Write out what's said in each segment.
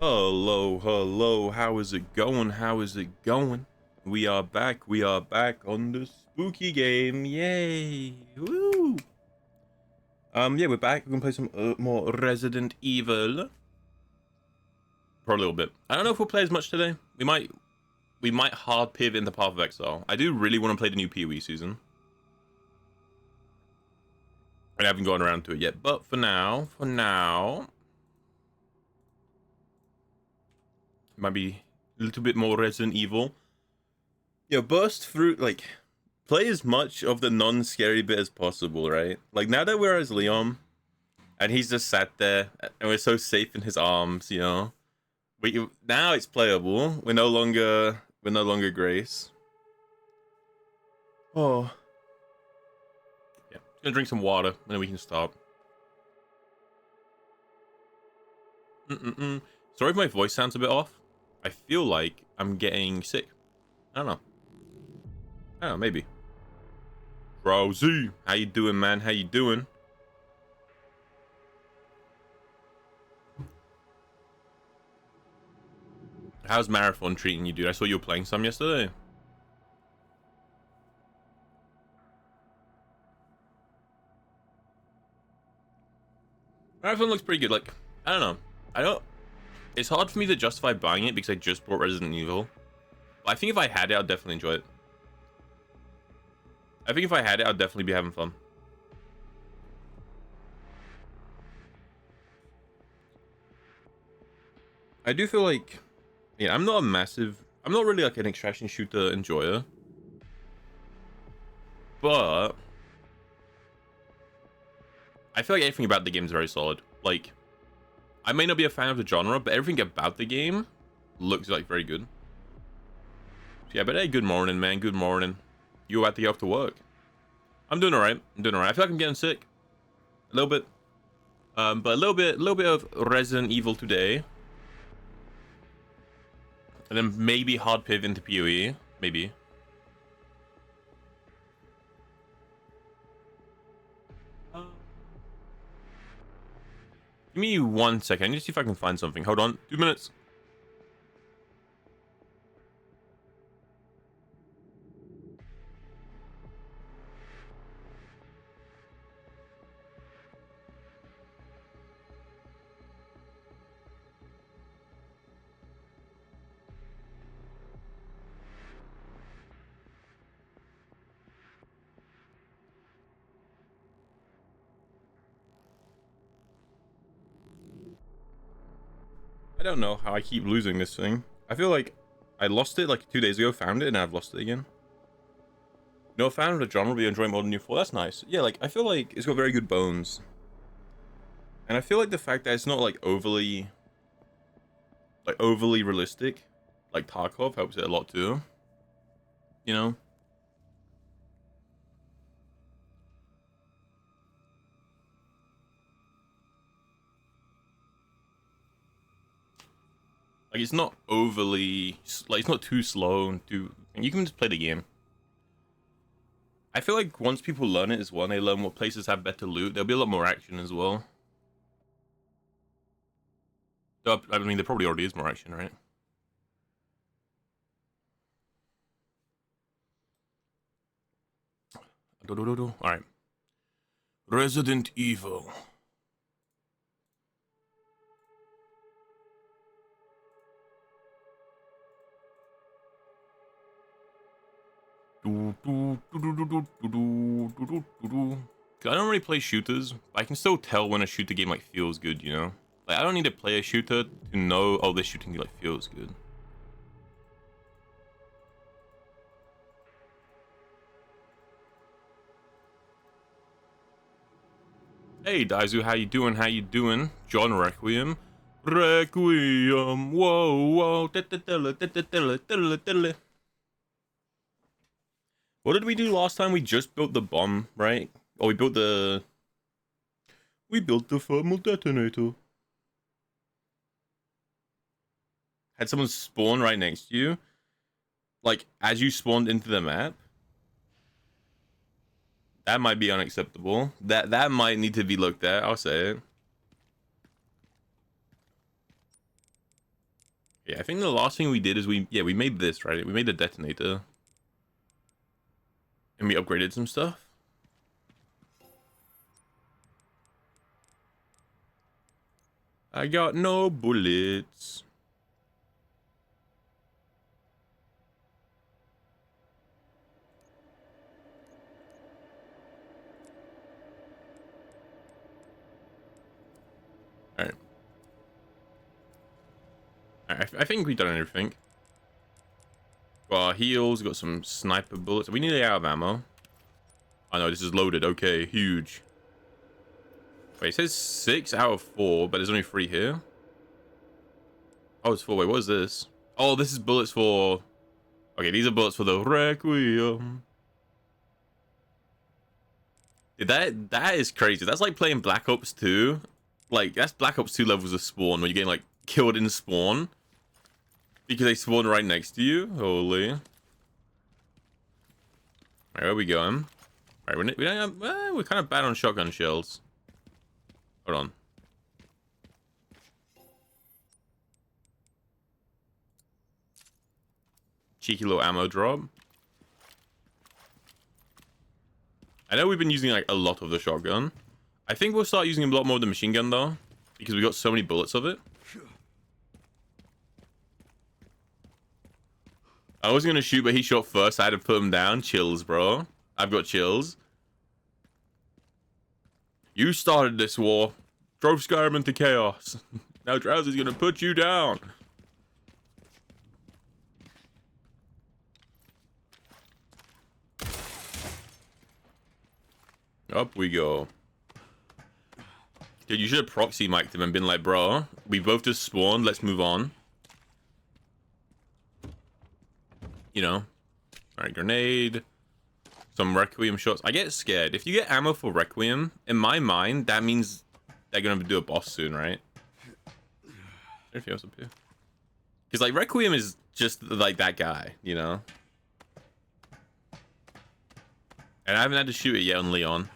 Hello, hello, how is it going? How is it going? We are back on the spooky game. Yay! Woo! Yeah, we're back. We're gonna play some more Resident Evil for a little bit. I don't know if we'll play as much today. We might hard pivot into Path of Exile. I do really want to play the new PoE season. I haven't gone around to it yet, but for now, it might be a little bit more Resident Evil. Burst through, like, play as much of the non-scary bit as possible, right? Like, now that we're as Leon, and he's just sat there, and we're so safe in his arms, now it's playable. We're no longer Grace. Oh. Yeah, just gonna drink some water, and then we can stop. Sorry if my voice sounds a bit off. I feel like I'm getting sick. I don't know, maybe. Rosie, how you doing, man? How you doing? How's Marathon treating you, dude? I saw you were playing some yesterday. Marathon looks pretty good. Like, I don't know. It's hard for me to justify buying it because I just bought Resident Evil. But I think if I had it, I'd definitely enjoy it. I think if I had it, I'd definitely be having fun. I do feel like, I'm not really like an extraction shooter enjoyer. But I feel like everything about the game is very solid. Like, I may not be a fan of the genre, but everything about the game looks like very good. So yeah, but hey, good morning, man. Good morning. You about to get off to work? I'm doing alright. I feel like I'm getting sick. A little bit. But a little bit of Resident Evil today. And then maybe hard pivot into PoE. Maybe. Give me 1 second. I need to see if I can find something. Hold on. 2 minutes. I don't know how I keep losing this thing. I feel like I lost it like 2 days ago, found it, and I've lost it again. No fan of the genre, but you enjoy more than you 4. That's nice. Yeah, like, I feel like it's got very good bones. And I feel like the fact that it's not like overly realistic, like Tarkov, helps it a lot too. You know? Like, it's not overly, like, it's not too slow and you can just play the game. I feel like once people learn it as well, and they learn what places have better loot, there'll be a lot more action as well. I mean, there probably already is more action, right? Alright. Resident Evil. I don't really play shooters, but I can still tell when a shooter game like feels good, you know? Like, I don't need to play a shooter to know, oh, this shooting like feels good. Hey Daizu, how you doing? How you doing? John Requiem. Requiem. Whoa, whoa. What did we do last time? We just built the bomb, right? Oh, we built the thermal detonator. Had someone spawn right next to you, like as you spawned into the map. That might be unacceptable. That might need to be looked at. I'll say it. Yeah, I think the last thing we did is we made this, right? We made the detonator. And we upgraded some stuff. I got no bullets. Alright. I think we've done everything. Got our heals, got some sniper bullets. We need to get out of ammo. I know this is loaded. Okay, huge. Wait, it says 6 out of 4, but there's only 3 here. Oh, it's 4. Wait, what is this? Oh, this is bullets for... Okay, these are bullets for the Requiem. Dude, that is crazy. That's like playing Black Ops 2. Like, that's Black Ops 2 levels of spawn, when you're getting, like, killed in spawn. Because they spawn right next to you. Holy. Alright, where we going? Alright, we're kind of bad on shotgun shells. Hold on. Cheeky little ammo drop. I know we've been using like a lot of the shotgun. I think we'll start using a lot more of the machine gun though, because we got so many bullets of it. I was gonna shoot, but he shot first. I had to put him down. Chills, bro. I've got chills. You started this war. Drove Skyrim into chaos. Now Drowsy's gonna put you down. Up we go. Dude, you should have proxy mic'd him and been like, bro, we both just spawned, let's move on. You know. Alright, grenade. Some Requiem shots. I get scared. If you get ammo for Requiem, in my mind, that means they're gonna do a boss soon, right? Anything else up here? Because, like, Requiem is just, like, that guy, you know? And I haven't had to shoot it yet on Leon.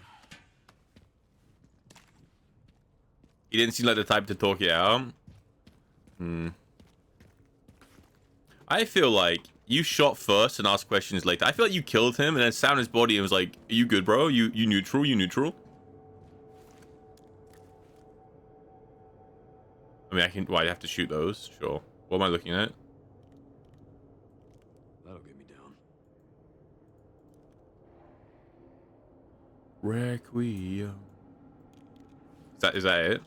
He didn't seem like the type to talk it out. I feel like you shot first and asked questions later. I feel like you killed him and then sat on his body and was like, "Are you good, bro? You neutral? You neutral?" I mean, I can. Why, I have to shoot those? Sure. What am I looking at? That'll get me down. Requiem. Is that it?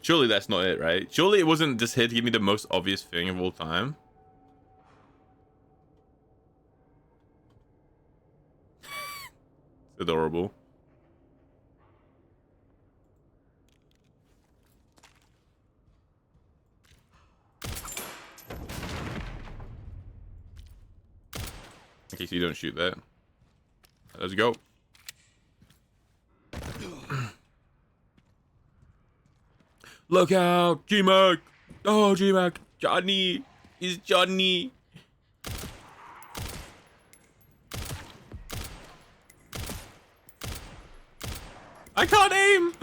Surely that's not it, right? Surely it wasn't just here to give me the most obvious thing of all time. It's adorable. In case you don't shoot that. Let's go. Look out, G-Mac! Oh, G-Mac! Johnny! He's Johnny! I can't aim!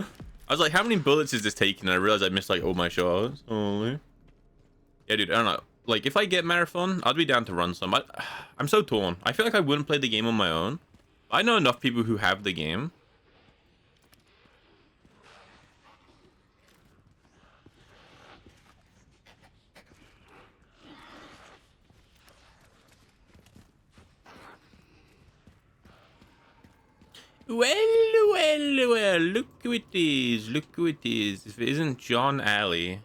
I was like, how many bullets is this taking? And I realized I missed like all my shots. Holy. Yeah, dude, I don't know. Like, if I get Marathon, I'd be down to run some. I'm so torn. I feel like I wouldn't play the game on my own. I know enough people who have the game. Well, look who it is. Look who it is. If it isn't John Alley.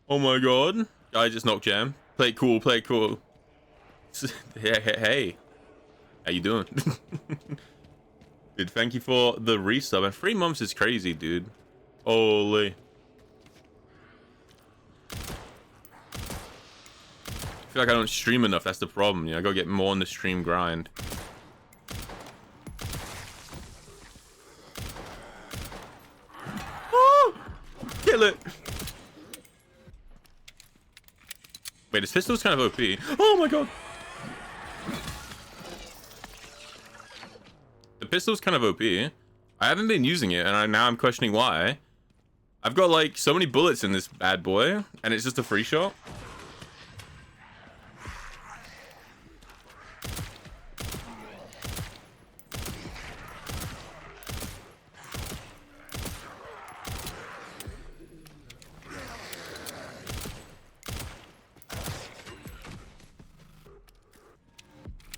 Oh my god. I just knocked jam. Play it cool, play it cool. Hey. How you doing? Dude, thank you for the resub. And 3 months is crazy, dude. Holy. I feel like I don't stream enough, that's the problem. You know, I gotta get more on the stream grind. Oh! Kill it! Wait, this pistol's kind of OP. Oh my god! The pistol's kind of OP. I haven't been using it, and now I'm questioning why. I've got like so many bullets in this bad boy, and it's just a free shot.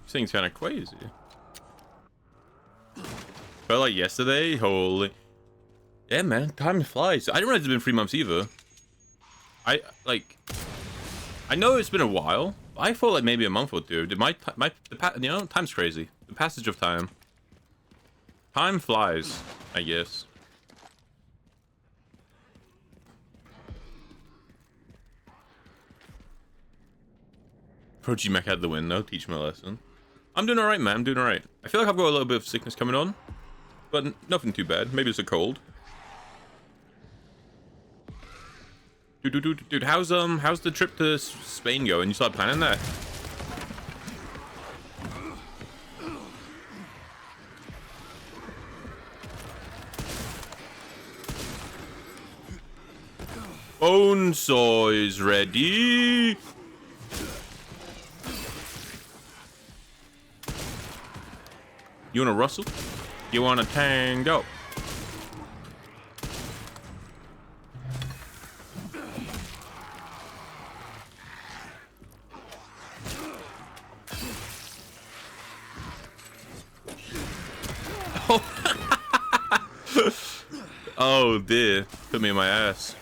This thing's kind of crazy. But like yesterday, holy. Yeah, man, time flies. I didn't realize it's been 3 months either. I know it's been a while. I thought like maybe a month or two. Did you know, time's crazy. The passage of time. Time flies, I guess. Throw G-Mac out the window, teach me a lesson. I'm doing alright, man. I'm doing alright. I feel like I've got a little bit of sickness coming on, but nothing too bad. Maybe it's a cold. Dude, how's the trip to Spain going? You started planning that? Bone saw is ready. You wanna rustle? You wanna tango? Oh dear, put me in my ass.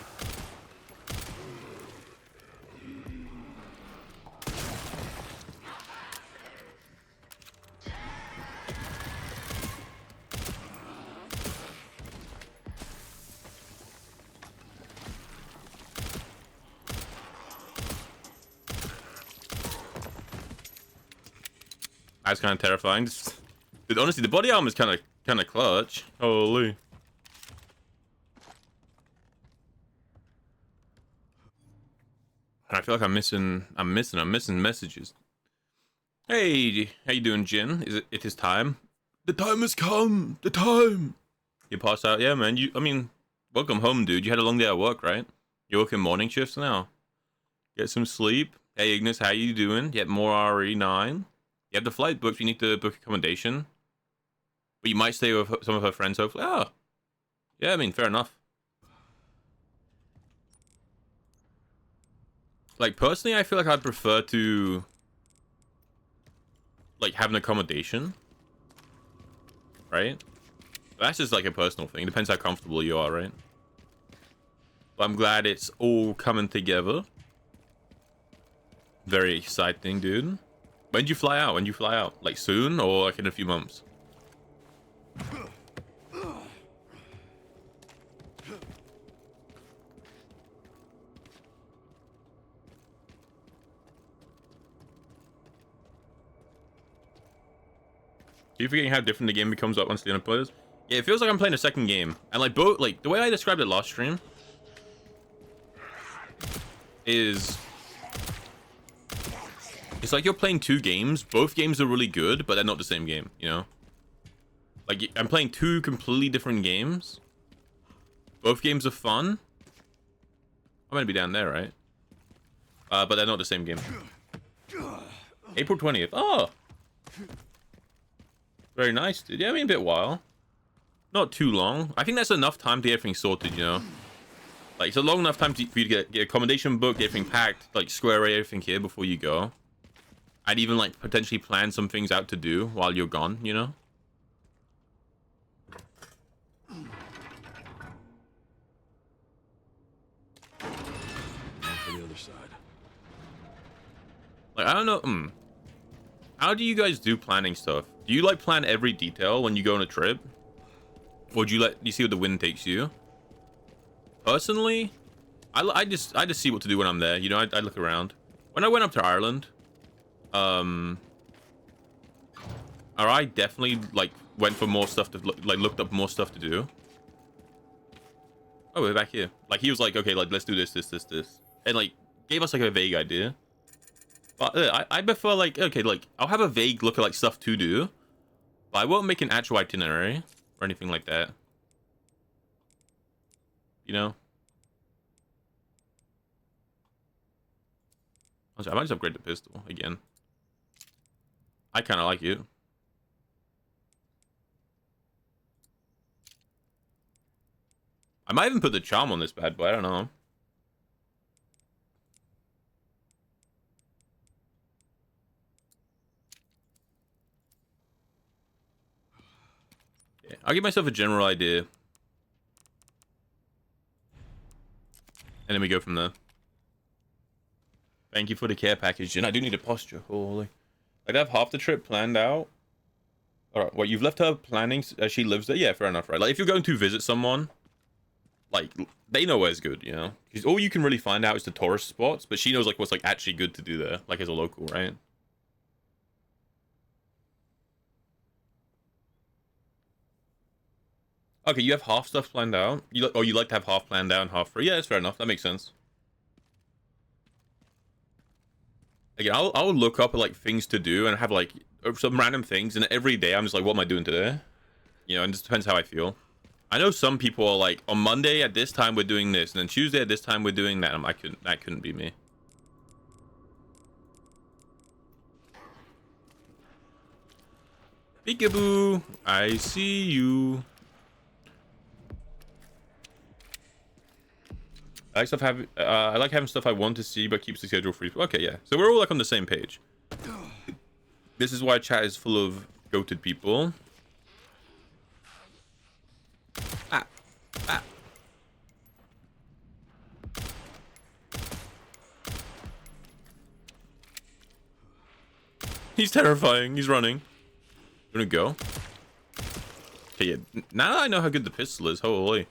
That's kind of terrifying. Dude, honestly, the body armor is kind of clutch. Holy. I feel like I'm missing messages. Hey, how you doing, Jin? It is time? The time has come. The time. You passed out, yeah, man. I mean, welcome home, dude. You had a long day at work, right? You're working morning shifts now. Get some sleep. Hey, Ignis, how you doing? You have more RE9. You have the flight booked. You need to book accommodation. But you might stay with some of her friends, hopefully. Oh. Yeah, I mean, fair enough. Like, personally, I feel like I'd prefer to, like, have an accommodation. Right? But that's just, like, a personal thing. Depends how comfortable you are, right? But I'm glad it's all coming together. Very exciting, dude. When do you fly out? When do you fly out? Like, soon? Or, like, in a few months? Are you forgetting how different the game becomes up once the other players? Yeah, it feels like I'm playing a second game. And like both, like the way I described it last stream is, it's like you're playing two games. Both games are really good, but they're not the same game, you know? Like I'm playing two completely different games. Both games are fun. I'm gonna be down there, right? But they're not the same game. April 20th. Oh! Very nice, dude. Yeah, I mean, a bit while. Not too long. I think that's enough time to get everything sorted, you know? Like, it's a long enough time for you to get accommodation booked, get everything packed, like, square away everything here before you go. I'd even, like, potentially plan some things out to do while you're gone, you know? For the other side. Like, I don't know, How do you guys do planning stuff? Do you like plan every detail when you go on a trip? Or do you see where the wind takes you? Personally, I just see what to do when I'm there. You know, I look around. When I went up to Ireland, I definitely like went for more stuff to looked up more stuff to do. Oh, we're back here. Like he was like, okay, like let's do this, and like gave us like a vague idea. But I prefer like, okay, like I'll have a vague look at like stuff to do, but I won't make an actual itinerary or anything like that. You know, I might just upgrade the pistol again. I kind of like it. I might even put the charm on this bad boy. I don't know. Yeah, I'll give myself a general idea. And then we go from there. Thank you for the care package, Jen. I do need a posture. Holy. I'd have half the trip planned out. Alright, well, you've left her planning as she lives there? Yeah, fair enough, right? Like, if you're going to visit someone, like, they know where's good, you know? Because all you can really find out is the tourist spots, but she knows, like, what's, like, actually good to do there, like, as a local, right? Okay, you have half stuff planned out? You like to have half planned out and half free? Yeah, that's fair enough. That makes sense. Again, I'll look up, like, things to do and have, like, some random things, and every day I'm just like, what am I doing today? You know, and it just depends how I feel. I know some people are like, on Monday at this time we're doing this, and then Tuesday at this time we're doing that. That couldn't be me. Peekaboo, I see you. I like having stuff I want to see, but keeps the schedule free. Okay, yeah. So we're all like on the same page. This is why chat is full of goated people. Ah. Ah. He's terrifying. He's running. Gonna go. Okay, yeah. Now that I know how good the pistol is, holy.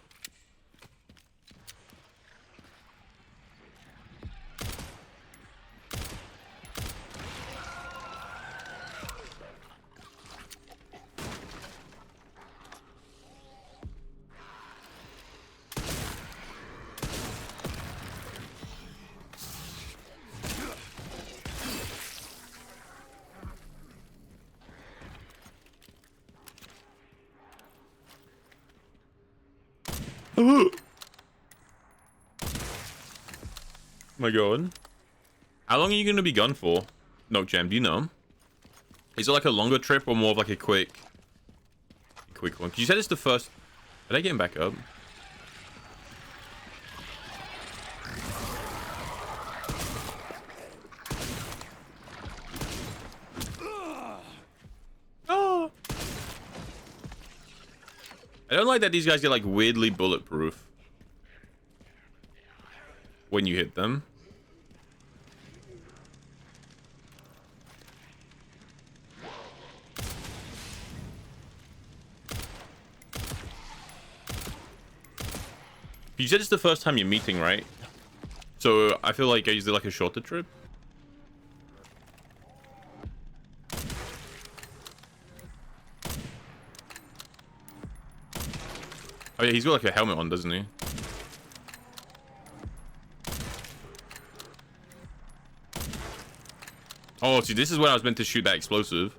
Oh my god. How long are you gonna be gone for? No, Gem, do you know? Is it like a longer trip or more of like a quick one? 'Cause you said it's the first. Did I get him back up? Oh. I don't like that these guys get like weirdly bulletproof when you hit them. You said it's the first time you're meeting, right? So I feel like, is it like a shorter trip? Oh yeah, he's got like a helmet on, doesn't he? Oh, see, this is when I was meant to shoot that explosive.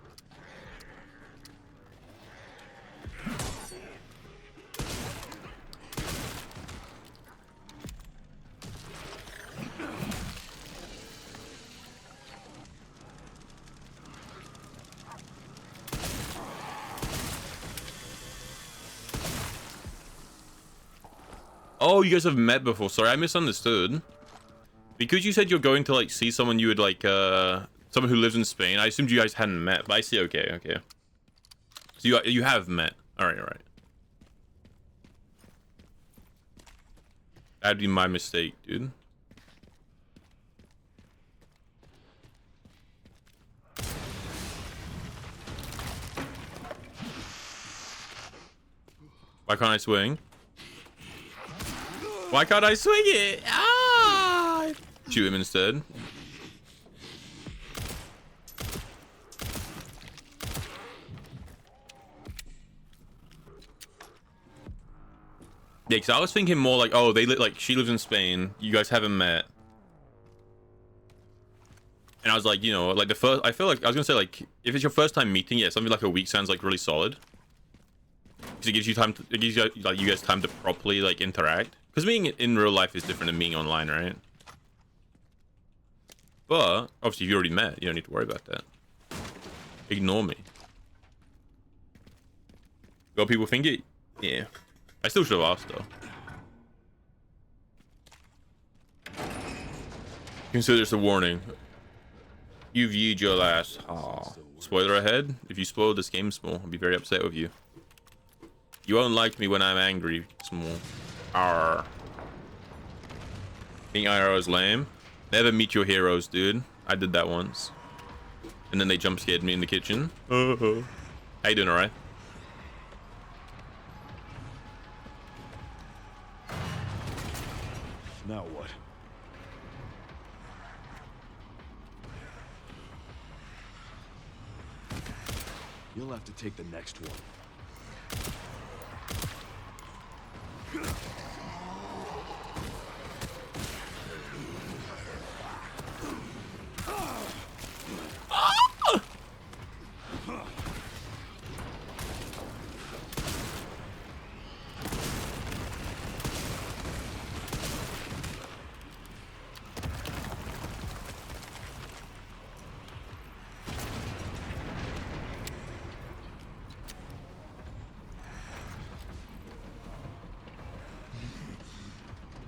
Oh, you guys have met before. Sorry, I misunderstood. Because you said you're going to like see someone you would like, someone who lives in Spain. I assumed you guys hadn't met, but I see. Okay, okay. So you have met. All right, all right. That'd be my mistake, dude. Why can't I swing? Why can't I swing it? Ah! Shoot him instead. Yeah, because I was thinking more like, oh, she lives in Spain. You guys haven't met. And I was like, you know, like I feel like, I was gonna say like, if it's your first time meeting, yeah, something like a week sounds like really solid. Because it gives you time it gives you, like, you guys time to properly like interact. Because being in real life is different than being online, right? But obviously, if you already met, you don't need to worry about that. Ignore me. Got people think it? Yeah. I still should have asked though. Consider this a warning. You viewed your last. Aw. Spoiler ahead. If you spoil this game, Small, I'll be very upset with you. You won't like me when I'm angry, Small. Arr. Think IRO is lame. Never meet your heroes, dude. I did that once. And then they jump scared me in the kitchen. How you doing, alright? Now what? You'll have to take the next one.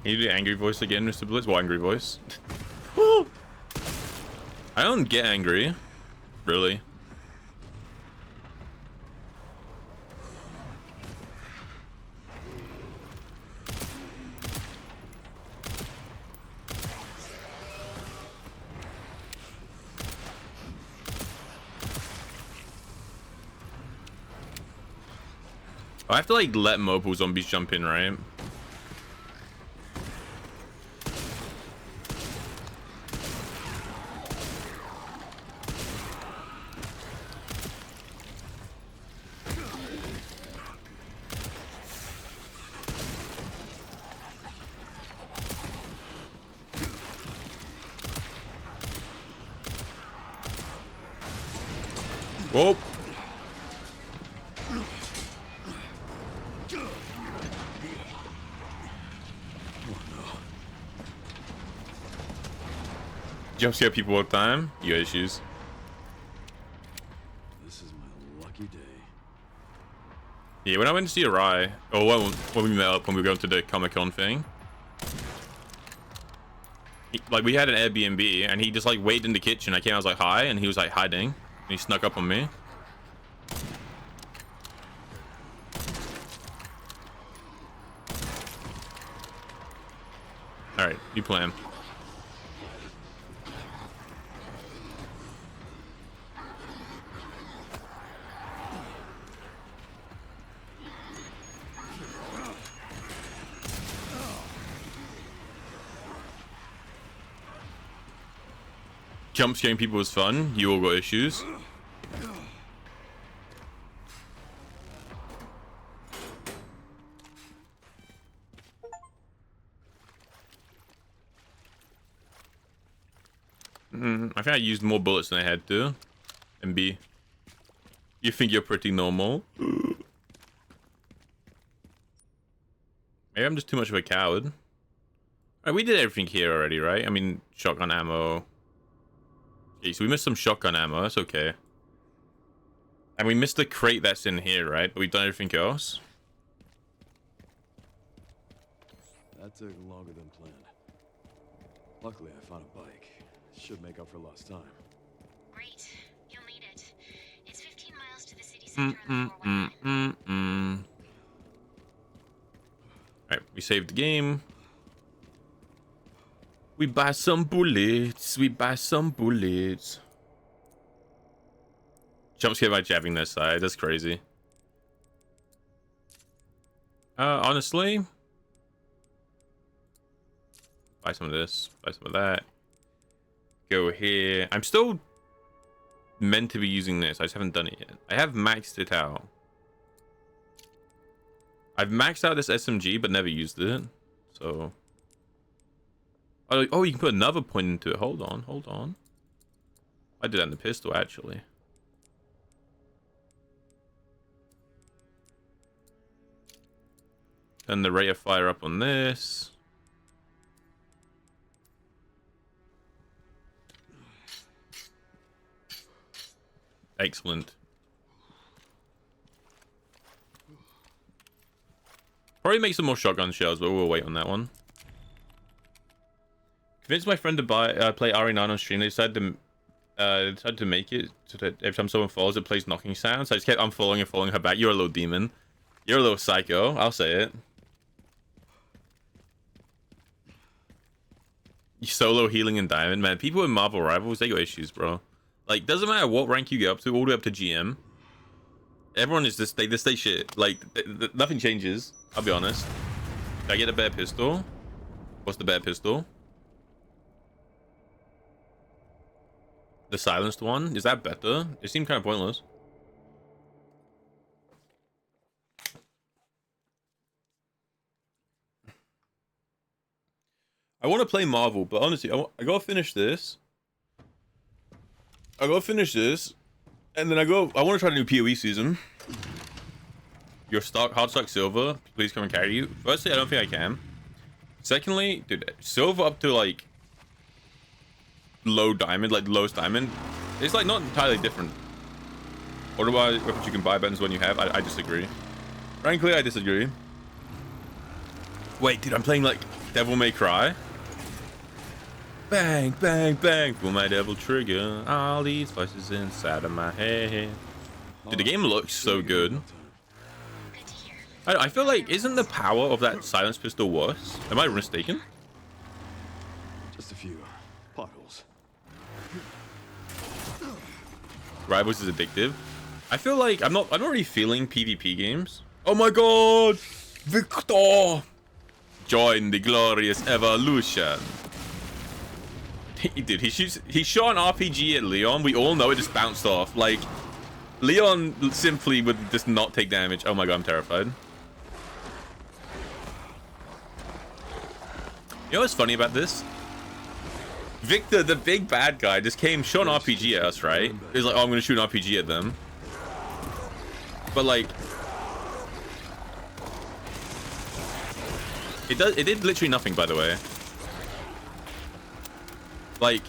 Can you do angry voice again, Mr. Blitz? Well, angry voice. I don't get angry. Really. I have to like let mobile zombies jump in, right? Whoa. Jump scare people all the time. You got issues. This is my lucky day. Yeah, when I went to see Arai, or when we met up, when we were going to the Comic-Con thing, like we had an Airbnb, and he just like waited in the kitchen. I came, I was like, hi, and he was like hiding, and he snuck up on me. All right, you play him. Jump scaring people is fun. You all got issues. I think I used more bullets than I had to. And B, you think you're pretty normal? Maybe I'm just too much of a coward. Alright, we did everything here already, right? I mean, shotgun ammo. Okay, so we missed some shotgun ammo. That's okay. And we missed the crate that's in here, right? But we've done everything else. That took longer than planned. Luckily, I found a bike. Should make up for lost time. Great. You'll need it. It's 15 miles to the city center on the 419. Alright, we saved the game. We buy some bullets. We buy some bullets. Jump scare by jabbing their side. That's crazy. Honestly, buy some of this. Buy some of that. Go here. I'm still meant to be using this. I just haven't done it yet. I have maxed it out. I've maxed out this SMG, but never used it. So. Oh, you can put another point into it. Hold on, hold on. I did that in the pistol, actually. Turn the rate of fire up on this. Excellent. Probably make some more shotgun shells, but we'll wait on that one. Convinced my friend to play RE9 on stream. They decided to make it so that every time someone falls, it plays knocking sounds. So I just kept unfollowing and following her back. You're a little demon. You're a little psycho. I'll say it. You solo healing in Diamond, man. People in Marvel Rivals, they got issues, bro. Like, doesn't matter what rank you get up to, all the way up to GM. Everyone is just they stay shit. Like, nothing changes. I'll be honest. Did I get a better pistol? What's the better pistol? The silenced one? Is that better? It seemed kind of pointless. I want to play Marvel, but honestly, I gotta finish this. And then I want to try the new PoE season. Your hard stock silver, please come and carry you. Firstly, I don't think I can. Secondly, dude, silver up to like low diamond, like the lowest diamond, it's like not entirely different. Otherwise, weapons you can buy better than one you have. I disagree. Frankly, I disagree. Wait, dude, I'm playing like Devil May Cry. Bang, bang, bang, pull my devil trigger. All these voices inside of my head. Dude, the game looks so good. Good to hear. I feel like, isn't the power of that silence pistol worse? Am I mistaken? Just a few potholes. Rivals is addictive. I feel like I'm not really feeling PvP games. Oh my god! Victor! Join the glorious evolution. Dude, he shot an RPG at Leon. We all know it just bounced off. Like, Leon simply would just not take damage. Oh my god, I'm terrified. You know what's funny about this? Victor, the big bad guy, just came, shot an RPG at us, right? He was like, oh, I'm gonna shoot an RPG at them. But like, it did literally nothing, by the way. Like,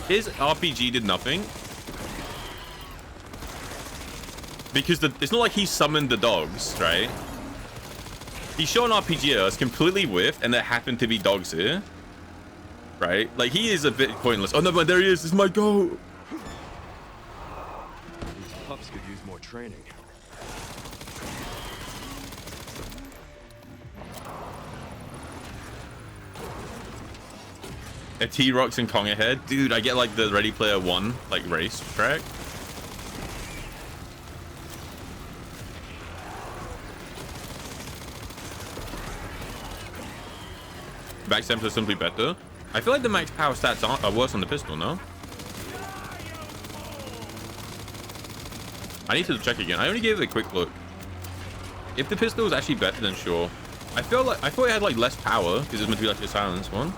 his RPG did nothing. Because it's not like he summoned the dogs, right? He shot an RPG at us, completely whiffed, and there happened to be dogs here. Right? Like, he is a bit pointless. Oh no, but there he is. This is my goat. These pups could use more training. A T-Rox and Kong ahead. Dude, I get like the Ready Player One, like, race track. Back stamps are simply better. I feel like the max power stats are worse on the pistol, no? I need to check again. I only gave it a quick look. If the pistol was actually better, then sure. I thought it had like less power because it's meant to be like a silenced one.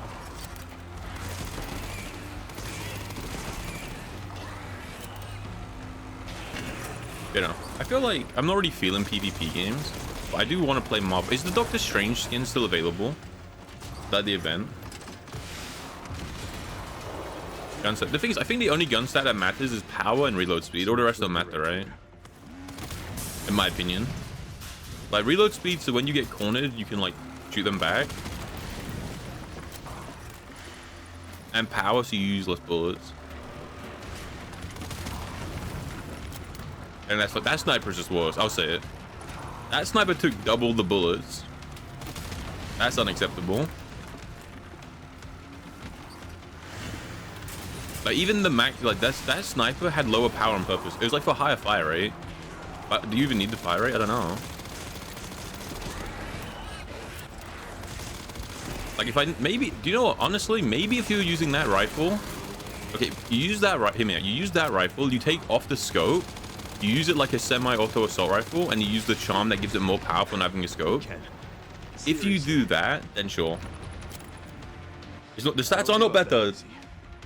You know, I feel like I'm not really feeling PvP games, but I do want to play mob. Is the Doctor Strange skin still available? Is that the event? Gun stat. The thing is, I think the only gun stat that matters is power and reload speed. All the rest don't matter, right? In my opinion. Like, reload speed, so when you get cornered, you can, like, shoot them back. And power, so you use less bullets. And that's what that sniper's just worse. I'll say it. That sniper took double the bullets. That's unacceptable. Like, even the max, like, that sniper had lower power on purpose. It was like for higher fire rate. But do you even need the fire rate? I don't know. Like, if I maybe, do you know what? Honestly, maybe if you were using that rifle, okay, you use that hear me out. You use that rifle, you take off the scope, you use it like a semi-auto assault rifle, and you use the charm that gives it more power from having a scope. If you do that, then sure. It's not, the stats are not better.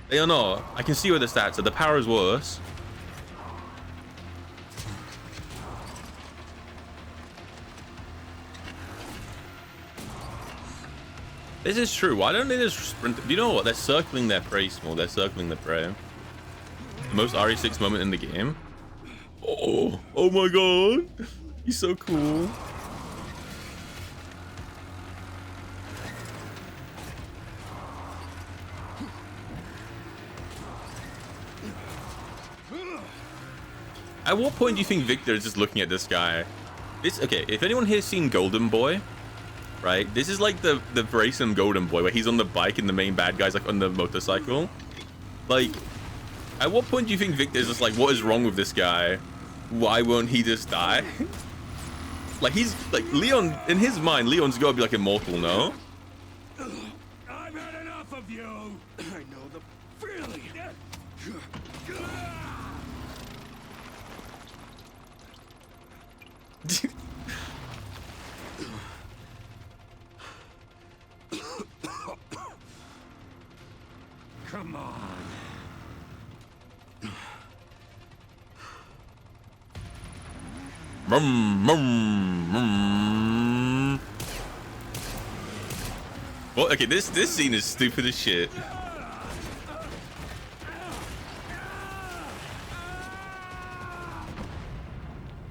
They are not. I can see where the stats are. The power is worse. This is true. Why don't they just sprint? Do you know what? They're circling their prey small. They're circling the prey. Most RE6 moment in the game. Oh my god. He's so cool. At what point do you think Victor is just looking at this guy? Okay, if anyone here's seen Golden Boy, right? This is like the Brayson Golden Boy where he's on the bike and the main bad guy's like on the motorcycle. Like, at what point do you think Victor's just like, what is wrong with this guy? Why won't he just die? Like, he's like Leon, in his mind, Leon's gotta be like immortal, no? I've had enough of you. I know the feeling. Come on. Well, okay, this scene is stupid as shit.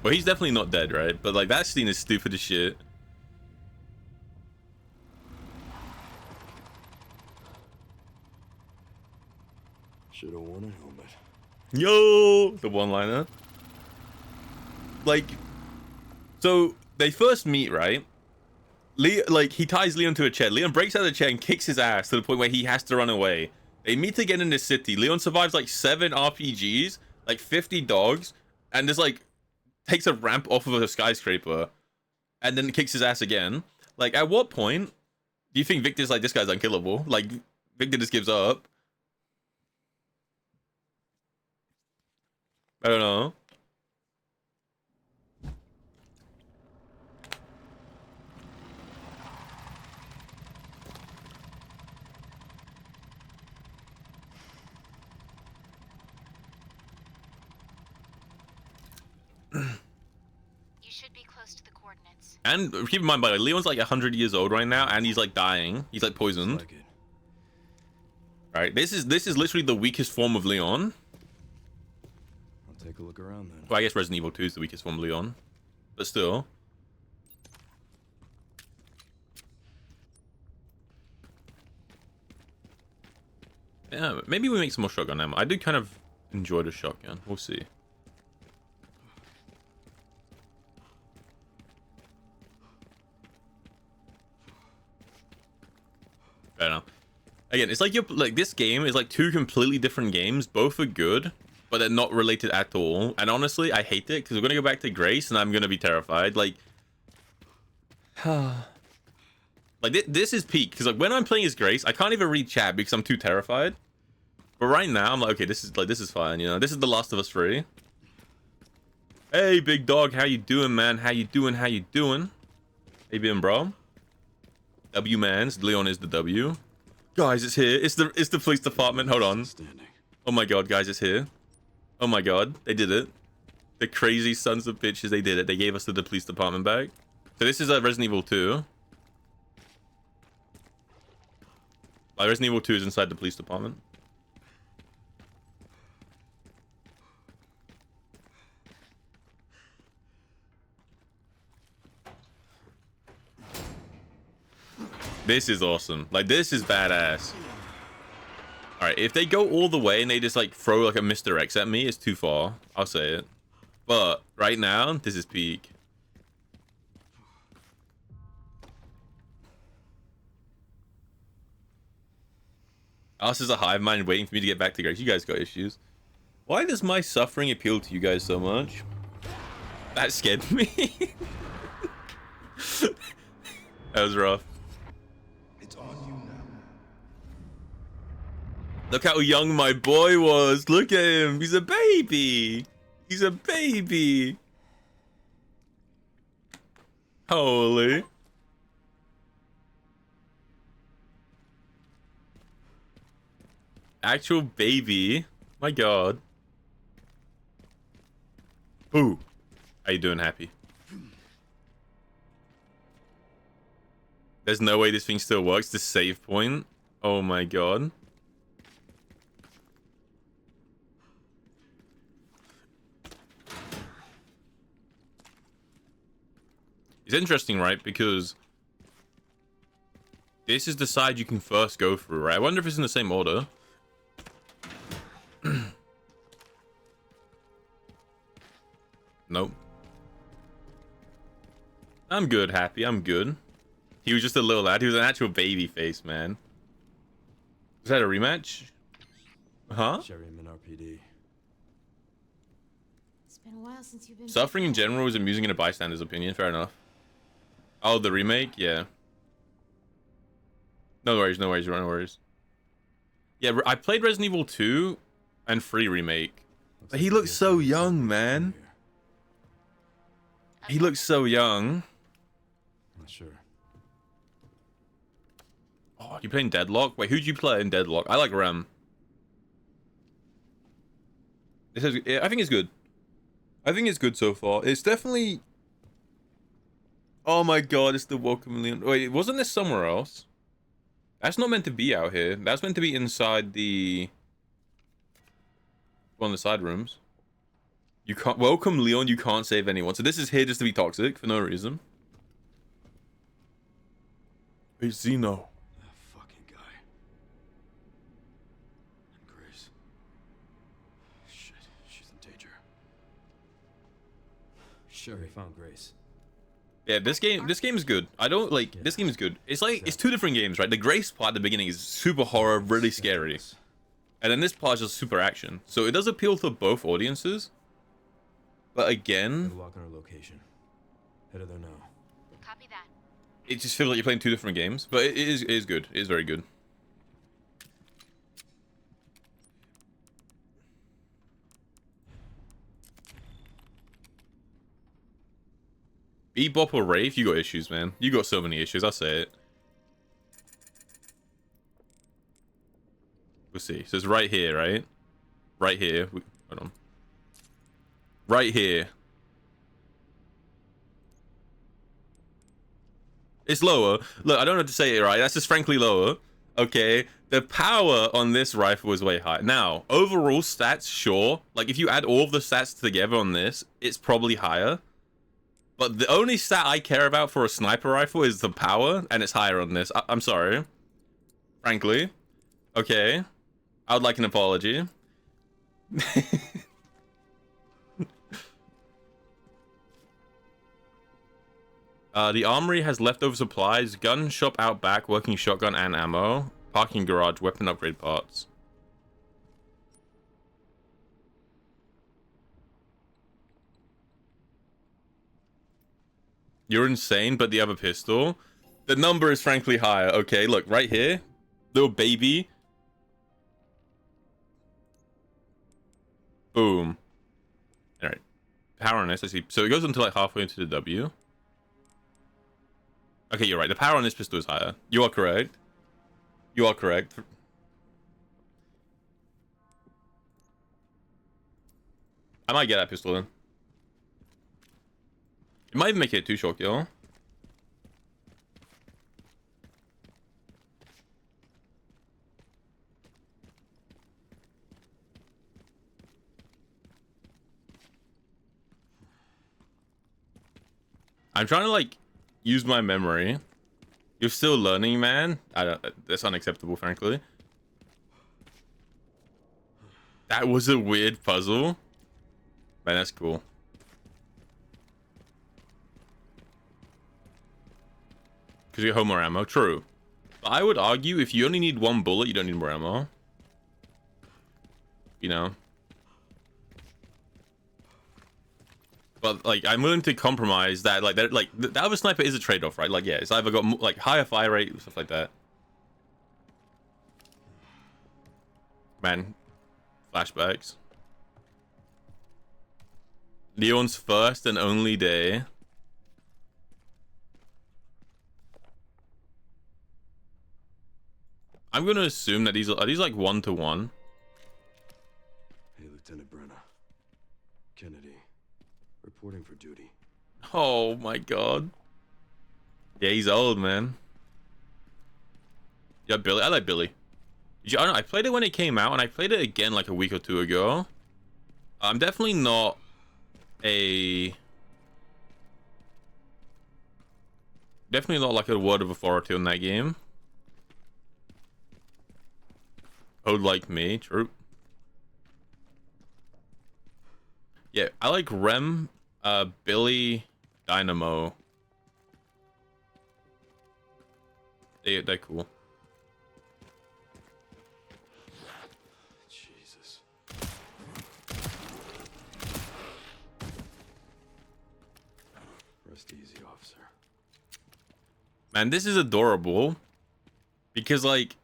Well, he's definitely not dead, right? But like that scene is stupid as shit. Should have worn a helmet. Yo, the one-liner. Like, so they first meet, right? Like he ties Leon to a chair. Leon breaks out of the chair and kicks his ass to the point where he has to run away. They meet again in the city. Leon survives like 7 RPGs, like 50 dogs, and just like takes a ramp off of a skyscraper, and then kicks his ass again. Like, at what point do you think Victor's like, this guy's unkillable? Like, Victor just gives up. I don't know. You should be close to the coordinates. And keep in mind, by the way, Leon's like 100 years old right now, and he's like dying. He's like poisoned. Like it. Right, this is literally the weakest form of Leon. I'll take a look around then. Well, I guess Resident Evil 2 is the weakest form of Leon, but still. Yeah, maybe we make some more shotgun ammo. I do kind of enjoy the shotgun. We'll see. I don't know. Again, it's like this game is like 2 completely different games. Both are good, but they're not related at all. And honestly, I hate it because we're gonna go back to Grace, and I'm gonna be terrified. Like, like this is peak because like when I'm playing as Grace, I can't even read chat because I'm too terrified. But right now, I'm like, okay, this is fine. You know, this is The Last of Us 3. Hey, big dog, how you doing, man? How you doing? How you doing? How you been, bro? W mans. Leon is the W. Guys, it's here. It's the police department. Hold on. Oh my god, guys, it's here. Oh my god, they did it. The crazy sons of bitches, they did it. They gave us the police department back. So this is Resident Evil 2. Resident Evil 2 is inside the police department. This is awesome. Like, this is badass. Alright, if they go all the way and they just like throw like a Mr. X at me, it's too far. I'll say it. But right now, this is peak. Us is a hive mind waiting for me to get back to Grace. You guys got issues. Why does my suffering appeal to you guys so much? That scared me. That was rough. It's on you now. Look how young my boy was. Look at him. He's a baby. He's a baby. Holy. Actual baby. My god. Ooh. How you doing, Happy? There's no way this thing still works. The save point. Oh my god. It's interesting, right? Because this is the side you can first go through, right? I wonder if it's in the same order. Nope. I'm good, Happy. I'm good. He was just a little lad. He was an actual baby face, man. Was that a rematch? Huh? Sheridan RPD. It's been a while since you've been. Suffering in general is amusing in a bystander's opinion. Fair enough. Oh, the remake? Yeah. No worries, no worries, no worries. Yeah, I played Resident Evil 2 and 3 remake. But he looks so young, man. He looks so young. Not sure. Oh, you playing Deadlock? Wait, who'd you play in Deadlock? I like Rem. This is, I think it's good. I think it's good so far. It's definitely... Oh my god, it's the Welcome Leon. Wait, wasn't this somewhere else? That's not meant to be out here. That's meant to be inside the... one of the side rooms. You can't... Welcome Leon, you can't save anyone. So this is here just to be toxic for no reason. Hey, Zeno. That fucking guy. And Grace. Shit, she's in danger. Sherry found Grace. Yeah, this game is good. I don't like this game is good. It's like it's two different games, right? The Grace part at the beginning is super horror, really scary. And then this part is just super action. So it does appeal to both audiences. But again, Walk on her location. Headed there now. Copy that. it just feels like you're playing two different games. But it is good. It is very good. Bebop or Rave, you got issues, man. You got so many issues, I'll say it. We'll see. So it's right here, right? Right here. Hold on. Right here. It's lower. Look, I don't know how to say it right. That's just frankly lower. Okay. The power on this rifle is way higher. Now, overall stats, sure. Like, if you add all of the stats together on this, it's probably higher. But the only stat I care about for a sniper rifle is the power, and it's higher on this. I'm sorry. Frankly. Okay. I would like an apology. The armory has leftover supplies, gun shop out back, working shotgun and ammo, parking garage, weapon upgrade parts. You're insane, but the other pistol, the number is frankly higher. Okay, look, right here, little baby. Boom. All right, power on this, I see. So it goes until like halfway into the W. Okay, you're right. The power on this pistol is higher. You are correct. You are correct. I might get that pistol then. It might even make it a two-shot kill. I'm trying to like use my memory. You're still learning, man. That's unacceptable, frankly. That was a weird puzzle. Man, that's cool. Because you have more ammo. True. But I would argue if you only need one bullet, you don't need more ammo. You know? But like, I'm willing to compromise that. Like, the other sniper is a trade-off, right? Like, yeah, it's either got like higher fire rate, stuff like that. Man, flashbacks. Leon's first and only day. I'm gonna assume that these are these like 1-to-1. Hey, Lieutenant Brenna. Kennedy. Reporting for duty. Oh my god. Yeah, he's old, man. Yeah, Billy. I like Billy. I don't know, I played it when it came out, and I played it again like a week or two ago. I'm definitely not a... Definitely not like a word of authority on that game. Code like me, true. Yeah, I like Rem, Billy, Dynamo. They're cool. Jesus. Rest easy, officer. Man, this is adorable. Because like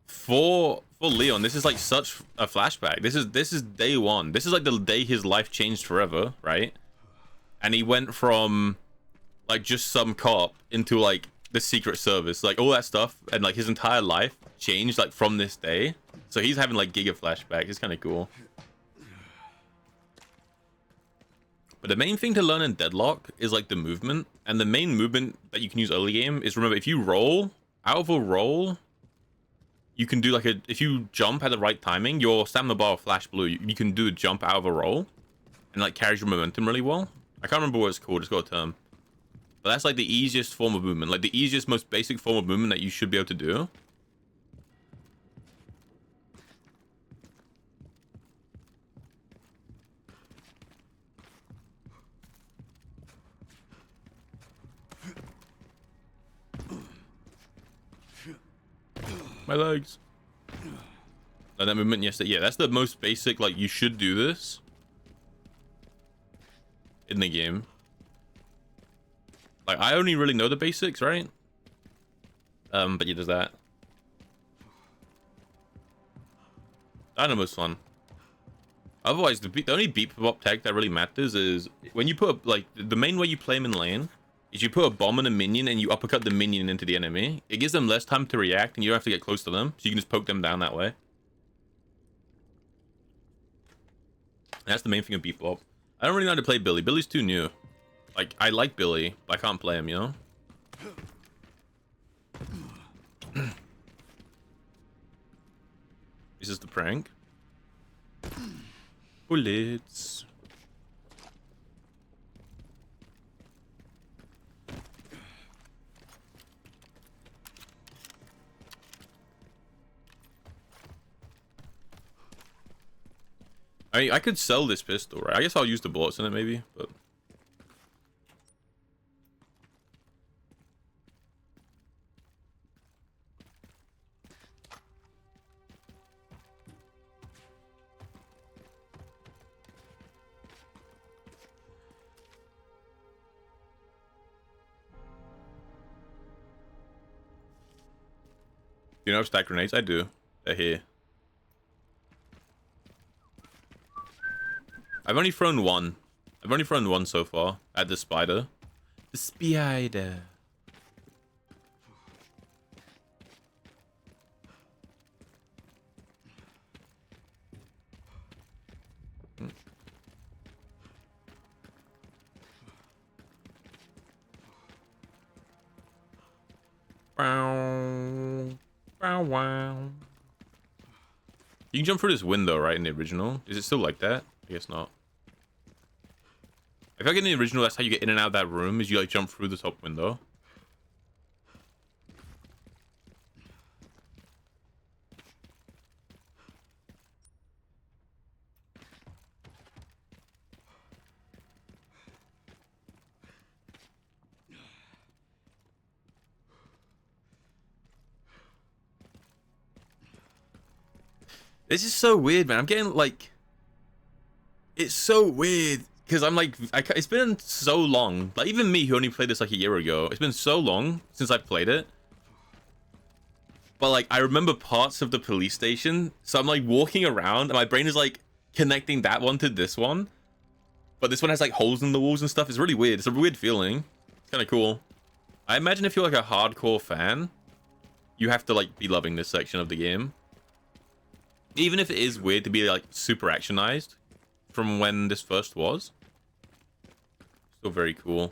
for Leon, this is like such a flashback. This is day one. This is like the day his life changed forever, right? And he went from like just some cop into like the Secret Service, like all that stuff, and like his entire life changed like from this day. So he's having like giga flashbacks. It's kind of cool. But the main thing to learn in Deadlock is like the movement, and the main movement that you can use early game is, remember, if you roll out of a roll, you can do like a, if you jump at the right timing, your stamina bar will flash blue. You can do a jump out of a roll and like carries your momentum really well. I can't remember what it's called, it's got a term. But that's like the easiest form of movement, like the easiest, most basic form of movement that you should be able to do. My legs. Like that movement yesterday. Yeah, that's the most basic, like you should do this in the game. Like I only really know the basics, right? But yeah, there's that. Dynamo's fun. Otherwise, the only beep bop tech that really matters is when you put like the main way you play him in lane is you put a bomb in a minion and you uppercut the minion into the enemy. It gives them less time to react and you don't have to get close to them, so you can just poke them down that way. That's the main thing of beep bop. I don't really know how to play Billy. Billy's too new. Like I like Billy, but I can't play him, you know. Is this the prank? Bullets. I could sell this pistol, right? I guess I'll use the bullets in it maybe, but you know stack grenades? I do. They're here. I've only thrown one. I've only thrown one so far at the spider. The spider. Wow. Wow, wow. You can jump through this window, right, in the original? Is it still like that? I guess not. I feel like in the original, that's how you get in and out of that room, is you like jump through the top window. This is so weird, man. I'm getting like, it's so weird because I'm like, it's been so long. Like even me, who only played this like a year ago, it's been so long since I've played it. But like, I remember parts of the police station, so I'm like walking around, and my brain is like connecting that one to this one. But this one has like holes in the walls and stuff. It's really weird. It's a weird feeling. It's kind of cool. I imagine if you're like a hardcore fan, you have to like be loving this section of the game. Even if it is weird to be like super actionized from when this first was. Still very cool.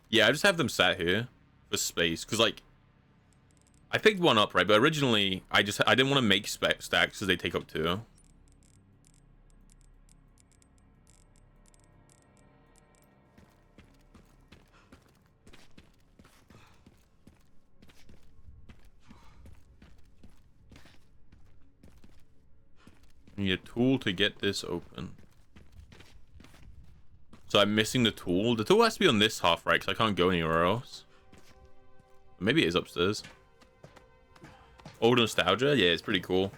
Yeah, I just have them sat here for space, because like I picked one up, right? But originally, I didn't want to make stacks because they take up 2. Need a tool to get this open. So I'm missing the tool. The tool has to be on this half, right? Because I can't go anywhere else. Maybe it is upstairs. Old nostalgia? Yeah, it's pretty cool.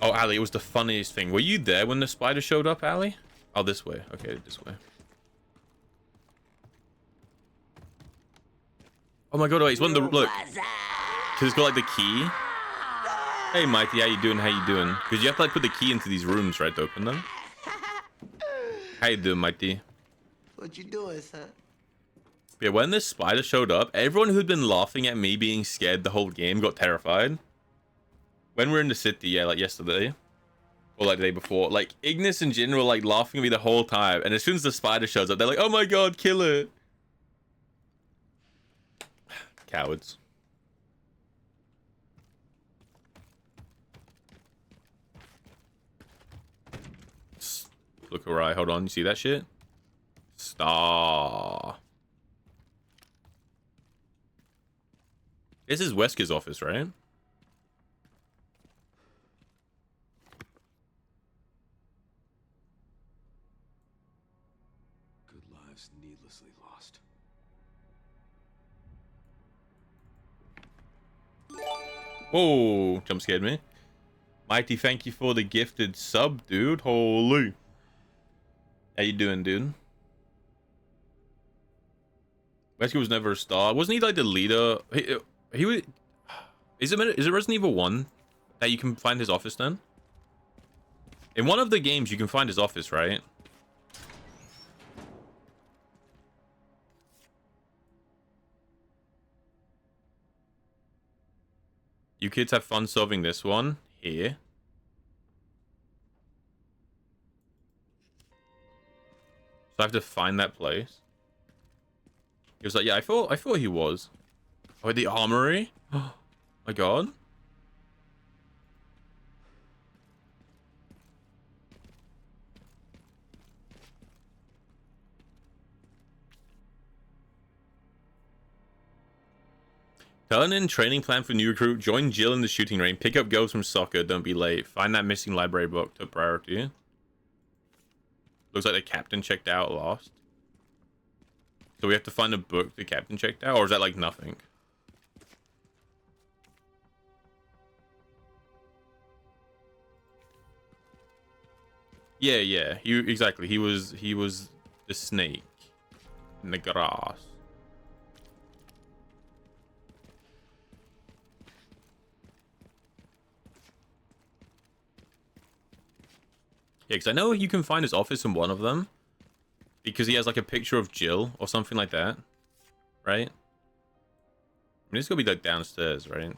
Oh, Ali, it was the funniest thing. Were you there when the spider showed up, Ali? Oh, this way. Okay, this way. Oh my god, wait, it's one of the... Look. Because it's got, like, the key. Hey, Mighty, how you doing? How you doing? Because you have to, like, put the key into these rooms, right, to open them. How you doing, Mighty? What you doing, son? Yeah, when this spider showed up, everyone who'd been laughing at me being scared the whole game got terrified. When we're in the city, yeah, like yesterday. Or like the day before. Like, Ignis and Jin were like laughing at me the whole time. And as soon as the spider shows up, they're like, oh my god, kill it. Cowards. Look alright, hold on, you see that shit? Star. This is Wesker's office, right? Good lives needlessly lost. Whoa, jump scared me. Mighty, thank you for the gifted sub, dude. Holy. How you doing, dude? Wesker was never a star. Wasn't he like the leader? He was... Is it Resident Evil 1 that you can find his office then? In one of the games, you can find his office, right? You kids have fun solving this one. Here. So I have to find that place. He was like, yeah, I thought he was. Oh, the armory? Oh my god. Turn in training plan for new recruit. Join Jill in the shooting range. Pick up girls from soccer. Don't be late. Find that missing library book. Top priority. Looks like the captain checked out last. So we have to find a book the captain checked out? Or is that like nothing? Yeah. Exactly. He was the snake in the grass. Yeah, because I know you can find his office in one of them. Because he has like a picture of Jill or something like that. Right? I mean, it's gonna be like downstairs, right?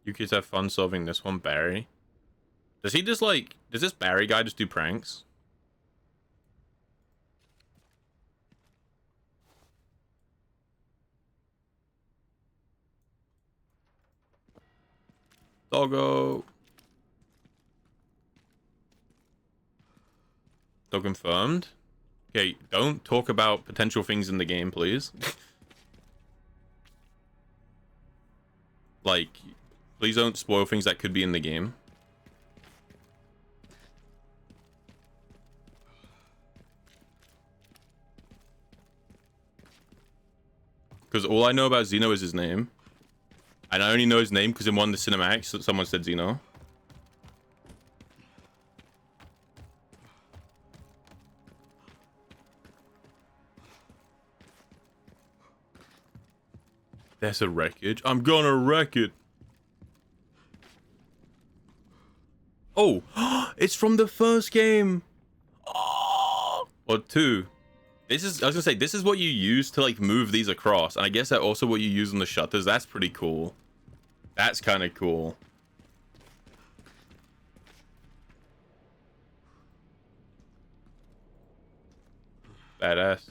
You kids have fun solving this one, Barry. Does he just like... Does this Barry guy just do pranks? Doggo. Dog confirmed. Okay, don't talk about potential things in the game, please. Like... Please don't spoil things that could be in the game. Because all I know about Xeno is his name. And I only know his name because in one of the cinematics, someone said Xeno. There's a wreckage. I'm gonna wreck it. Oh, it's from the first game. Oh, or 2. This is, I was gonna say, this is what you use to like move these across, and I guess that's also what you use on the shutters. That's pretty cool. That's kind of cool. Badass.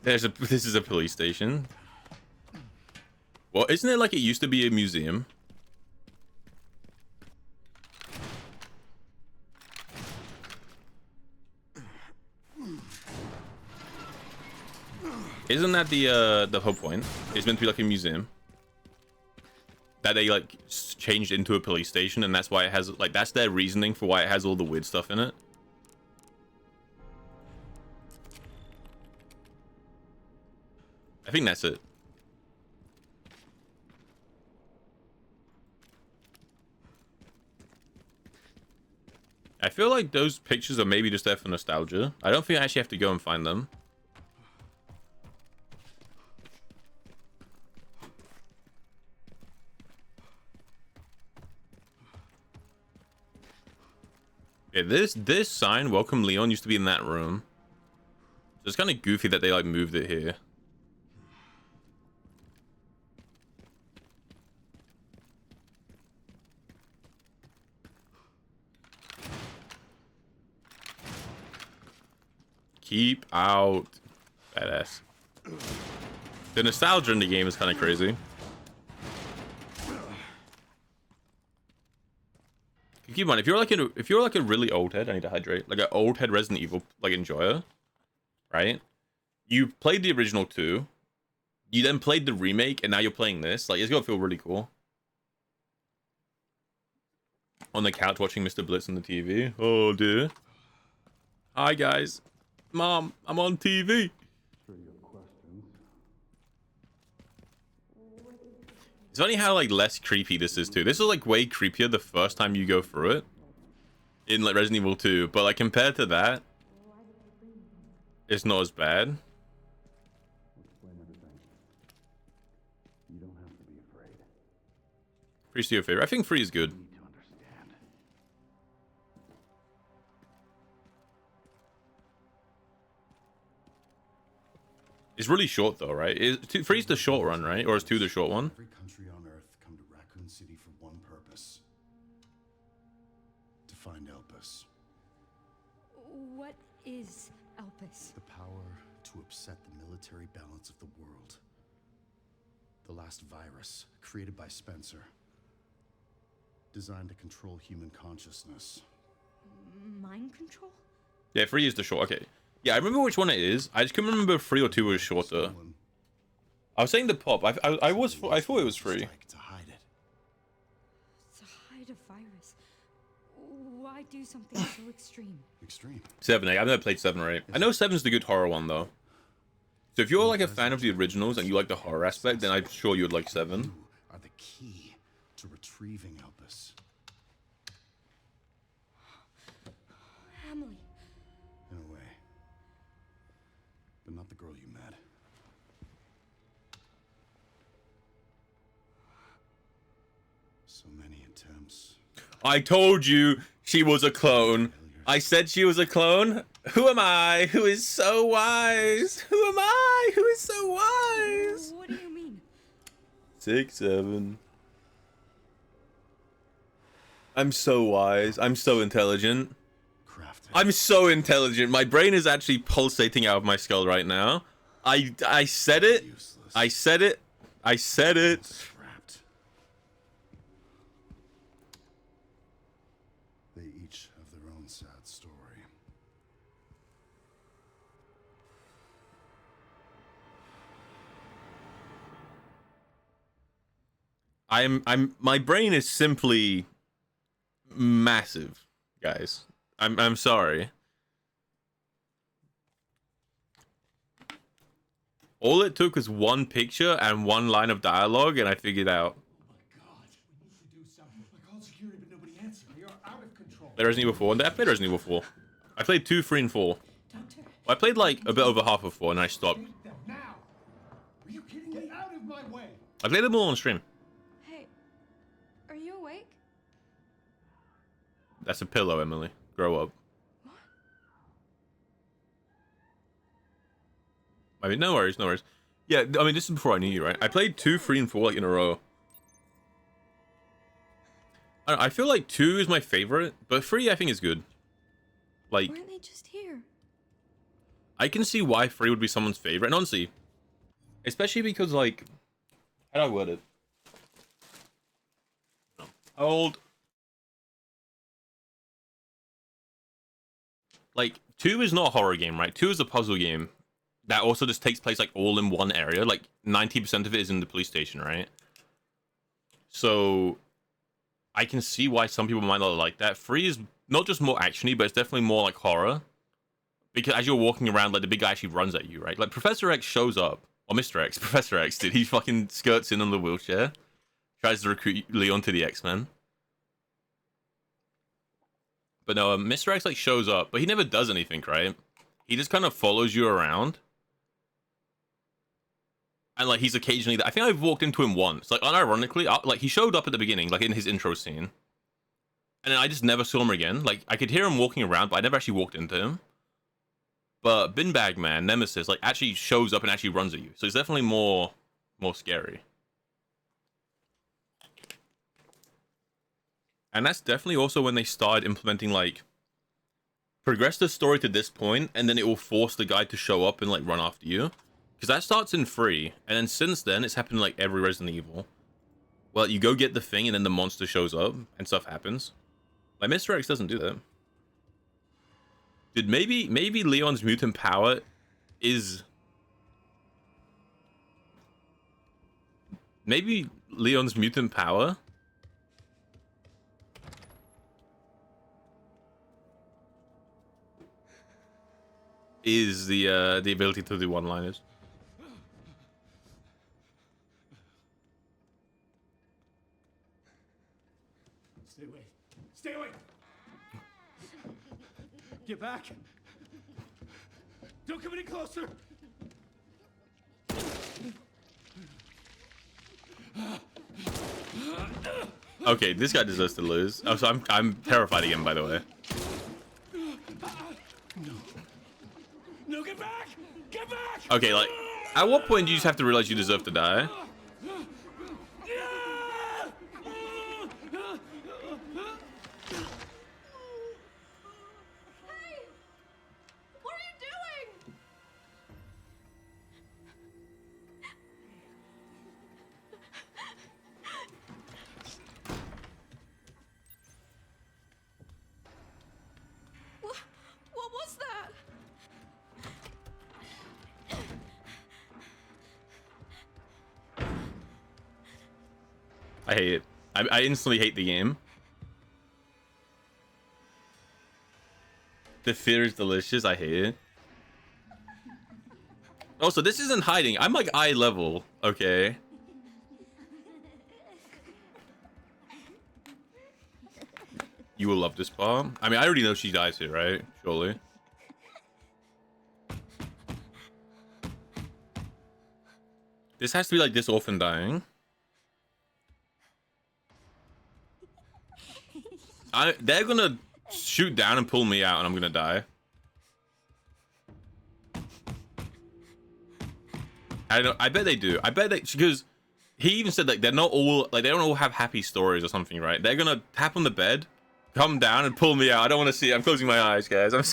This is a police station. Well, isn't it like it used to be a museum? Isn't that the whole point? It's meant to be like a museum that they like changed into a police station, and that's why it has like, that's their reasoning for why it has all the weird stuff in it. I think that's it. I feel like those pictures are maybe just there for nostalgia. I don't think I actually have to go and find them. Yeah, this sign, Welcome Leon, used to be in that room. So it's kind of goofy that they like moved it here. Keep out. Badass. The nostalgia in the game is kind of crazy. Keep in mind, if you're like a really old head, I need to hydrate, like an old head Resident Evil like enjoyer, right? You played the original 2, you then played the remake, and now you're playing this. Like, it's gonna feel really cool. On the couch watching Mr. Blitz on the TV. Oh dear. Hi guys. Mom, I'm on TV. It's funny how like less creepy this is too. This is like way creepier the first time you go through it in like Resident Evil 2, but like compared to that, it's not as bad. Free's your favorite. I think Free is good. It's really short though, right? Free's the short run, right? Or is 2 the short one? Every country on Earth come to Raccoon City for one purpose. To find Elpis. What is Elpis? The power to upset the military balance of the world. The last virus, created by Spencer. Designed to control human consciousness. Mind control? Yeah, 3 is the short. Okay. Yeah, I remember which one it is. I just couldn't remember if 3 or 2 was shorter. I was saying the pop. I thought it was 3. To hide it. To hide a virus. Why do something so extreme? Extreme. 7, 8. I've never played 7 or 8. I know 7's the good horror one though. So if you're like a fan of the originals and you like the horror aspect, then I'm sure you'd like 7. You are the key to retrieving Elpis. Emily. In a way. But not the girl you met. So many attempts. I told you she was a clone. I said she was a clone. Who am I? Who is so wise? Who am I? Who is so wise? What do you mean? 6, 7. I'm so wise. I'm so intelligent. Crafted. I'm so intelligent. My brain is actually pulsating out of my skull right now. I said it. Useless. I said it. I said it. Trapped. They each have their own sad story. My brain is simply massive, guys. I'm sorry. All it took was one picture and one line of dialogue, and I figured out. Oh my god, we need to do something. I called security, but nobody answered. You're out of control. Played Resident Evil 4, and I played Resident Evil 4. I played 2, 3, and 4. Doctor. Well, I played like a bit over half of 4, and I stopped. Take them now. Are you kidding me? Get out of my way. I played them all on stream. Hey, are you awake? That's a pillow, Emily. Grow up. I mean, no worries, no worries. Yeah, I mean, this is before I knew you, right? I played 2, 3, and 4 like in a row. I feel like 2 is my favorite, but 3 I think is good. Like, Weren't they just here? I can see why 3 would be someone's favorite, and honestly, especially because, like, how do I word it? Hold. Like, 2 is not a horror game, right? 2 is a puzzle game that also just takes place, like, all in one area. Like, 90% of it is in the police station, right? So, I can see why some people might not like that. 3 is not just more actiony, but it's definitely more like horror. Because as you're walking around, like, the big guy actually runs at you, right? Like, Professor X shows up. Or Mr. X. Professor X, did he fucking skirts in on the wheelchair? Tries to recruit Leon to the X-Men. But no, Mr. X, like, shows up, but he never does anything, right? He just kind of follows you around. And, like, he's occasionally... I think I've walked into him once. Like, unironically, like, he showed up at the beginning, like, in his intro scene. And then I just never saw him again. Like, I could hear him walking around, but I never actually walked into him. But Bin Bag Man, Nemesis, like, actually shows up and actually runs at you. So it's definitely more scary. And that's definitely also when they started implementing, like, progress the story to this point, and then it will force the guy to show up and, like, run after you. Because that starts in 3, and then since then, it's happened, like, every Resident Evil. Well, you go get the thing, and then the monster shows up, and stuff happens. Like, Mr. X doesn't do that. Dude, maybe Leon's mutant power is... Maybe Leon's mutant power... is the ability to do one-liners. Stay away. Stay away. Get back. Don't come any closer. Okay, this guy deserves to lose. Oh, so I'm terrified again, by the way. No, get back. Get back. Okay, like, at what point do you just have to realize you deserve to die? What are you doing? What was that? I hate it. I instantly hate the game. The fear is delicious. I hate it. Also, this isn't hiding. I'm like eye level. Okay. You will love this part. I mean, I already know she dies here, right? Surely. This has to be like this orphan dying. They're gonna shoot down and pull me out, and I'm gonna die. I bet they do. I bet they, because he even said like they're not all like they don't all have happy stories or something, right? They're gonna tap on the bed, come down, and pull me out. I don't want to see it. I'm closing my eyes, guys. I'm.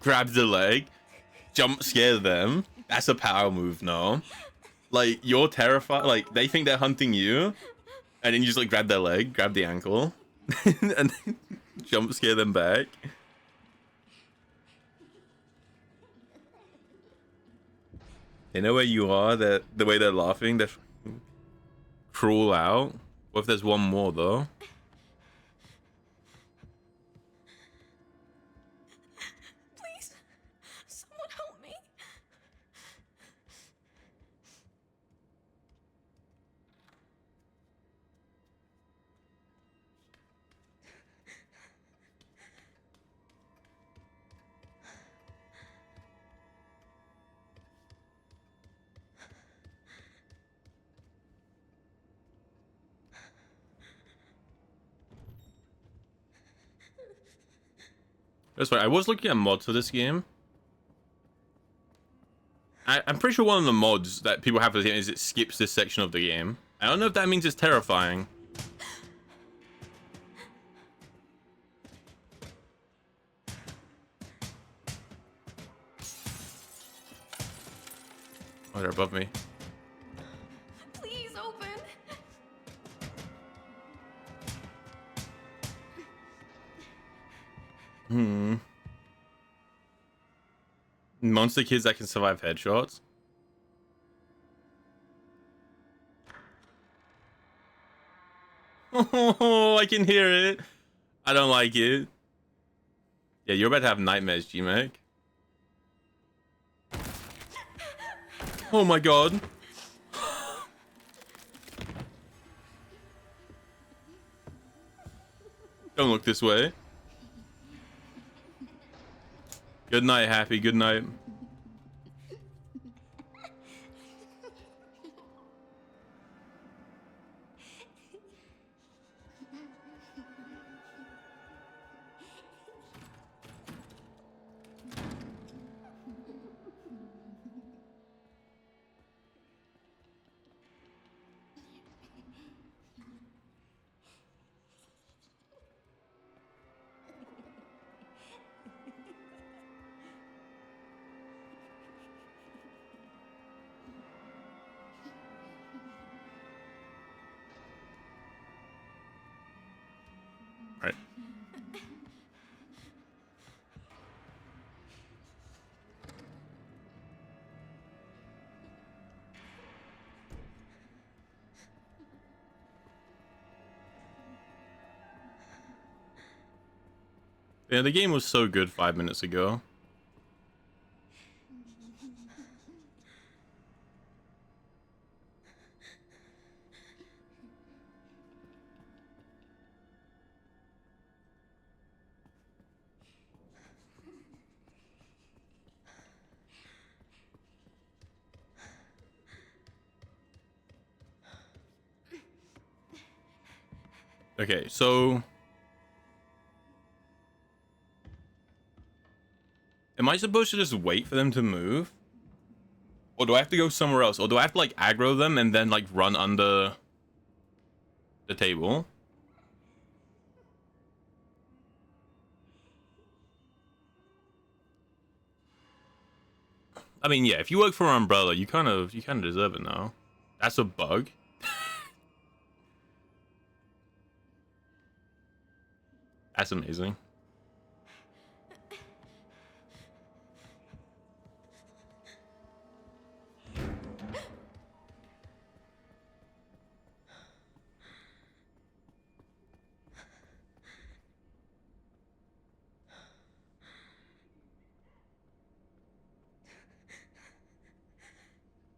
Grab the leg, jump scare them. That's a power move, no? Like, you're terrified. Like, they think they're hunting you, and then you just like grab their leg, grab the ankle, and then jump scare them back. They know where you are. That the way they're laughing, they crawl out. What if there's one more though? Please, someone help me. That's right. I was looking at mods for this game. I'm pretty sure one of the mods that people have for this game is it skips this section of the game. I don't know if that means it's terrifying. Oh, they're above me. Please open. Monster kids that can survive headshots. Oh, I can hear it. I don't like it. Yeah, you're about to have nightmares, G-Mac. Oh my god. Don't look this way. Good night, Happy. Good night. Right. Yeah, the game was so good 5 minutes ago. Okay, so am I supposed to just wait for them to move? Or do I have to go somewhere else? Or do I have to like aggro them and then like run under the table? I mean, yeah, if you work for Umbrella, you kind of deserve it now. That's a bug. That's amazing.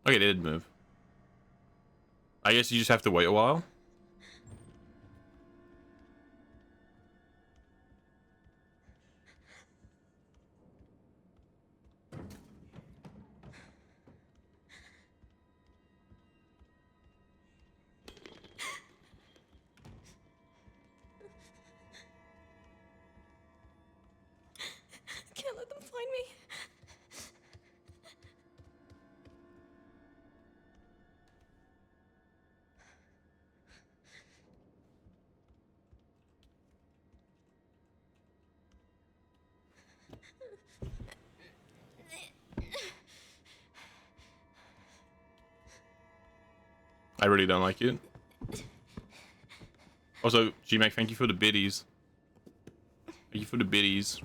Okay, they did move. I guess you just have to wait a while. Can't let them find me. I really don't like it. Also, G-Mac, thank you for the biddies. Thank you for the biddies.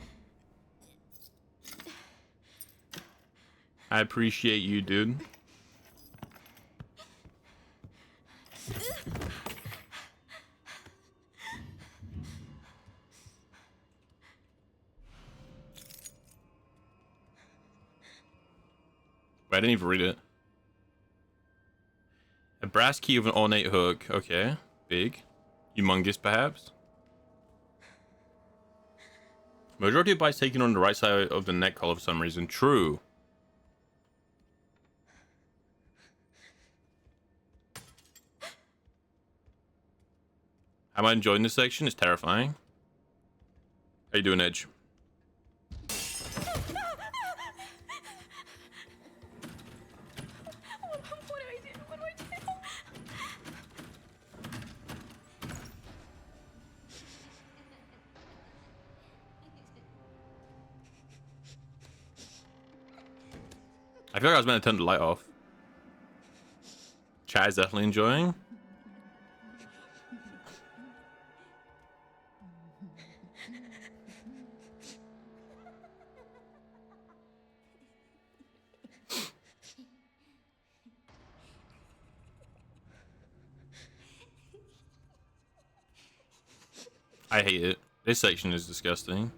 I appreciate you, dude. Wait, I didn't even read it. A brass key with an ornate hook. Okay. Big. Humongous, perhaps. Majority of bites taken on the right side of the neck collar for some reason. True. Am I enjoying this section? It's terrifying. How you doing, Edge? I feel like I was meant to turn the light off. Chat is definitely enjoying. I hate it. This section is disgusting.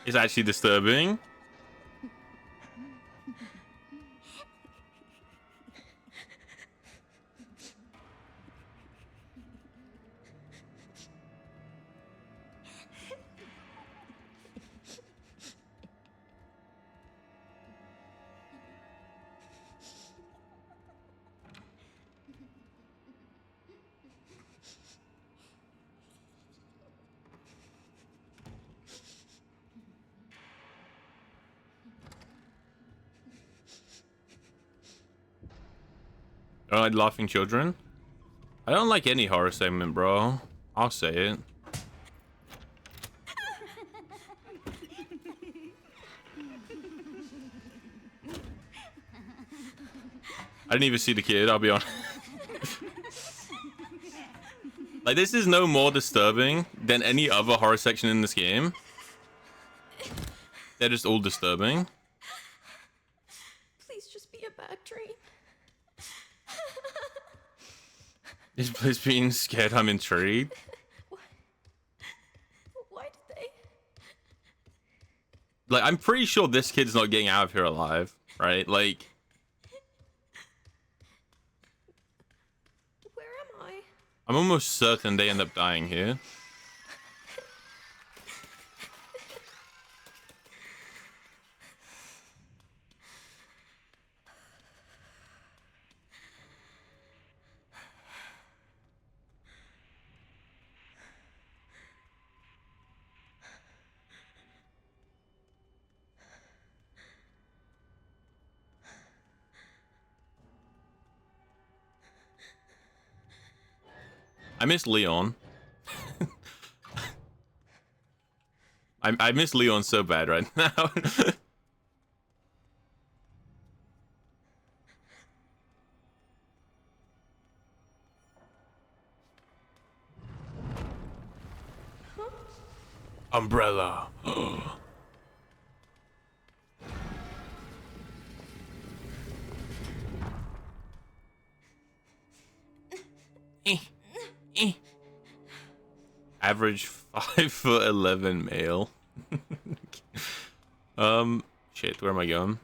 It's actually disturbing. I don't like laughing children. I don't like any horror segment, bro. I'll say it. I didn't even see the kid, I'll be honest. Like, this is no more disturbing than any other horror section in this game. They're just all disturbing. Please just be a bad dream. Is Blitz being scared? I'm intrigued. Why did they? Like, I'm pretty sure this kid's not getting out of here alive, right? Like, Where am I? I'm almost certain they end up dying here. I miss Leon. I miss Leon so bad right now. Umbrella. Average 5'11" male. Shit, where am I going?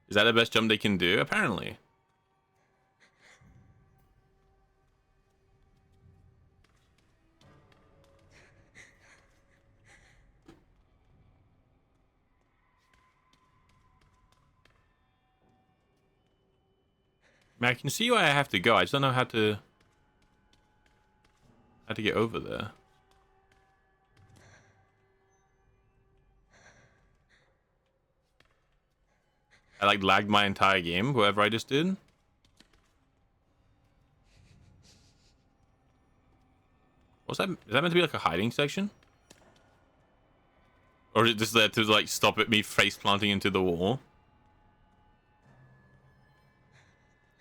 Is that the best jump they can do? Apparently. I mean, I can see why I have to go. I just don't know how to get over there. I like lagged my entire game, whoever I just did. What's that? Is that meant to be like a hiding section? Or is it just there to like stop at me face planting into the wall?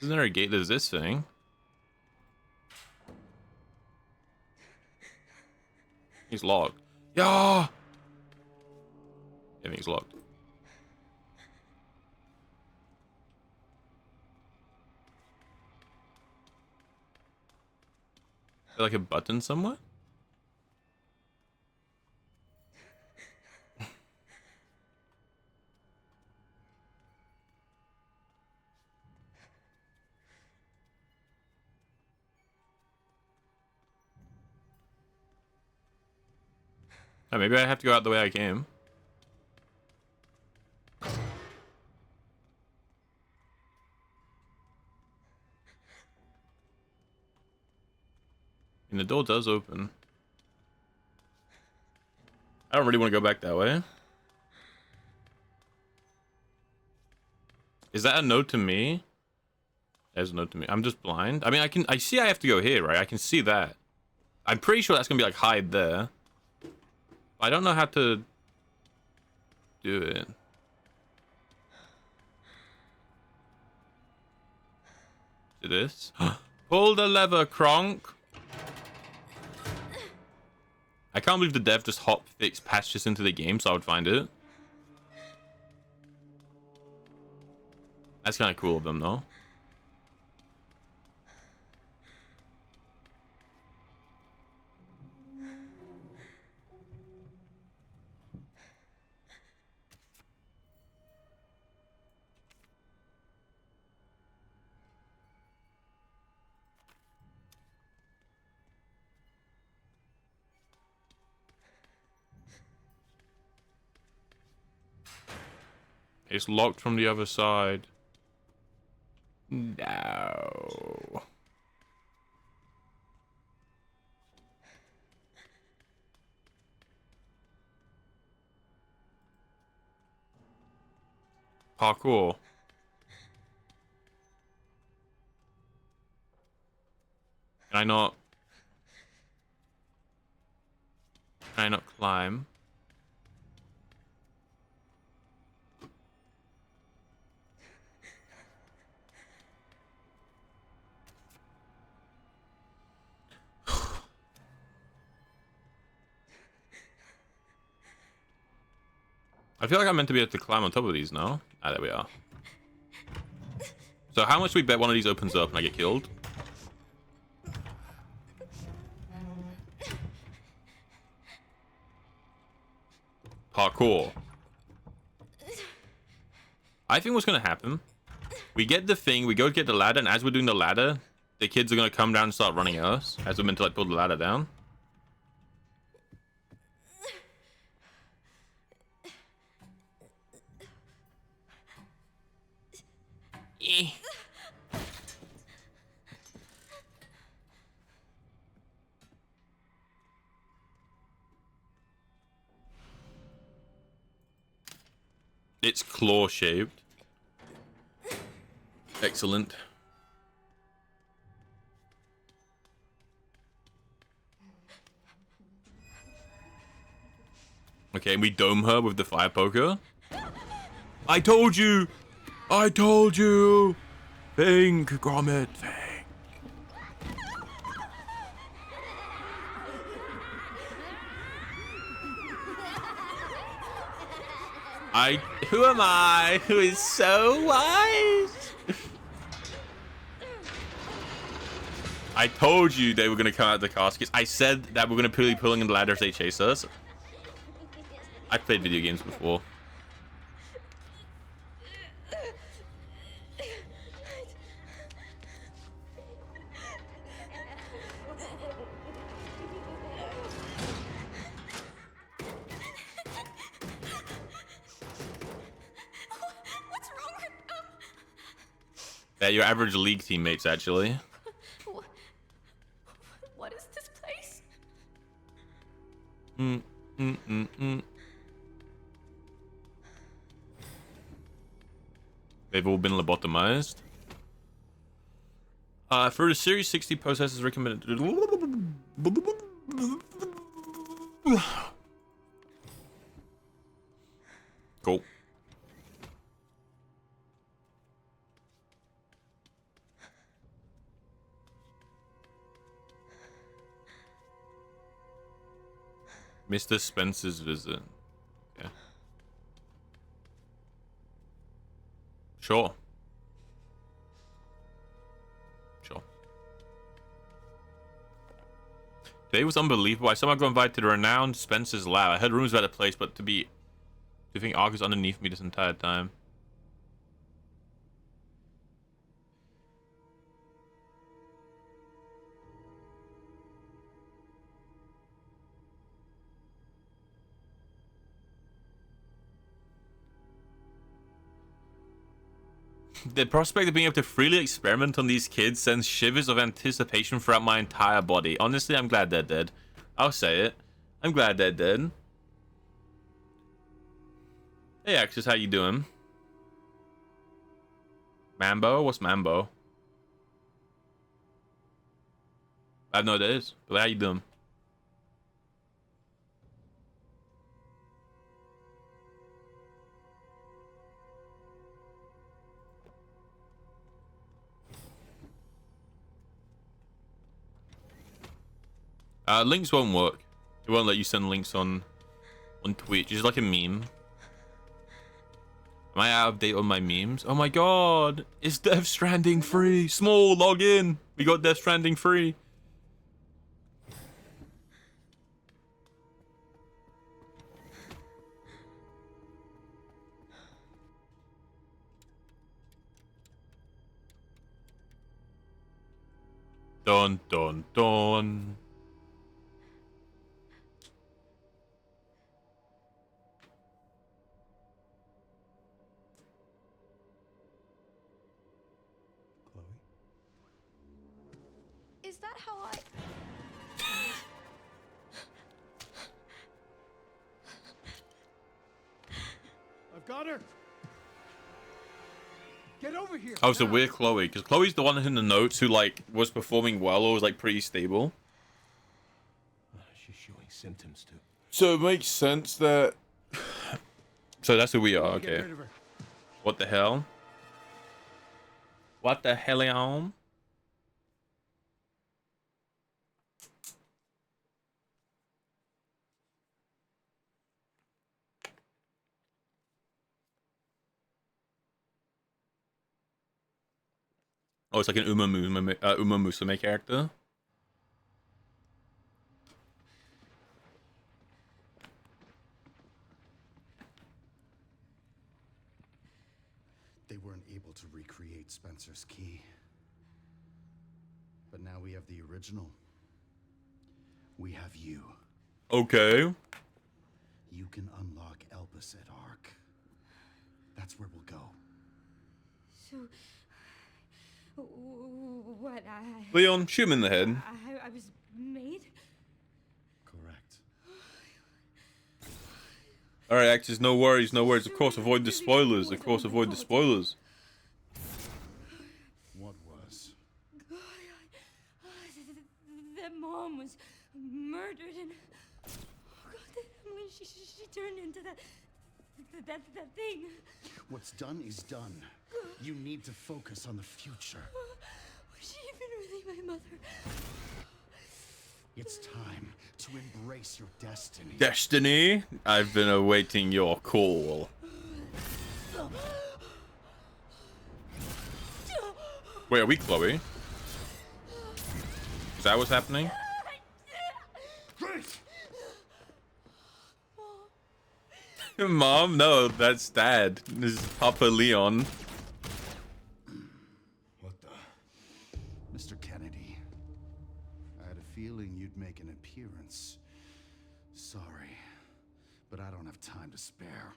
Isn't there a gate? There's this thing. He's locked. Yeah. Everything's locked. Is there like a button somewhere? Oh, maybe I have to go out the way I came. And the door does open. I don't really want to go back that way. Is that a note to me? There's a note to me. I'm just blind. I mean, I see I have to go here, right? I can see that. I'm pretty sure that's gonna be like hide there. I don't know how to do it. Do this. Pull the lever, Kronk. I can't believe the dev just hot fix patched this into the game so I would find it. That's kind of cool of them, though. It's locked from the other side. No. Parkour. Can I not? Can I not climb? I feel like I'm meant to be able to climb on top of these now. Ah, there we are. So how much do we bet one of these opens up and I get killed? Parkour. I think what's going to happen, we get the thing, we go get the ladder, and as we're doing the ladder, the kids are going to come down and start running at us, as we're meant to like pull the ladder down. It's claw shaped. Excellent. Okay, and we dome her with the fire poker. I told you! I told you! Think, Gromit, think. Who am I? Who is so wise? I told you they were gonna come out of the caskets. I said that we're gonna be pulling in the ladder as they chase us. I played video games before. Yeah, your average league teammates, actually. What is this place? They've all been lobotomized. For the Series 60 processors recommended. Cool. Mr. Spencer's visit. Yeah. Sure. Sure. Today was unbelievable. I somehow got invited to the renowned Spencer's lab. I heard rumors about the place, but do you think Ark is underneath me this entire time? The prospect of being able to freely experiment on these kids sends shivers of anticipation throughout my entire body. Honestly, I'm glad they're dead. I'll say it. I'm glad they're dead. Hey, Axis, how you doing? Mambo? What's Mambo? I have no ideas. But how you doing? Links won't work. It won't let you send links on Twitch. It's like a meme. Am I out of date on my memes? Oh my god! It's Death Stranding free! Small, log in! We got Death Stranding free! Dun dun dun. Chloe? Is that how I... I've got her. Get over here. Oh, so we're Chloe, because Chloe's the one in the notes who like was performing well or was like pretty stable. She's showing symptoms too. So it makes sense that. So that's who we are. Get Okay. rid of her. What the hell? What the hell, on? Oh, it's like an Uma Musume character. They weren't able to recreate Spencer's key. But now we have the original. We have you. Okay. You can unlock Elpis at Ark. That's where we'll go. So... what, Leon, shoot him in the head. I was made? Correct. Alright, actors, no worries, no worries. Of course, avoid the spoilers. Of course, avoid the spoilers. What was? That mom was murdered and... Oh God, when she turned into that thing. What's done is done. You need to focus on the future. Was she even really my mother? It's time to embrace your destiny. Destiny, I've been awaiting your call. Wait, are we Chloe? Is that what's happening? Mom? No, that's Dad. This is Papa Leon. What the? Mr. Kennedy, I had a feeling you'd make an appearance. Sorry, but I don't have time to spare.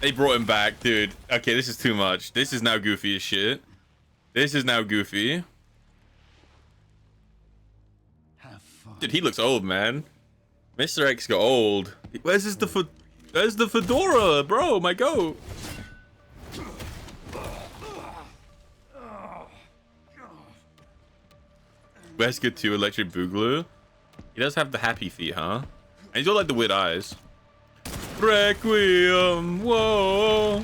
They brought him back, dude. Okay, this is too much. This is now goofy as shit. This is now goofy. Have fun. Dude, he looks old, man. Mr. X got old. Where's the fedora, bro? My goat. Wesker 2 Electric Boogaloo. He does have the happy feet, huh? And he's got like the weird eyes. Requiem. Whoa.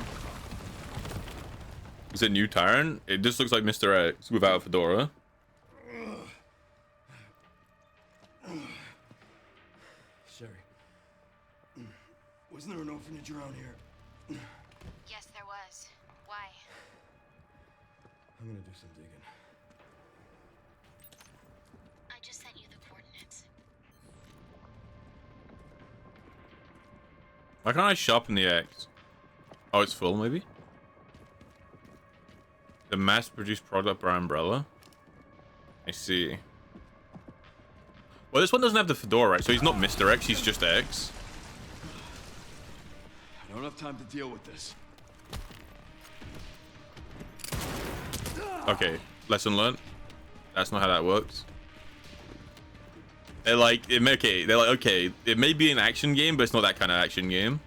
Is it new Tyrant? It just looks like Mr. X without a fedora. Sherry. Wasn't there an orphanage around here? Yes, there was. Why? I'm gonna do some digging. I just sent you the coordinates. Why can't I sharpen the X? Oh, it's full, maybe? The mass-produced product by Umbrella? I see. Well, this one doesn't have the fedora, right? So he's not Mr. X, he's just X. I don't have time to deal with this. Okay, lesson learned. That's not how that works. They're like, okay, it may be an action game, but it's not that kind of action game.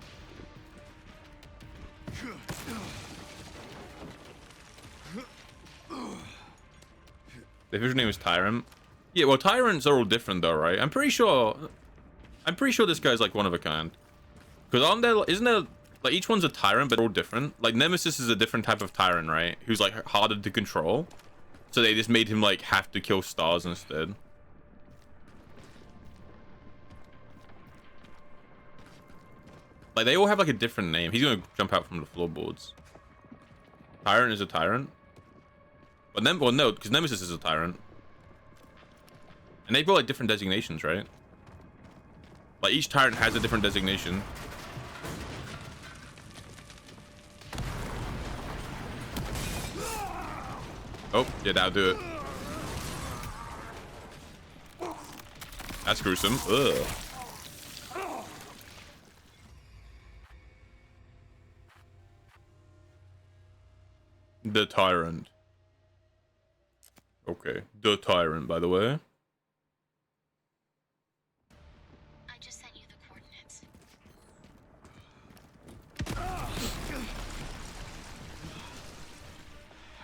The official name is Tyrant. Yeah, well, Tyrants are all different though, right? I'm pretty sure this guy's like one of a kind. Because isn't there, like, each one's a Tyrant, but they're all different? Like, Nemesis is a different type of Tyrant, right? Who's like harder to control. So they just made him like have to kill stars instead. Like, they all have like a different name. He's gonna jump out from the floorboards. Tyrant is a Tyrant. But then, well, no, because Nemesis is a Tyrant. And they've got like different designations, right? Like, each Tyrant has a different designation. Oh, yeah, that'll do it. That's gruesome. Ugh. The Tyrant. Okay, the Tyrant, by the way. I just sent you the coordinates.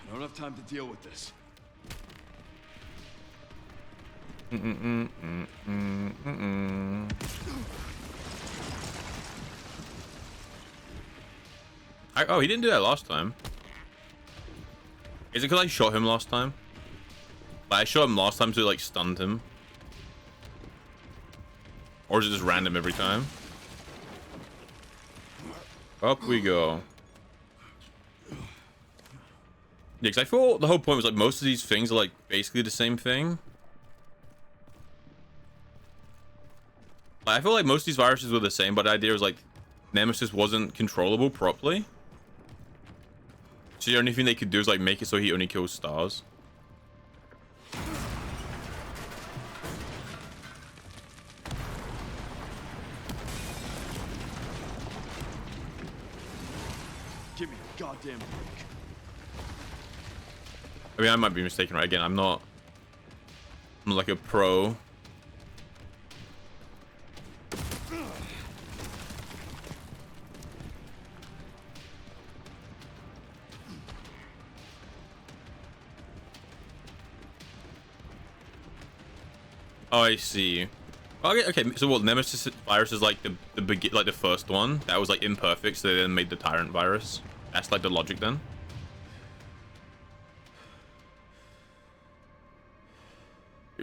I don't have time to deal with this. Oh, he didn't do that last time. Is it because I shot him last time? Like, I shot him last time so it like stunned him. Or is it just random every time? Up we go. Yeah, because I thought the whole point was like most of these things are like basically the same thing. Like, I feel like most of these viruses were the same, but the idea was like Nemesis wasn't controllable properly. So the only thing they could do is like make it so he only kills stars. Give me a goddamn break. I mean, I might be mistaken, right? Again, I'm not like a pro. Oh, I see. Okay. So what? Nemesis virus is like the first one that was like imperfect, so they then made the Tyrant virus. That's like the logic then.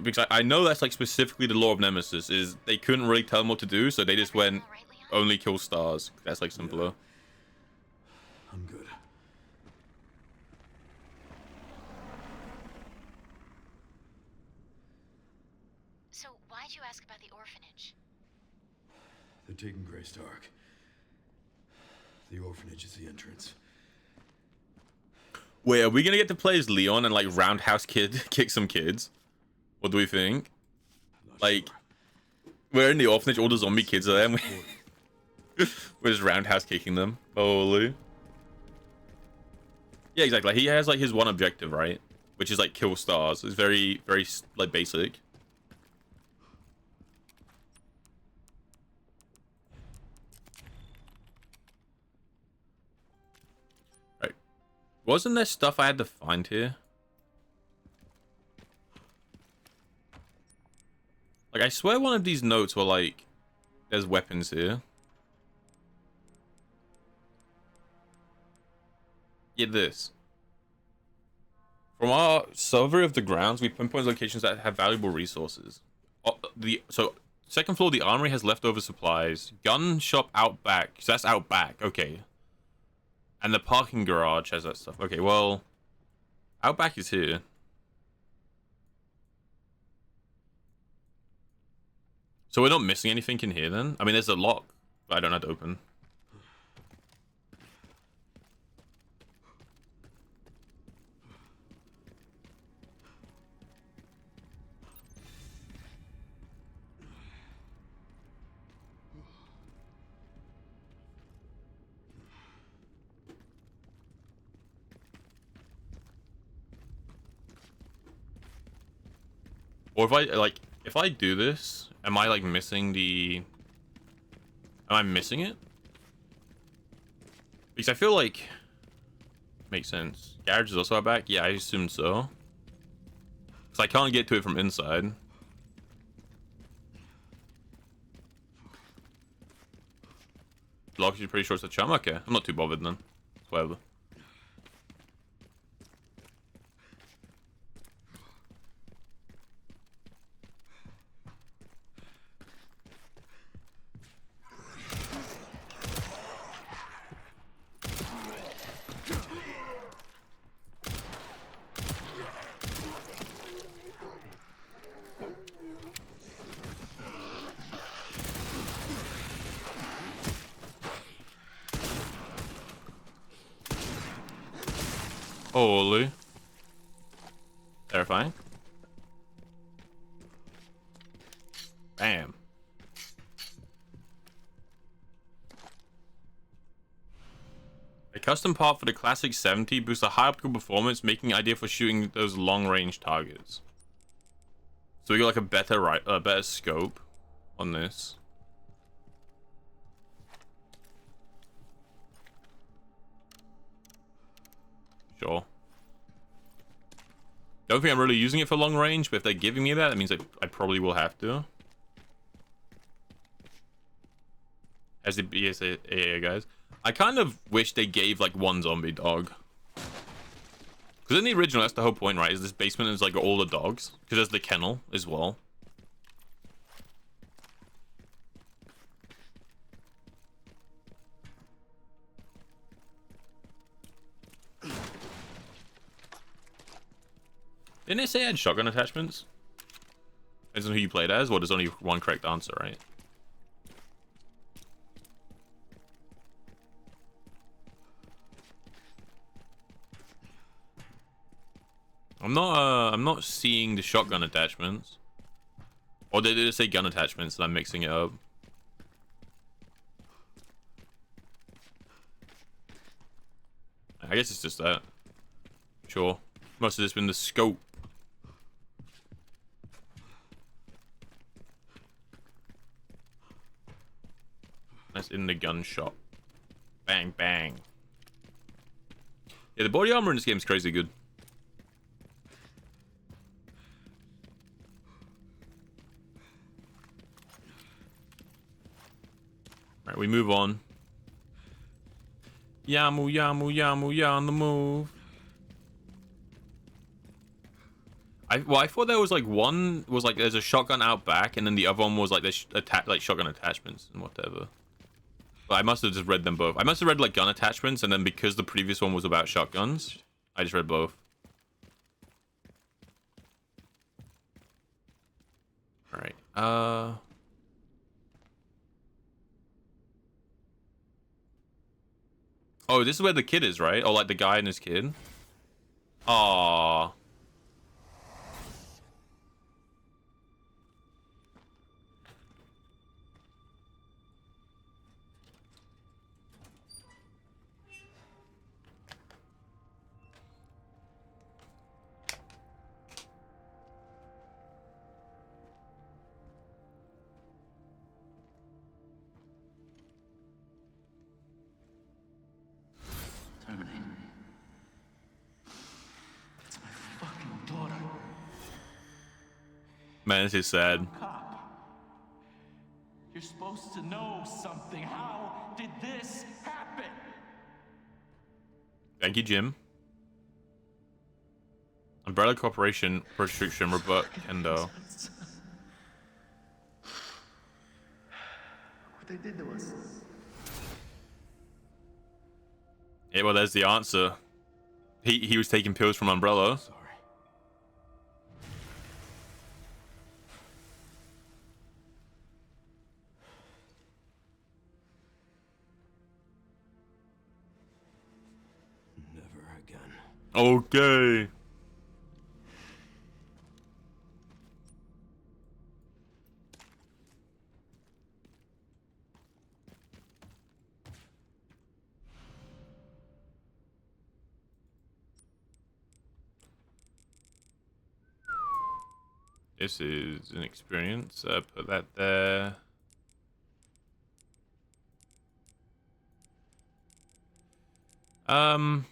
Because I know that's like specifically the law of Nemesis is they couldn't really tell them what to do, so they just went only kill stars. That's like simpler. Yeah. I'm good. So why'd you ask about the orphanage? They're taking Grey Stark. The orphanage is the entrance. Wait, are we gonna get to play as Leon and like roundhouse kick some kids? What do we think? Not Like, sure. we're in the orphanage, all the zombie kids are there, and we're just roundhouse kicking them. Holy. Yeah, exactly. He has like his one objective, right? Which is like kill stars. It's very, very like basic. Right. Wasn't there stuff I had to find here? Like, I swear one of these notes were like, there's weapons here. Get this. From our survey of the grounds, we pinpoint locations that have valuable resources. So, second floor, the armory has leftover supplies. Gun shop out back. So that's out back. Okay. And the parking garage has that stuff. Okay, well, out back is here. So we're not missing anything in here then? I mean, there's a lock, but I don't have to open. Or if I do this, am I like missing the... Am I missing it? Because I feel like... Makes sense. Garage is also out back? Yeah, I assume so. Because I can't get to it from inside. Block is pretty sure it's a chum? Okay, I'm not too bothered then. Whatever. Holy. Terrifying. Bam. A custom part for the classic 70 boosts a high optical performance, making it ideal for shooting those long-range targets. So we got like a better scope on this. Sure. Don't think I'm really using it for long range, but if they're giving me that, that means I probably will have to. As the BSAA guys. I kind of wish they gave like one zombie dog. Because in the original, that's the whole point, right? Is this basement is like all the dogs. Because there's the kennel as well. Didn't it say I had shotgun attachments? Depends on who you played as. Well, there's only one correct answer, right? I'm not seeing the shotgun attachments. Or did it say gun attachments and I'm mixing it up? I guess it's just that. Sure. Must have just been the scope. That's in the gun shop. Bang, bang. Yeah, the body armor in this game is crazy good. Alright, we move on. Yamu, yamu, yamu, ya on the move. I thought there was like one was like there's a shotgun out back, and then the other one was like there's like shotgun attachments and whatever. But I must have just read them both. I must have read like gun attachments, and then because the previous one was about shotguns, I just read both. All right. Oh, this is where the kid is, right? Oh, like the guy and his kid. Aww. Man, this is sad. You're supposed to know something. How did this happen? Thank you, Jim. Umbrella Corporation restriction rebut Kendo. What they did to us. Yeah, well, there's the answer. He was taking pills from Umbrella. Sorry. Never again. Okay. This is an experience. Put that there. Pump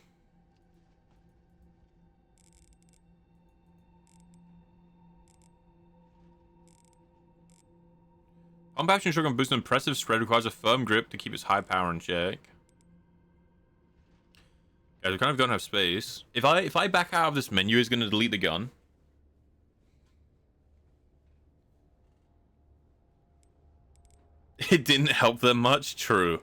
action shotgun boosts an impressive spread, requires a firm grip to keep its high power in check. Guys, I kind of don't have space. If I back out of this menu, it's going to delete the gun. It didn't help them much. True.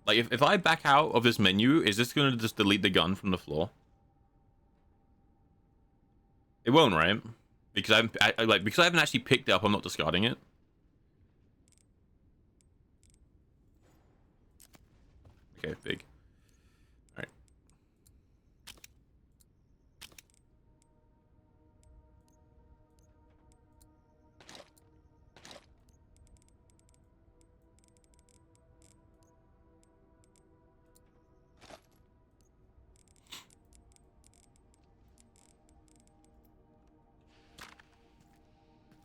Like, if I back out of this menu, is this going to just delete the gun from the floor? It won't, right? Because because I haven't actually picked it up, I'm not discarding it. Okay, big. All right.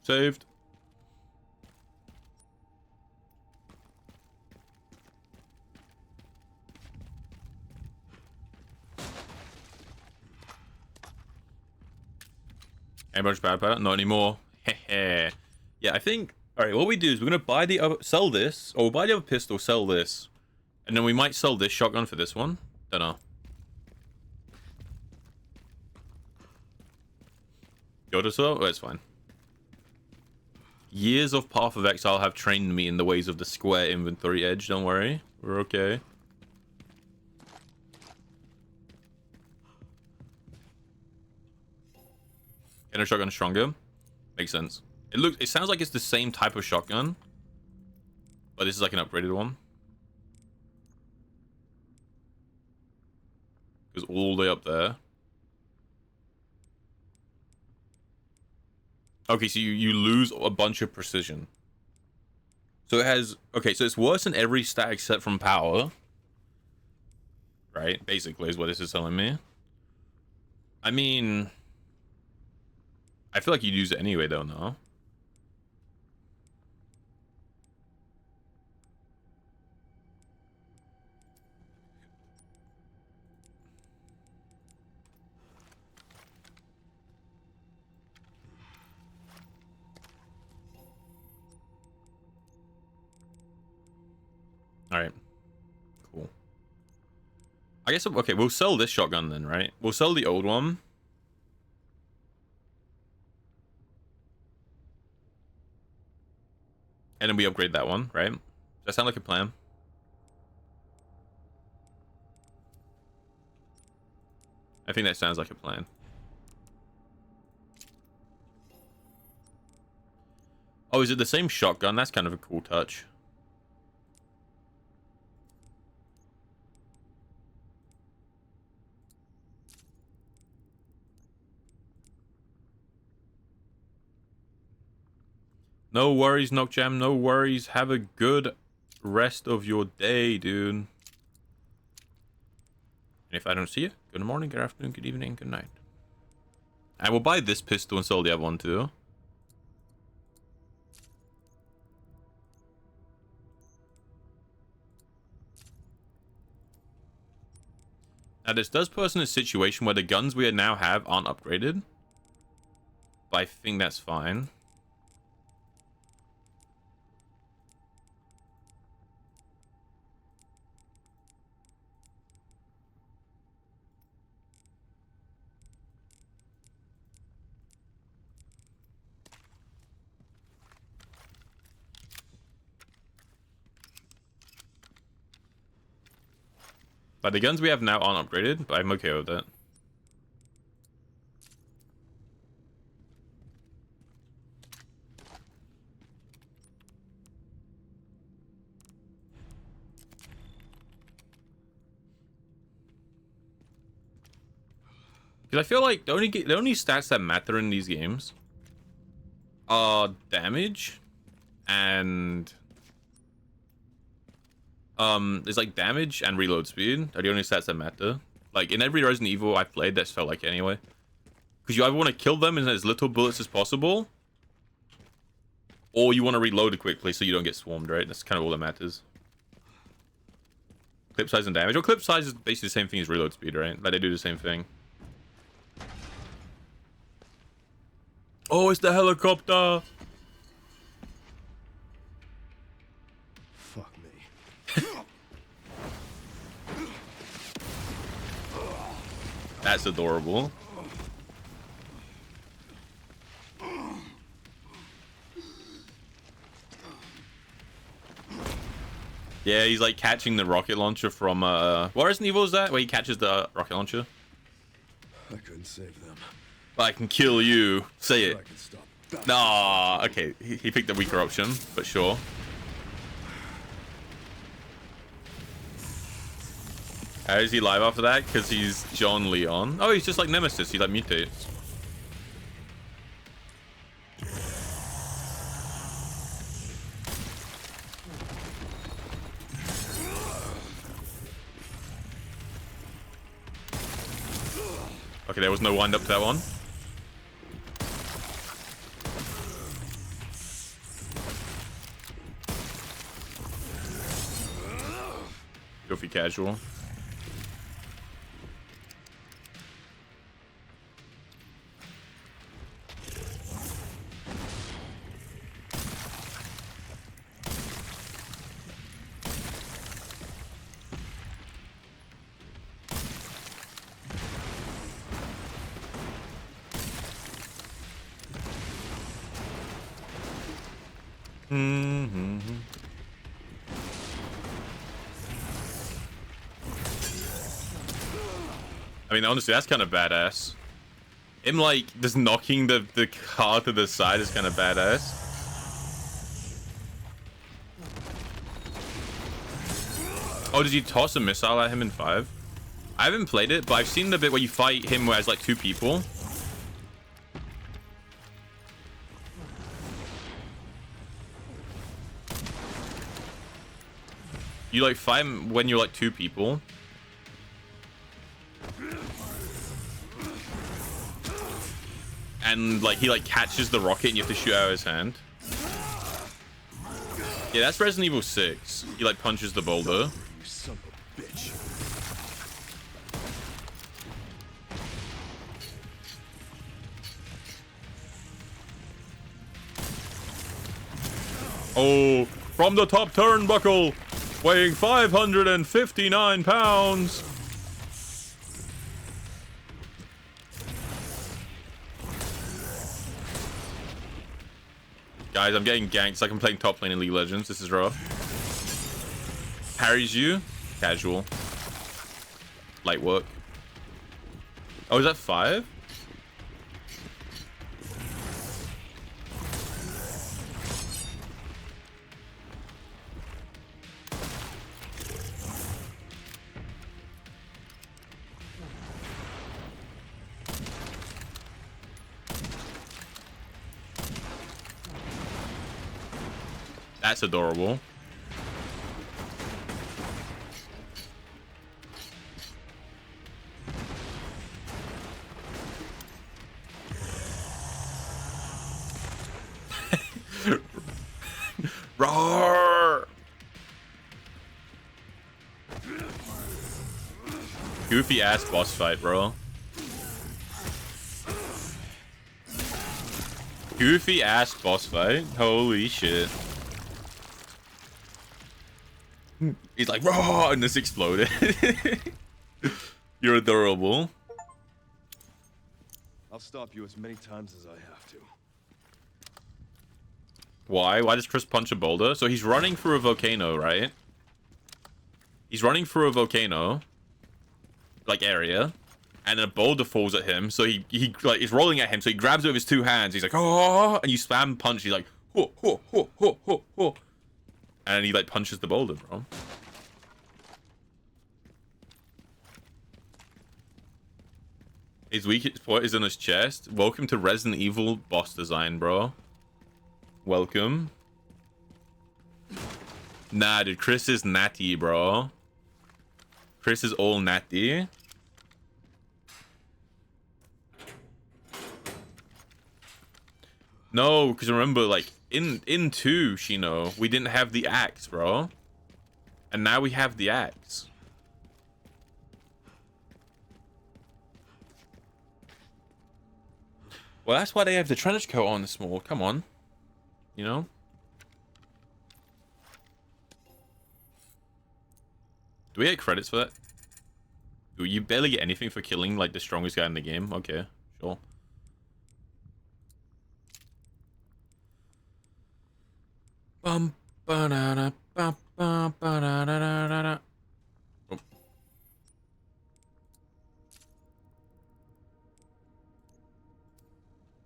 Saved. Anybody's bad about it? Not anymore. Hehe. Yeah, I think. All right, what we do is we're gonna buy the other, sell this, or we'll buy the other pistol, sell this, and then we might sell this shotgun for this one. Don't know. Go to sell? Oh, it's fine. Years of Path of Exile have trained me in the ways of the square inventory edge. Don't worry, we're okay. Inner shotgun stronger. Makes sense. It sounds like it's the same type of shotgun, but this is like an upgraded one. Goes all the way up there. Okay, so you lose a bunch of precision. So it has... Okay, so it's worse than every stat except from power. Right? Basically is what this is telling me. I mean... I feel like you'd use it anyway, though, no? Alright. Cool. I guess, okay, we'll sell this shotgun then, right? We'll sell the old one. And then we upgrade that one, right? Does that sound like a plan? I think that sounds like a plan. Oh, is it the same shotgun? That's kind of a cool touch. No worries, Knockjam. No worries. Have a good rest of your day, dude. And if I don't see you, good morning, good afternoon, good evening, good night. I will buy this pistol and sell the other one too. Now, this does put us in a situation where the guns we now have aren't upgraded. But I think that's fine. But the guns we have now aren't upgraded, but I'm okay with that. Because I feel like the only stats that matter in these games are damage and there's like damage and reload speed are the only stats that matter. Like in every Resident Evil I've played, that's felt like anyway. Because you either want to kill them in as little bullets as possible, or you want to reload it quickly so you don't get swarmed, right? That's kind of all that matters. Clip size and damage. Well, clip size is basically the same thing as reload speed, right? Like they do the same thing. Oh, it's the helicopter! Fuck me. That's adorable. Yeah, he's like catching the rocket launcher from what Resident Evil is that? Where he catches the rocket launcher? I couldn't save them. But I can kill you. Say it. I can stop. Nah, okay. He picked the weaker option, but sure. How is he live after that? Because he's John Leon. Oh, he's just like Nemesis. He like mutates. Okay, there was no wind up to that one. Goofy casual. I mean, honestly, that's kind of badass. Him, like, just knocking the car to the side is kind of badass. Oh, did you toss a missile at him in 5? I haven't played it, but I've seen the bit where you fight him as, like, 2 people. You, like, fight him when you're, like, 2 people. And like he like catches the rocket and you have to shoot out of his hand. Yeah, that's Resident Evil 6. He like punches the boulder. You son of a bitch. Oh, from the top turnbuckle, weighing 559 pounds. Guys, I'm getting ganked. It's like I'm playing top lane in League of Legends. This is rough. Parries you. Casual. Light work. Oh, is that 5? That's adorable. Roar! Goofy ass boss fight, bro. Goofy ass boss fight. Holy shit. He's like, raw, and this exploded. You're adorable. I'll stop you as many times as I have to. Why? Why does Chris punch a boulder? So he's running through a volcano, right? He's running through a volcano, like area, and then a boulder falls at him. So he like is rolling at him. So he grabs it with his 2 hands. He's like, oh, and you spam punch. He's like, ho, ho, ho, ho, ho, ho. And he like punches the boulder, bro. His weakest point is in his chest. Welcome to Resident Evil boss design, bro. Welcome. Nah, dude, Chris is natty, bro. Chris is all natty. No, because remember, like, in 2, Shino, we didn't have the axe, bro. And now we have the axe. Well, that's why they have the trench coat on this mall. Come on. You know? Do we get credits for that? Do you barely get anything for killing, like, the strongest guy in the game? Okay, sure. Bum, ba-da-da, ba, ba, ba-da-da-da-da-da. Oh.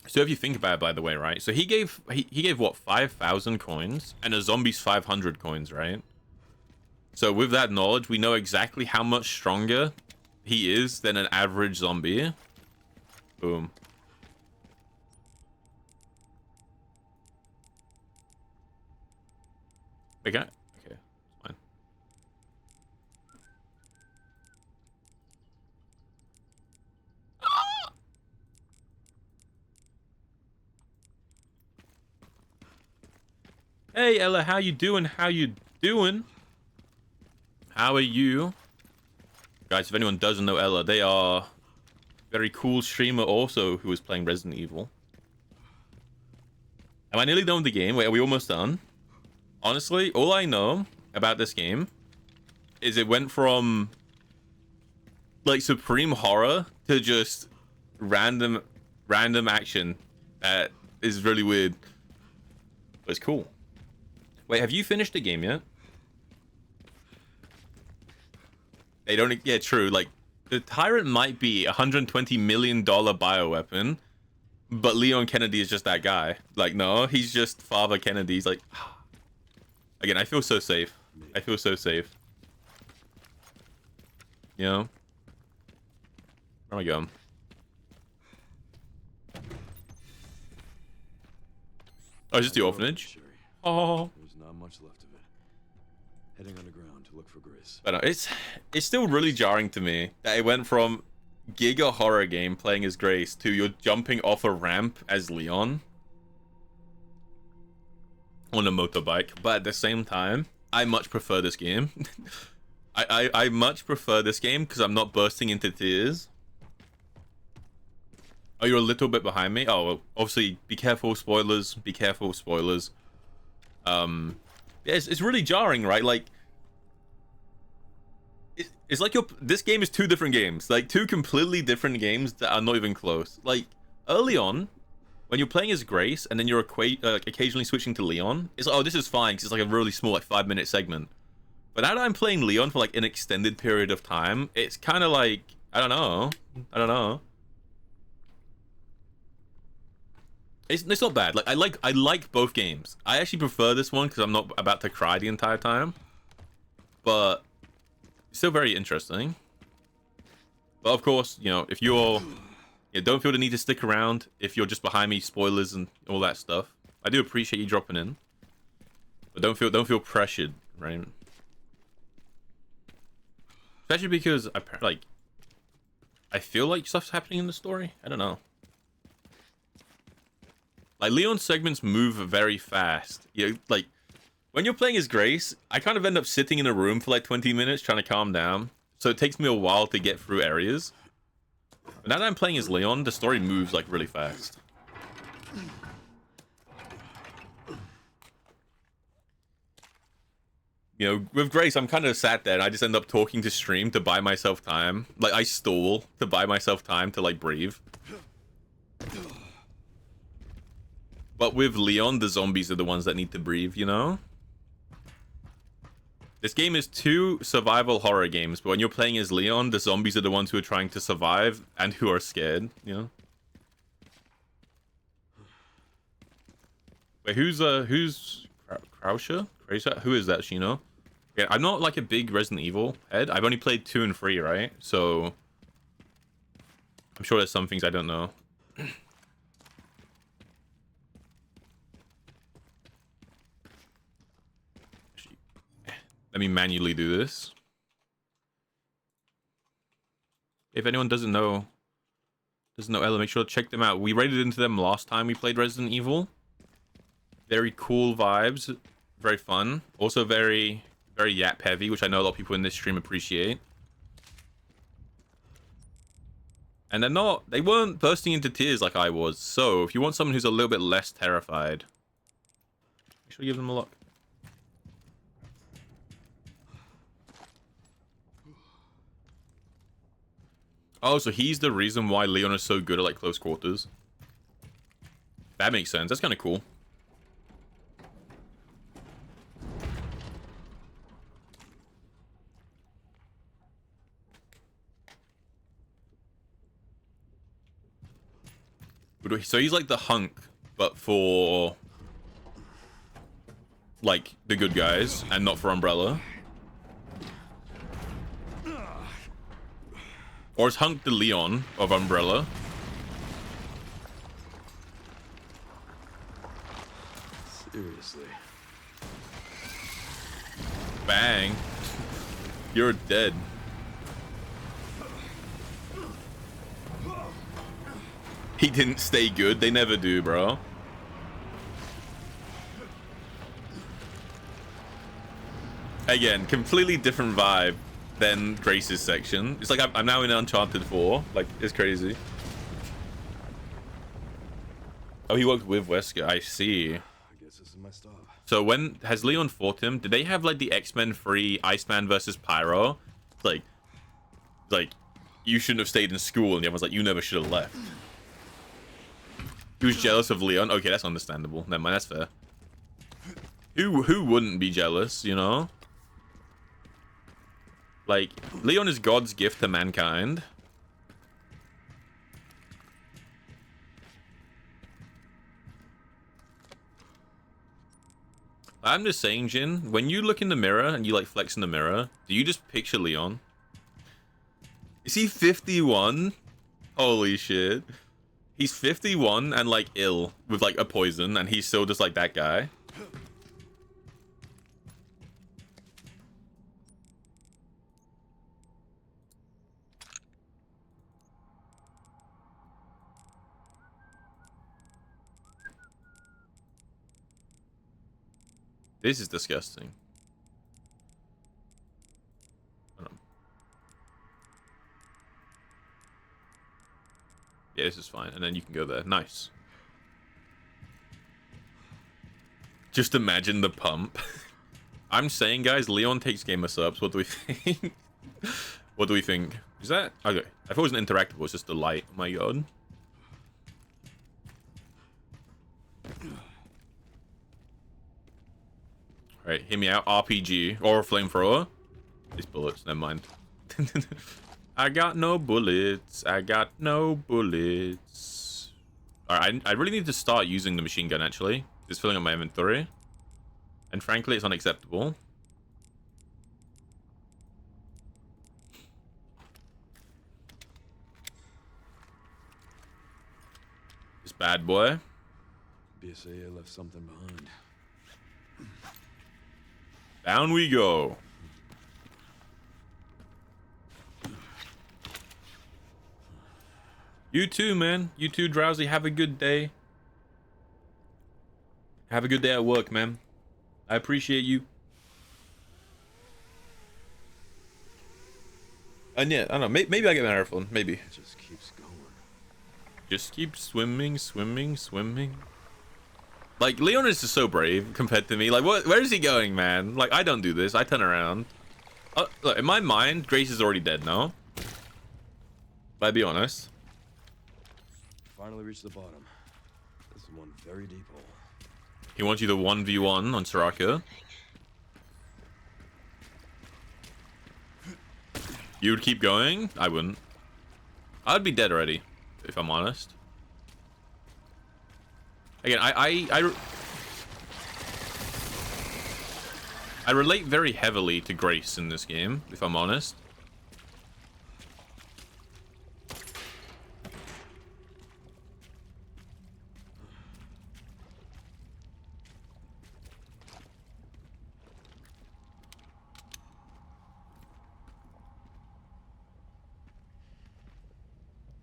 So if you think about it, by the way, right? So he gave what, 5,000 coins, and a zombie's 500 coins, right? So with that knowledge, we know exactly how much stronger he is than an average zombie. Boom. Okay, fine. Hey Ella, how you doing? How you doing? How are you? Guys, if anyone doesn't know Ella, they are a very cool streamer also who is playing Resident Evil. Am I nearly done with the game? Wait, are we almost done? Honestly, all I know about this game is it went from like supreme horror to just random action that is really weird. But it's cool. Wait, have you finished the game yet? They don't. Yeah, true. Like, the Tyrant might be a $120 million bioweapon, but Leon Kennedy is just that guy. Like, no, he's just Father Kennedy. He's like, again, I feel so safe. I feel so safe. You know? Where am I going? Oh, is this the orphanage? Oh. There's not much left of it. Heading underground to look for Grace. But it's still really jarring to me that it went from giga horror game playing as Grace to you're jumping off a ramp as Leon on a motorbike. But at the same time, I much prefer this game. I much prefer this game because I'm not bursting into tears. Oh, you're a little bit behind me? Oh, well, obviously, be careful, spoilers. Be careful, spoilers. Yeah, it's really jarring, right? Like, it's like this game is 2 different games. Like, 2 completely different games that are not even close. Like, early on, when you're playing as Grace, and then you're occasionally switching to Leon, it's like, oh, this is fine, because it's like a really small, like, 5-minute segment. But now that I'm playing Leon for, like, an extended period of time, it's kind of like, I don't know. It's not bad. Like, I like both games. I actually prefer this one because I'm not about to cry the entire time. But still very interesting. But of course, you know, if you don't feel the need to stick around, if you're just behind me, spoilers and all that stuff. I do appreciate you dropping in. But don't feel pressured, right? Especially because I feel like stuff's happening in the story. I don't know. Like, Leon's segments move very fast. You know, like, when you're playing as Grace, I kind of end up sitting in a room for like 20 minutes trying to calm down. So it takes me a while to get through areas. But now that I'm playing as Leon, the story moves like really fast. You know, with Grace, I'm kind of sat there and I just end up talking to stream to buy myself time. Like, I stall to buy myself time to, like, breathe. But with Leon, the zombies are the ones that need to breathe, you know? This game is 2 survival horror games, but when you're playing as Leon, the zombies are the ones who are trying to survive and who are scared, you know? Wait, who's Krauscher? Who is that, Shino? Yeah, I'm not like a big Resident Evil head. I've only played 2 and 3, right? So I'm sure there's some things I don't know. Let me manually do this. If anyone doesn't know Ella, make sure to check them out. We raided into them last time we played Resident Evil. Very cool vibes, very fun. Also very yap heavy, which I know a lot of people in this stream appreciate. And they weren't bursting into tears like I was. So if you want someone who's a little bit less terrified, make sure you give them a look. Oh, so he's the reason why Leon is so good at like close quarters. That makes sense. That's kind of cool. So he's like the hunk, but for like the good guys and not for Umbrella. Or is Hunk the Leon of Umbrella? Seriously. Bang. You're dead. He didn't stay good. They never do, bro. Again, completely different vibe than Grace's section. It's like I'm now in Uncharted 4. Like, it's crazy. Oh, he worked with Wesker. I see. I guess this is my stop. So when has Leon fought him? Did they have like the X-Men free Iceman versus Pyro? Like you shouldn't have stayed in school, and the other was like, you never should have left. He was jealous of Leon. Okay, that's understandable. Never mind, that's fair. Who wouldn't be jealous, you know? Like, Leon is God's gift to mankind. I'm just saying, Jin, when you look in the mirror and you like flex in the mirror, do you just picture Leon? Is he 51? Holy shit. He's 51 and like ill with like a poison, and he's still just like that guy. This is disgusting. Yeah, this is fine. And then you can go there. Nice. Just imagine the pump. I'm saying, guys, Leon takes gamer subs. What do we think? What do we think? Is that... Okay. I thought it was an interactable. It's just the light. Oh my god. Alright, hit me out. RPG. Or a flamethrower. These bullets. Never mind. I got no bullets. I got no bullets. Alright, I really need to start using the machine gun, actually. It's filling up my inventory. And frankly, it's unacceptable. This bad boy. BSAA left something behind. Down we go. You too, man. You too, Drowsy. Have a good day. Have a good day at work, man. I appreciate you. And yeah, I don't know. Maybe I get a marathon. Maybe. It just keeps going. Just keep swimming, swimming, swimming. Like, Leon is just so brave compared to me. Like, where is he going, man? Like, I don't do this. I turn around. Look, in my mind, Grace is already dead now. But I'll be honest. Finally reached the bottom. This is one very deep hole. He wants you to 1v1 on Soraka. You would keep going? I wouldn't. I'd be dead already, if I'm honest. Again, I relate very heavily to Grace in this game, if I'm honest.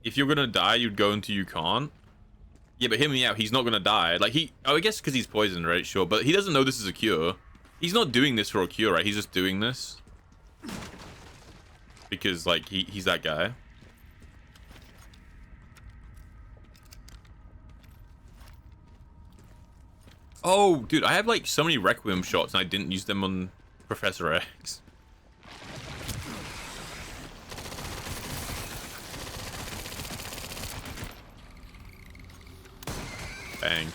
if you're gonna die, you'd go into you can't. Yeah, but hear me out. He's not gonna die. Like I guess because he's poisoned, right? Sure, but he doesn't know this is a cure. He's not doing this for a cure, right? He's just doing this because like he's that guy. Oh, dude, I have like so many Requiem shots and I didn't use them on Professor X. Bang.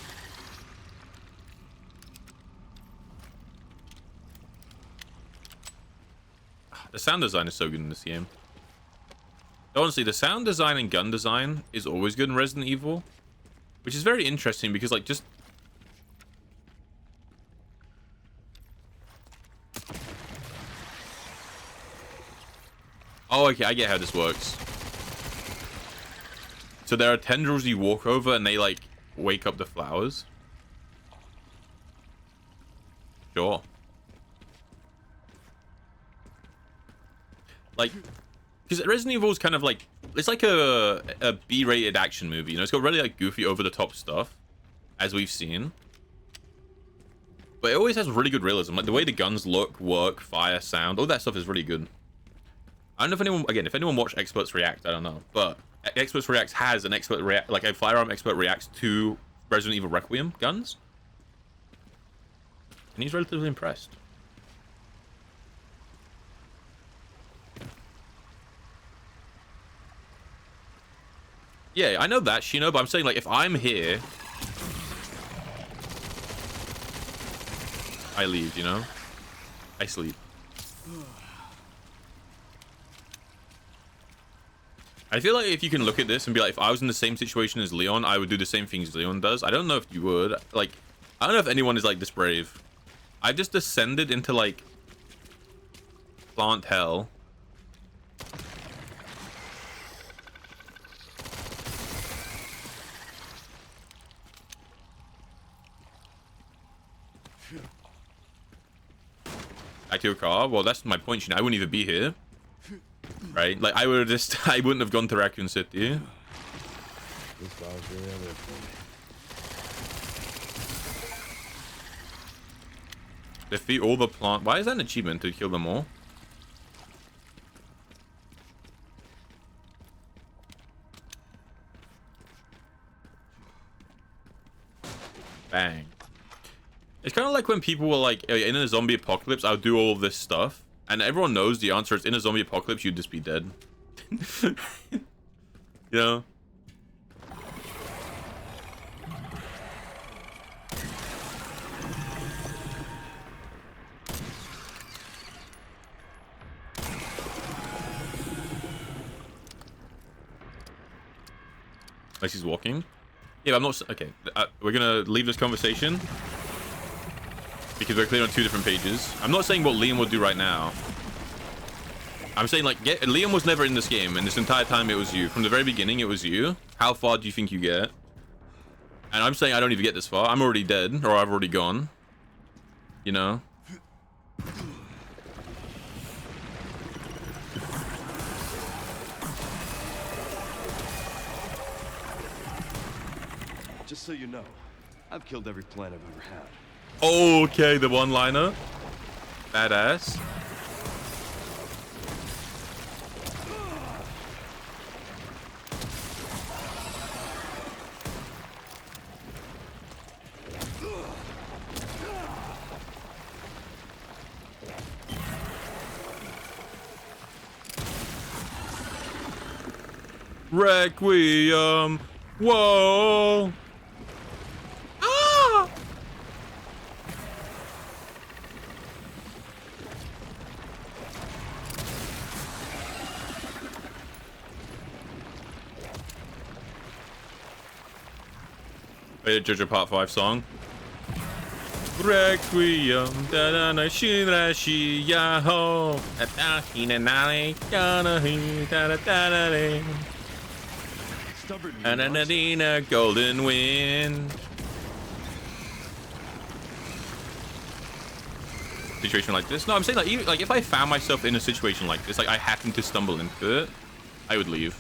The sound design is so good in this game. Honestly, the sound design and gun design is always good in Resident Evil, which is very interesting because like just oh, okay, I get how this works. So there are tendrils you walk over and they like wake up the flowers. Sure. Like, because Resident Evil is kind of like, it's like a B-rated action movie, you know? It's got really like goofy over-the-top stuff, as we've seen. But it always has really good realism. Like the way the guns look, work, fire, sound, all that stuff is really good. I don't know if anyone, again, if anyone watched Experts React, I don't know. But Experts React has an expert react, like a firearm expert reacts to Resident Evil Requiem guns. And he's relatively impressed. Yeah, I know that, Shino, but I'm saying, like, if I'm here, I leave, you know? I sleep. I feel like if you can look at this and be like, if I was in the same situation as Leon, I would do the same things Leon does. I don't know if you would. Like, I don't know if anyone is, like, this brave. I've just descended into, like, plant hell. Back to your car? Well, that's my point, you know. I wouldn't even be here. Right? Like, I would have just... I wouldn't have gone to Raccoon City. This guy's really on there for me. Defeat all the plant... Why is that an achievement to kill them all? Bang. It's kind of like when people were like, in a zombie apocalypse, I'll do all of this stuff. And everyone knows the answer is in a zombie apocalypse, you'd just be dead. You know? Like she's walking. Yeah, but I'm not... Okay, we're gonna leave this conversation. Because we're clear on two different pages. I'm not saying what Liam will do right now. I'm saying, like, Liam was never in this game, and this entire time it was you. From the very beginning, it was you. How far do you think you get? And I'm saying I don't even get this far. I'm already dead, or I've already gone. You know? Just so you know, I've killed every plant I've ever had. Okay, the one-liner. Badass. Requiem. Whoa. Ah! Wait, JoJo Part 5 song. Requiem, da da na shi ra shi ya ho, da da hi na na le, da da hi da da da da le. Ananadina, golden wind. Situation like this? No, I'm saying like, even, like if I found myself in a situation like this, like I happened to stumble into it, I would leave.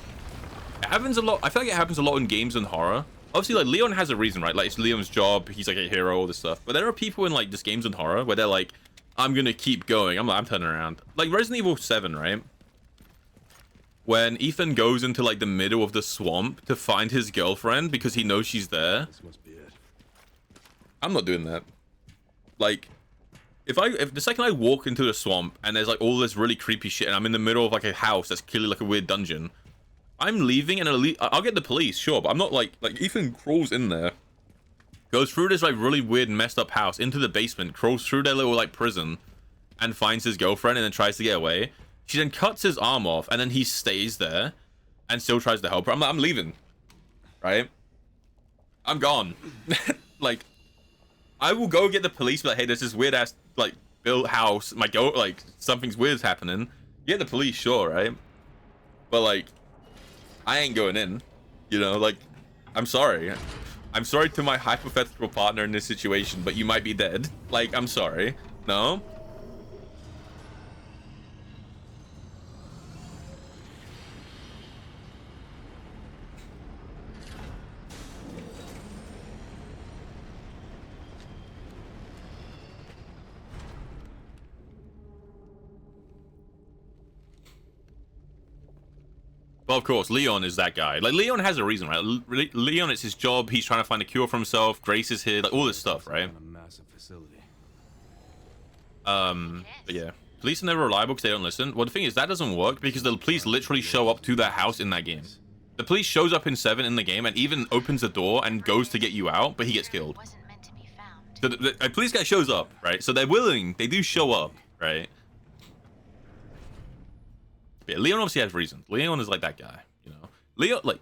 happens a lot. I feel like it happens a lot in games and horror. Obviously, like, Leon has a reason, right? Like, it's Leon's job. He's like a hero, all this stuff. But there are people in like just games and horror where they're like, I'm gonna keep going. I'm turning around. Like Resident Evil 7, right? When Ethan goes into like the middle of the swamp to find his girlfriend because he knows she's there. This must be it. I'm not doing that. Like, if the second I walk into the swamp and there's like all this really creepy shit and I'm in the middle of like a house that's clearly like a weird dungeon, I'm leaving and I'll get the police, sure, but I'm not like Ethan crawls in there, goes through this like really weird messed up house into the basement, crawls through their little like prison and finds his girlfriend and then tries to get away. She then cuts his arm off and then he stays there and still tries to help her. I'm leaving, right? I'm gone. Like, I will go get the police, but like, hey, there's this weird ass like built house. Like something's weird's happening. Get the police, sure, right? But like, I ain't going in. You know, like, I'm sorry. I'm sorry to my hypothetical partner in this situation, but you might be dead. Like, I'm sorry. No. Well, of course, Leon is that guy. Like, Leon has a reason, right? Leon, it's his job. He's trying to find a cure for himself. Grace is here. Like, all this stuff, right? A massive facility. But yeah. Police are never reliable because they don't listen. Well, the thing is, that doesn't work because the police literally show up to that house in that game. The police shows up in 7 in the game and even opens the door and goes to get you out, but he gets killed. Wasn't meant to be found. So the police guy shows up, right? So they're willing. They do show up, right? Yeah, Leon obviously has reasons. Leon is like that guy, you know. Leon, like,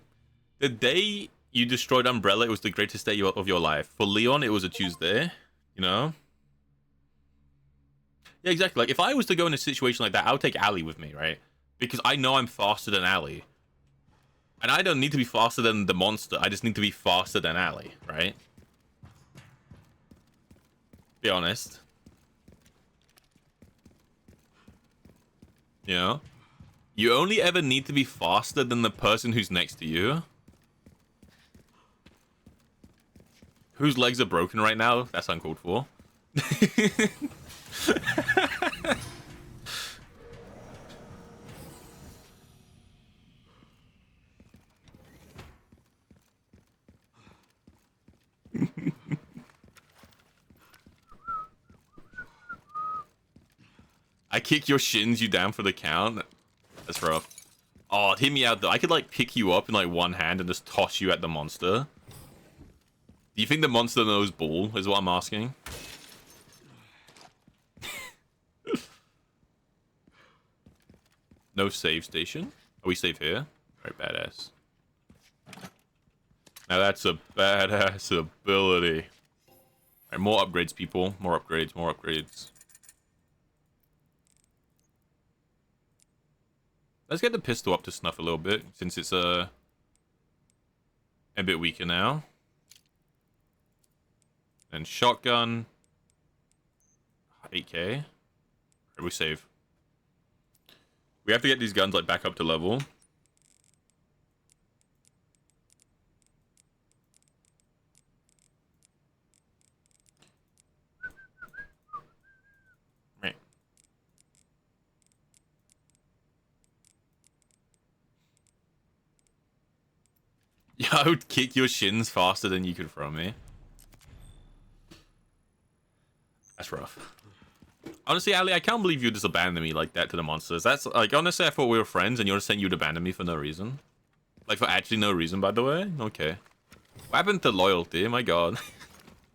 the day you destroyed Umbrella, it was the greatest day of your life. For Leon, it was a Tuesday, you know. Yeah, exactly. Like, if I was to go in a situation like that, I would take Allie with me, right? Because I know I'm faster than Allie. And I don't need to be faster than the monster. I just need to be faster than Allie, right? Be honest. You know? You only ever need to be faster than the person who's next to you. Whose legs are broken right now? That's uncalled for. I kick your shins, you down for the count. That's rough. Oh, hit me out though. I could like pick you up in like one hand and just toss you at the monster. Do you think the monster knows ball? Is what I'm asking. No save station. Are we safe here? Alright, badass. Now that's a badass ability. Alright, more upgrades, people. More upgrades, more upgrades. Let's get the pistol up to snuff a little bit, since it's a bit weaker now. And shotgun. 8k. Right, we save. We have to get these guns like back up to level. Right. Yeah, I would kick your shins faster than you could throw me. That's rough. Honestly, Ali, I can't believe you just abandoned me like that to the monsters. That's like, honestly, I thought we were friends and you're just saying you'd abandon me for no reason. Like, for actually no reason, by the way? Okay. What happened to loyalty? My god.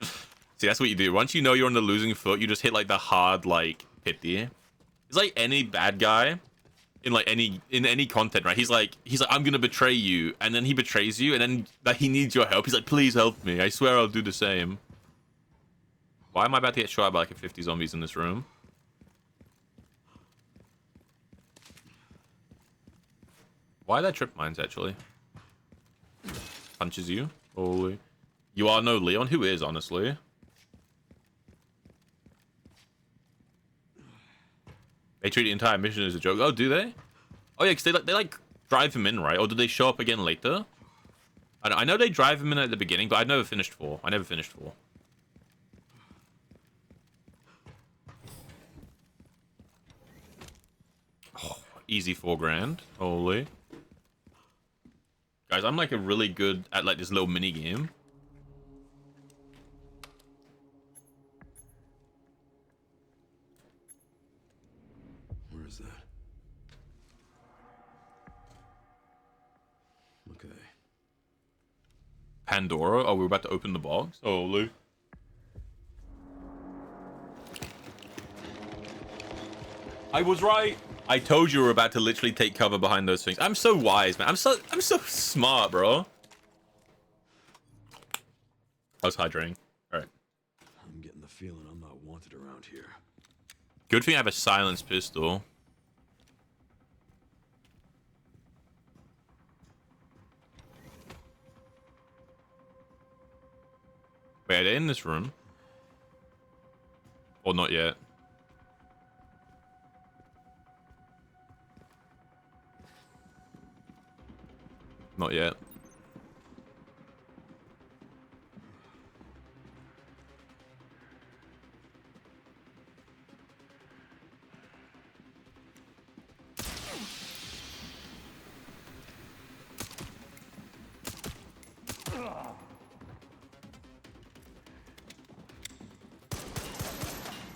See, that's what you do. Once you know you're on the losing foot, you just hit like the hard, like, pity. It's like any bad guy in like any content, right? He's like, I'm gonna betray you, and then he betrays you, and then like, he needs your help. He's like, please help me. I swear I'll do the same. Why am I about to get shot by like 50 zombies in this room? Why are there trip mines, actually? Punches you. Holy. You are no Leon? Who is, honestly? They treat the entire mission as a joke. Oh, do they? Oh, yeah, because they like drive him in, right? Or do they show up again later? I know they drive him in at the beginning, but I've never finished 4. I never finished 4. Oh, easy 4 grand. Holy. Guys, I'm like a really good at like this little mini game. Where is that? Okay. Pandora? Oh, we're about to open the box? Holy. I was right. I told you we were about to literally take cover behind those things. I'm so wise, man. I'm so smart, bro. I was hydrating. All right. I'm getting the feeling I'm not wanted around here. Good thing I have a silenced pistol. Wait, are they in this room? Or not yet? Not yet.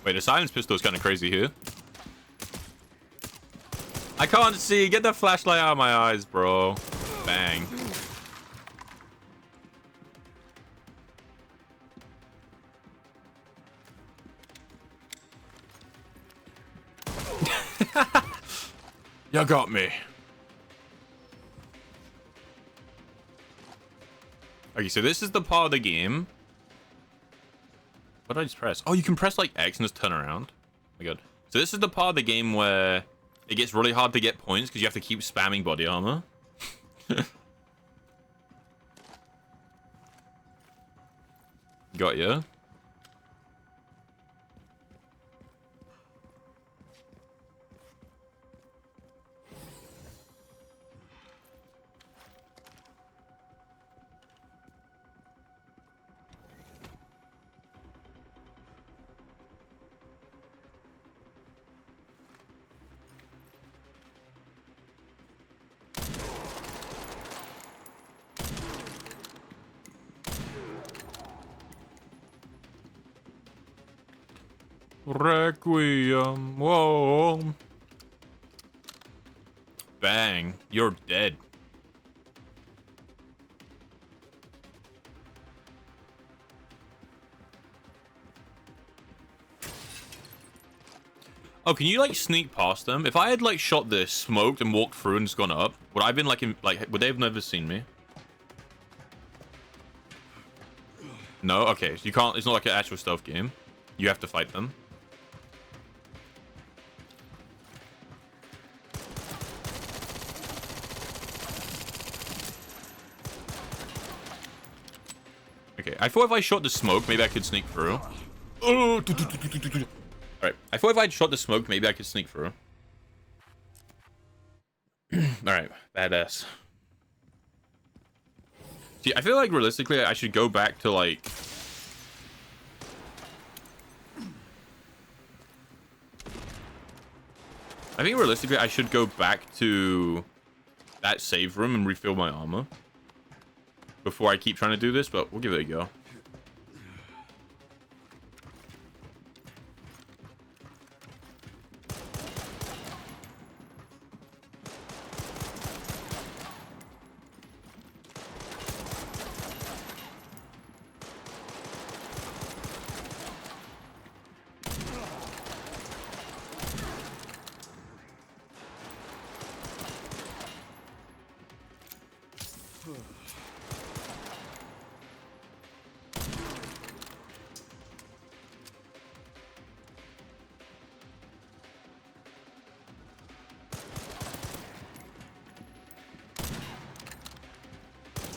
Wait, the silence pistol is kind of crazy here. I can't see. Get the flashlight out of my eyes, bro. Bang. You got me. Okay, so this is the part of the game. What did I just press? Oh, you can press like X and just turn around. Oh my god. So this is the part of the game where it gets really hard to get points because you have to keep spamming body armor. Got ya. Requiem. Whoa. Bang. You're dead. Oh, can you like sneak past them? If I had like shot this, smoked, and walked through and just gone up, would I have been like would they have never seen me? No? Okay, so you can't, it's not like an actual stealth game. You have to fight them. Okay, I thought if I shot the smoke, maybe I could sneak through. Oh, alright, I thought if I'd shot the smoke, maybe I could sneak through. Alright, badass. See, I feel like realistically, I should go back to like... I think realistically, I should go back to that save room and refill my armor before I keep trying to do this, but we'll give it a go.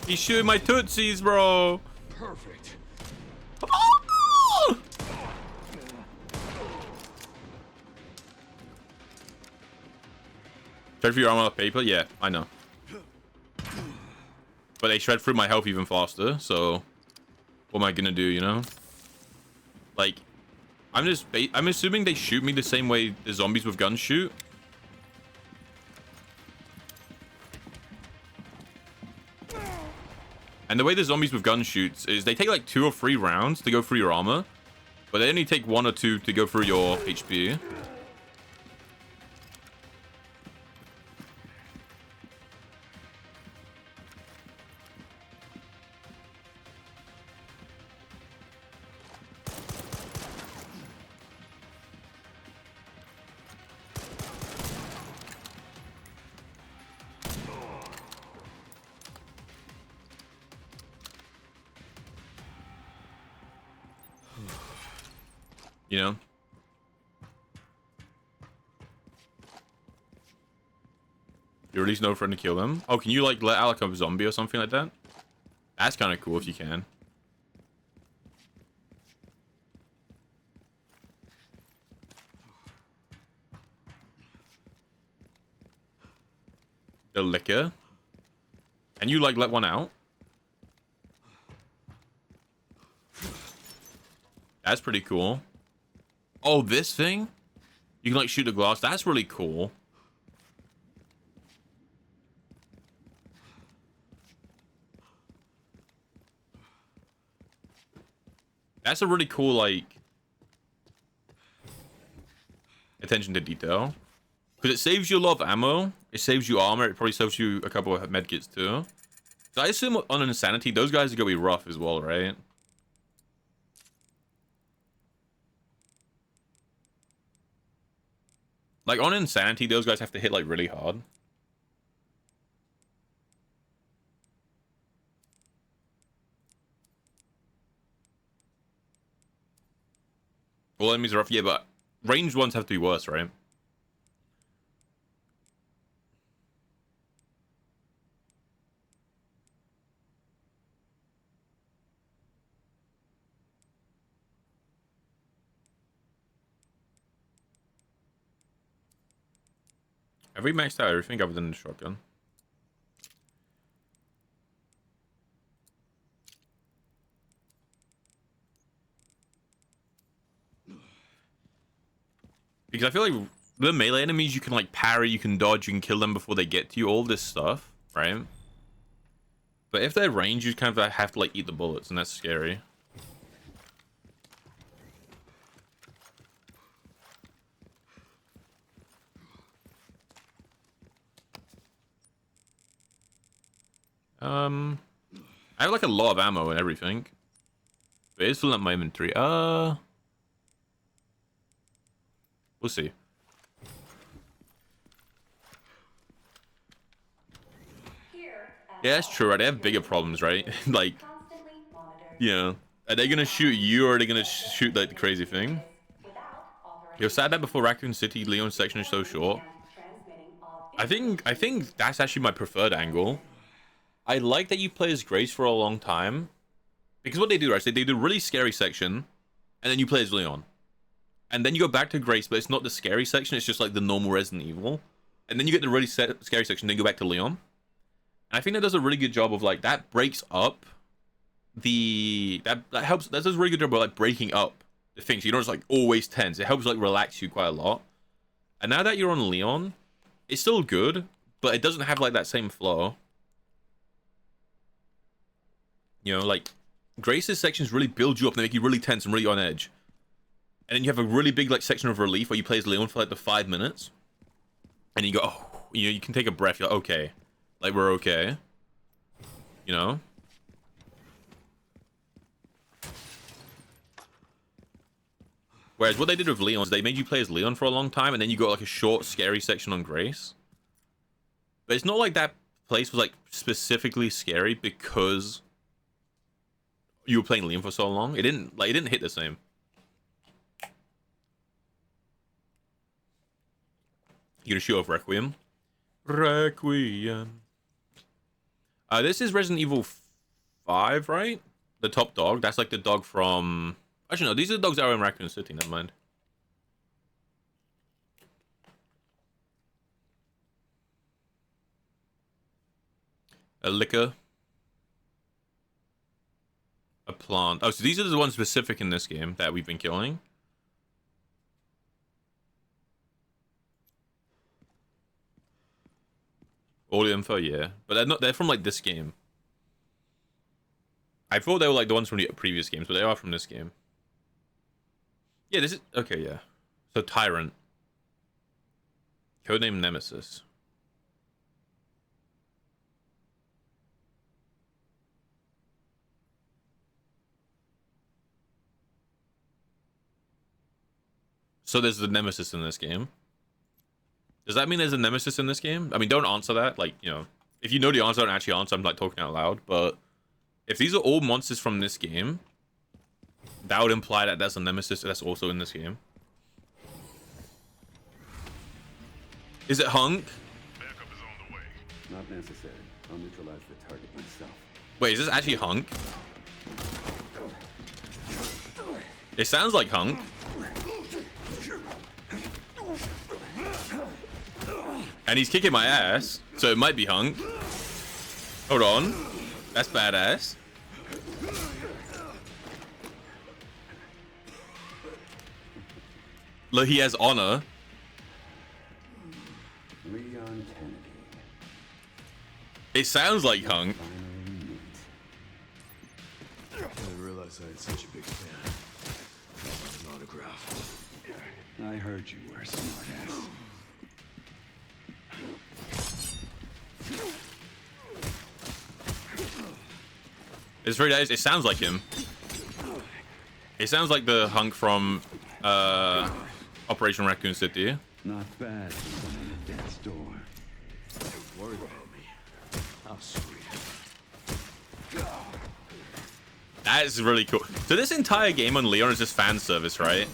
He's shooting my tootsies, bro. Perfect. Oh! Try for your armor paper? Yeah, I know. but they shred through my health even faster. So what am I gonna do? You know, like I'm assuming they shoot me the same way the zombies with guns shoot. And the way the zombies with guns shoots is they take like 2 or 3 rounds to go through your armor, but they only take 1 or 2 to go through your HP. You know? You release no friend to kill them. Oh, can you like let out like a zombie or something like that? That's kind of cool if you can. The liquor. Can you like let one out? That's pretty cool. Oh, this thing? You can like shoot the glass. That's really cool. That's a really cool, like, attention to detail. Because it saves you a lot of ammo. It saves you armor. It probably saves you a couple of medkits too. So I assume on Insanity, those guys are going to be rough as well, right? Like, on Insanity, those guys have to hit, like, really hard. All enemies are rough, yeah, but ranged ones have to be worse, right? Have we maxed out everything other than the shotgun? Because I feel like the melee enemies, you can like parry, you can dodge, you can kill them before they get to you, all this stuff, right? But if they're ranged, you kind of have to like eat the bullets, and that's scary. I have like a lot of ammo and everything. But it's filling up my inventory. We'll see. Yeah, that's true, right? They have bigger problems, right? Like, you know, are they gonna shoot you or are they gonna shoot like the crazy thing? It was sad that before Raccoon City, Leon's section is so short. I think that's actually my preferred angle. I like that you play as Grace for a long time. Because what they do, right, they do a really scary section, and then you play as Leon. And then you go back to Grace, but it's not the scary section, it's just like the normal Resident Evil. And then you get the really scary section, then you go back to Leon. And I think that does a really good job of, like, that breaks up the... That helps... That does a really good job of, like, breaking up the things. You don't just, like, always tense. It helps, like, relax you quite a lot. And now that you're on Leon, it's still good, but it doesn't have, like, that same flow. You know, like, Grace's sections really build you up and they make you really tense and really on edge. And then you have a really big, like, section of relief where you play as Leon for, like, the 5 minutes. And you go, oh, you know, you can take a breath. You're like, okay. Like, we're okay. You know? Whereas what they did with Leon is they made you play as Leon for a long time, and then you got, like, a short, scary section on Grace. But it's not like that place was, like, specifically scary because you were playing Leon for so long. It didn't hit the same. You gonna shoot off Requiem? Requiem. This is Resident Evil 5, right? The top dog. That's like the dog from... Actually, no. These are the dogs that are in Raccoon City. Never mind. A liquor. plant. Oh, so these are the ones specific in this game that we've been killing. All the info, yeah. But they're not, they're from like this game. I thought they were like the ones from the previous games, but they are from this game. Yeah, this is okay, yeah. So Tyrant. Codename Nemesis. So there's the Nemesis in this game. Does that mean there's a Nemesis in this game? I mean, don't answer that. Like, you know, if you know the answer, don't actually answer. I'm like talking out loud. But if these are all monsters from this game, that would imply that there's a Nemesis that's also in this game. Is it Hunk? Backup is on the way. Not necessary. I'll neutralize the target myself. Wait, is this actually Hunk? It sounds like Hunk. And he's kicking my ass, so it might be Hunk. Hold on. That's badass. Look, he has honor. Leon Kennedy. It sounds like Hunk. Finally meet. I didn't realize I had such a big fan. An autograph. I heard you were a smartass. It's very nice. It sounds like him. It sounds like the Hunk from Operation Raccoon City. Not bad for someone at death's door. Worried about me. How sweet. That is really cool. So this entire game on Leon is just fan service, right?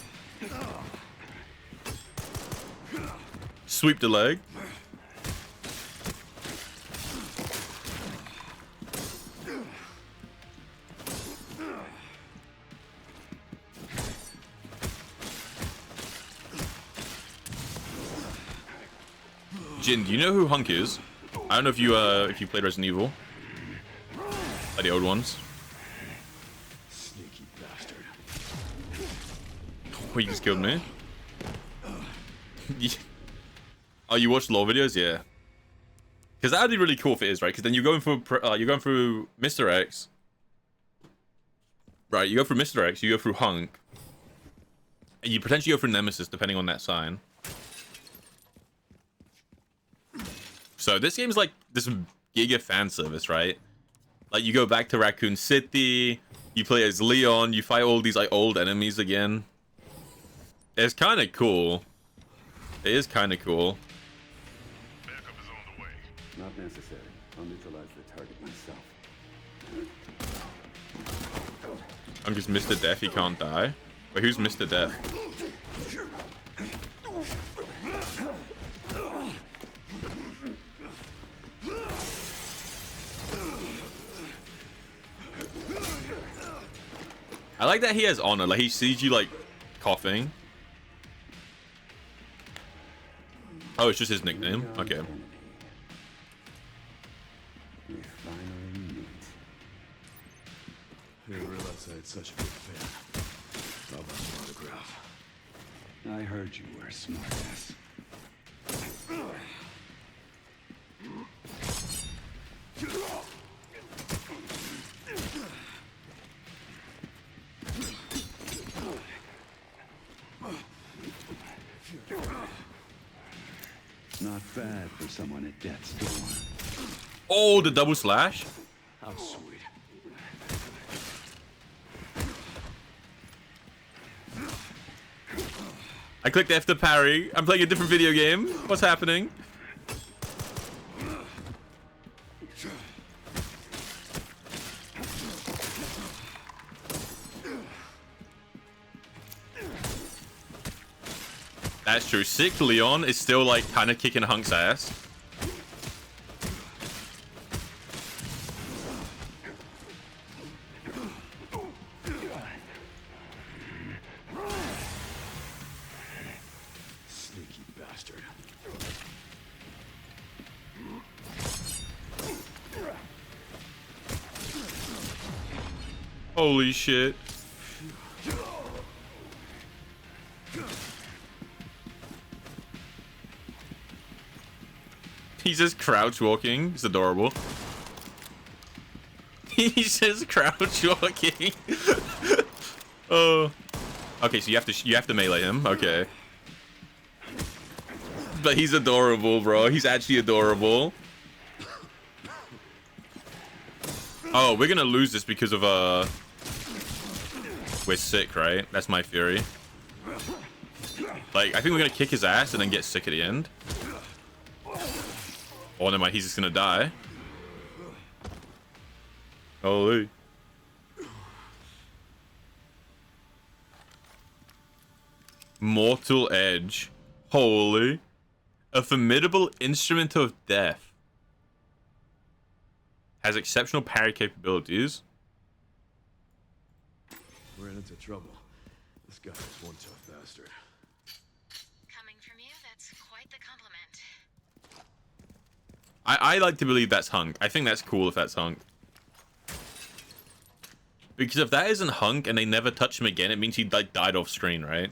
Sweep the leg. Jin, do you know who Hunk is? I don't know if you played Resident Evil. Like the old ones. Sneaky bastard. Oh, you just killed me. Oh, you watched lore videos? Yeah. Because that would be really cool if it is, right? Because then you're going through Mr. X. Right, you go through Mr. X, you go through Hunk. And you potentially go through Nemesis, depending on that sign. So this game's like this giga fan service, right? Like you go back to Raccoon City, you play as Leon, you fight all these like old enemies again. It's kind of cool. It is kind of cool. Backup is on the way. Not necessary. I'll neutralize the target myself. I'm just Mr. Death, he can't die. Wait, who's Mr. Death? I like that he has honor. Like he sees you like coughing. Oh, it's just his nickname. Okay. We finally meet. I didn't realize I had such a big fan. How about an autograph? I heard you were a smartass. Not bad for someone at death's door. Oh, the double slash. How sweet. I clicked F to parry. I'm playing a different video game. What's happening? That's true. Sick Leon is still like kind of kicking Hunk's ass. Sneaky bastard. Holy shit. He's just crouch walking. It's adorable. He's just crouch walking. Oh. Okay, so you have to melee him. Okay. But he's adorable, bro. He's actually adorable. Oh, we're gonna lose this because of we're sick, right? That's my theory. Like, I think we're gonna kick his ass and then get sick at the end. Oh, never mind. He's just gonna die. Holy. Mortal Edge. Holy. A formidable instrument of death. Has exceptional parry capabilities. We're into trouble. This guy is one tough bastard. Coming from you, that's quite the compliment. I like to believe that's Hunk. I think that's cool if that's Hunk. Because if that isn't Hunk and they never touch him again, it means he like died off screen, right?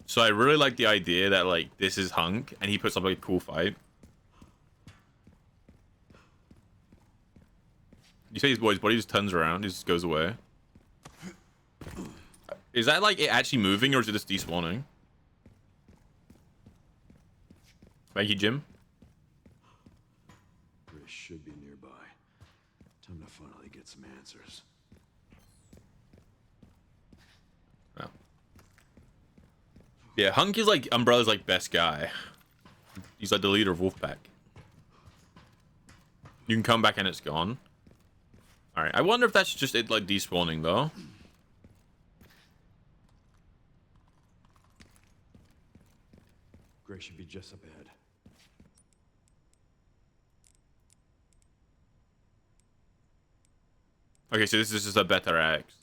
So I really like the idea that like this is Hunk and he puts up like a cool fight. You say his body just turns around, he just goes away. Is that like it actually moving or is it just despawning? Thank you, Jim. Grace should be nearby. Time to finally get some answers. Oh. Yeah, Hunk is like Umbrella's like best guy. He's like the leader of Wolfpack. You can come back and it's gone. Alright, I wonder if that's just it like despawning though. Grace should be just up ahead. Okay, so this is just a better axe.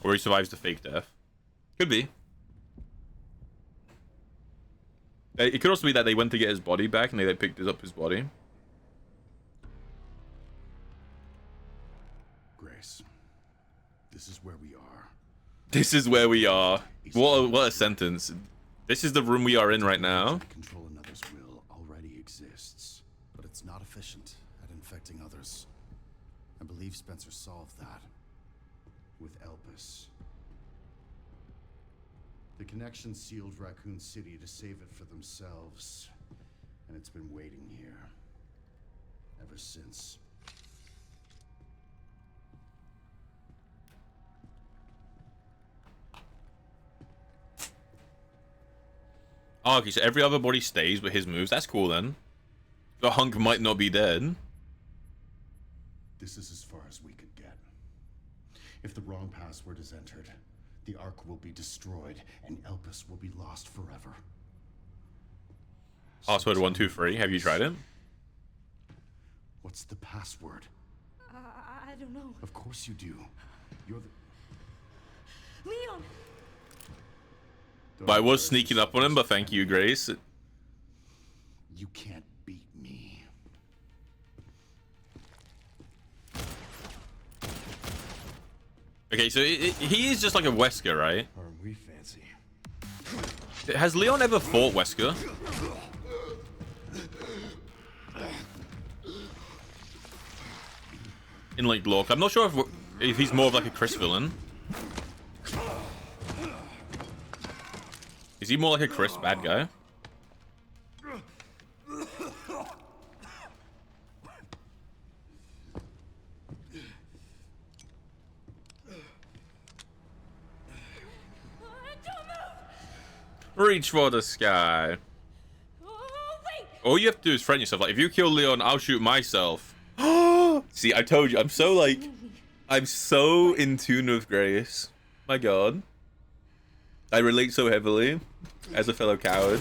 Or he survives the fake death. Could be. It could also be that they went to get his body back and they picked up his body. Grace, this is where we are. This is where we are. What a sentence. This is the room we are in right now. To control another's will already exists, but it's not efficient at infecting others. I believe Spencer solved that with Elpis. The connection sealed Raccoon City to save it for themselves, and it's been waiting here ever since. Oh, okay, so every other body stays with his moves. That's cool then. The Hunk might not be dead. This is as far as we could get. If the wrong password is entered, the Ark will be destroyed, and Elpis will be lost forever. Password 123. Have you tried it? What's the password? I don't know. Of course you do. You're the... Leon! But I was sneaking up on him, but thank you, Grace. You can't beat me. Okay, so he is just like a Wesker, right? Aren't we fancy? Has Leon ever fought Wesker? In like lore, I'm not sure if he's more of like a Chris villain. Is he more like a Chris bad guy? Reach for the sky. Oh, wait! All you have to do is threaten yourself. Like, if you kill Leon, I'll shoot myself. See, I told you. I'm so in tune with Grace. My God. I relate so heavily as a fellow coward.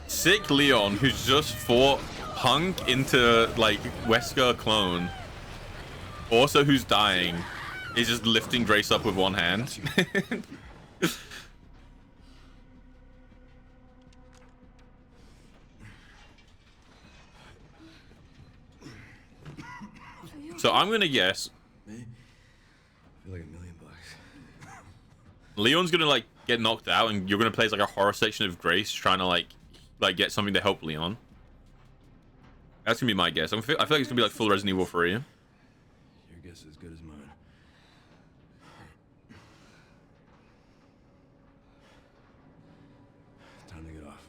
Sick Leon, who's just fought Punk into like Wesker clone. Also, who's dying, is just lifting Grace up with one hand. So I'm gonna guess Me? I feel like $1 million bucks. Leon's gonna like get knocked out, and you're gonna play as like a horror section of Grace trying to like get something to help Leon. That's gonna be my guess. I feel like it's gonna be like full Resident Evil 3. Your guess is as good as mine. Time to get off.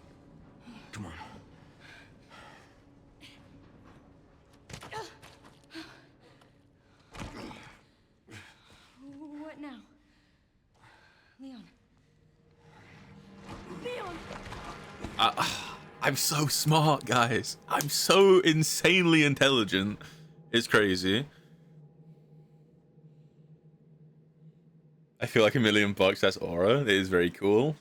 Come on. What now? Leon. Leon! I'm so smart, guys. I'm so insanely intelligent. It's crazy. I feel like $1 million bucks. That's aura. It is very cool.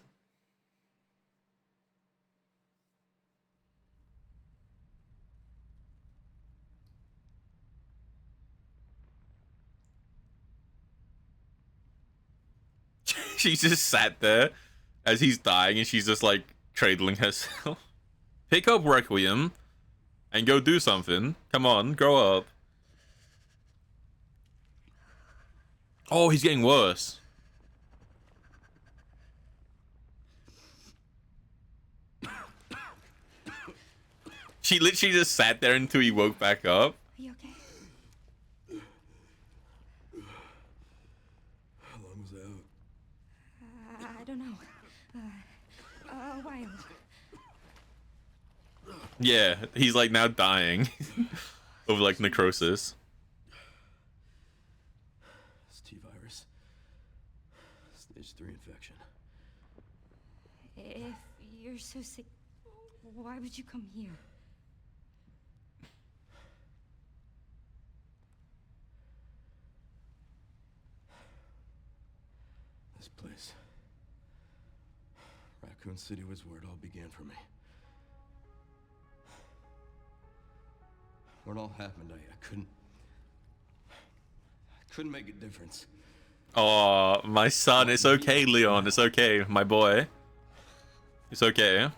She's just sat there as he's dying, and she's just like cradling herself. Pick up Requiem and go do something. Come on, grow up. Oh, he's getting worse. She literally just sat there until he woke back up. Are you okay? How long was I out? I don't know. A while. Yeah, he's like now dying of like necrosis. It's T-virus. Stage 3 infection. If you're so sick, why would you come here? This place. Raccoon City was where it all began for me. When it all happened, I couldn't make a difference. Oh, my son. It's okay, Leon. It's okay, my boy. It's okay.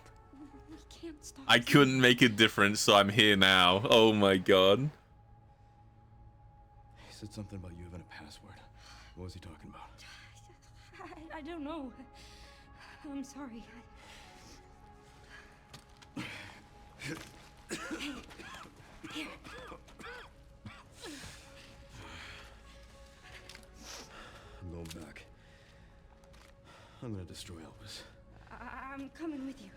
We can't stop. I couldn't make a difference, so I'm here now. Oh my god. He said something about you having a password. What was he talking about? I don't know. I'm sorry. Here. I'm going back. I'm gonna destroy Elvis. I'm coming with you.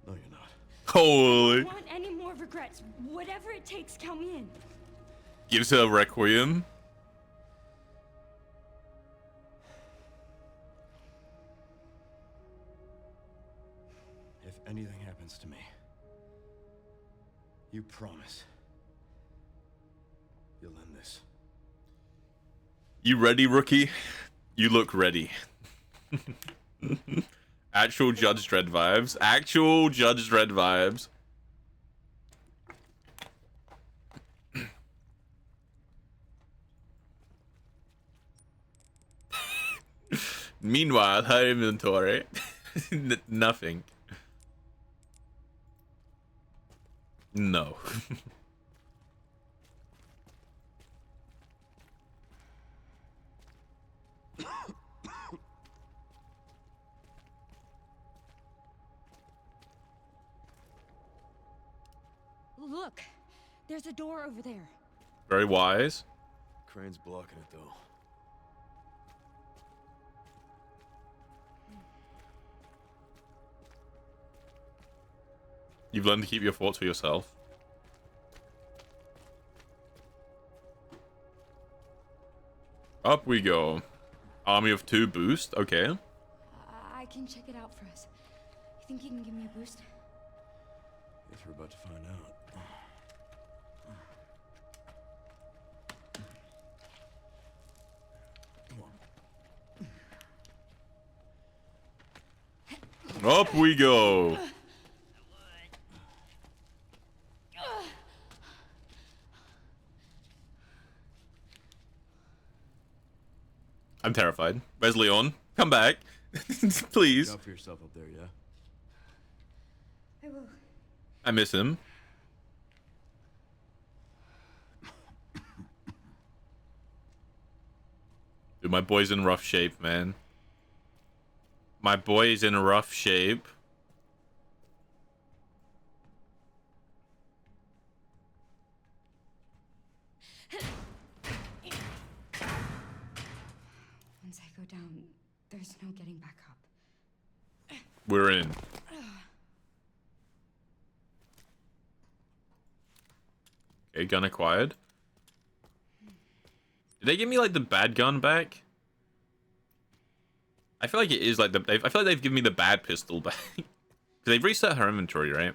No, you're not. I Holy. don't want any more regrets. Whatever it takes, count me in. Gives her a Requiem. If anything happens to me, you promise you'll end this. You ready, rookie? You look ready. Actual Judge Dredd vibes. Actual Judge Dredd vibes. Meanwhile, her inventory. Nothing. No. Look, there's a door over there. Very wise. Crane's blocking it, though. You've learned to keep your thoughts for yourself. Up we go. Army of 2 boost. Okay. I can check it out for us. You think you can give me a boost? Guess we're about to find out. Come on. Up we go. I'm terrified. Where's Leon? Come back. Please. Look out for yourself up there, yeah? I will. I miss him. Dude, my boy's in rough shape, man. My boy is in rough shape. Once I go down, there's no getting back up. We're in. Okay, gun acquired. Did they give me like the bad gun back? I feel like it is like the. I feel like they've given me the bad pistol back. Because they've reset her inventory, right?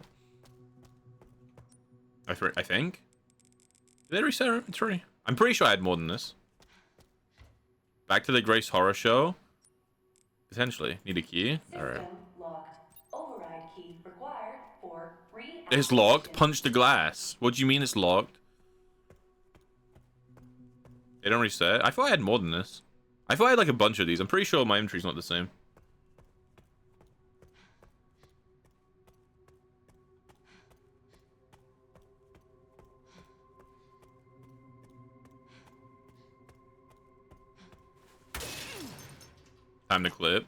I think. Did they reset her inventory? I'm pretty sure I had more than this. Back to the Grace Horror Show. Potentially. Need a key? Alright. Locked. Override key required for It's locked? Punch the glass. What do you mean it's locked? They don't reset? I thought I had more than this. I thought I had like a bunch of these. I'm pretty sure my inventory's not the same. Time to clip.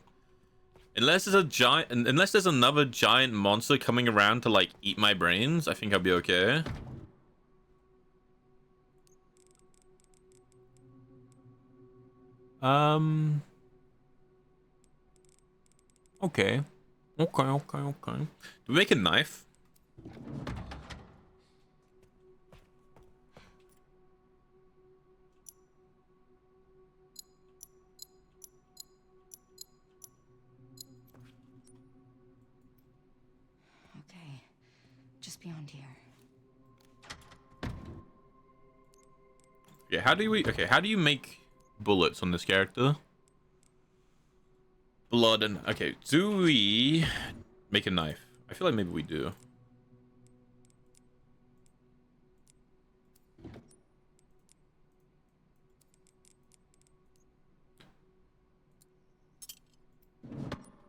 Unless there's a giant, unless there's another giant monster coming around to like eat my brains, I think I'll be okay. Okay. Okay. Do we make a knife? Okay, just beyond here. Yeah, how do we... Okay, how do you make bullets on this character? Blood and... Okay, do we make a knife? I feel like maybe we do.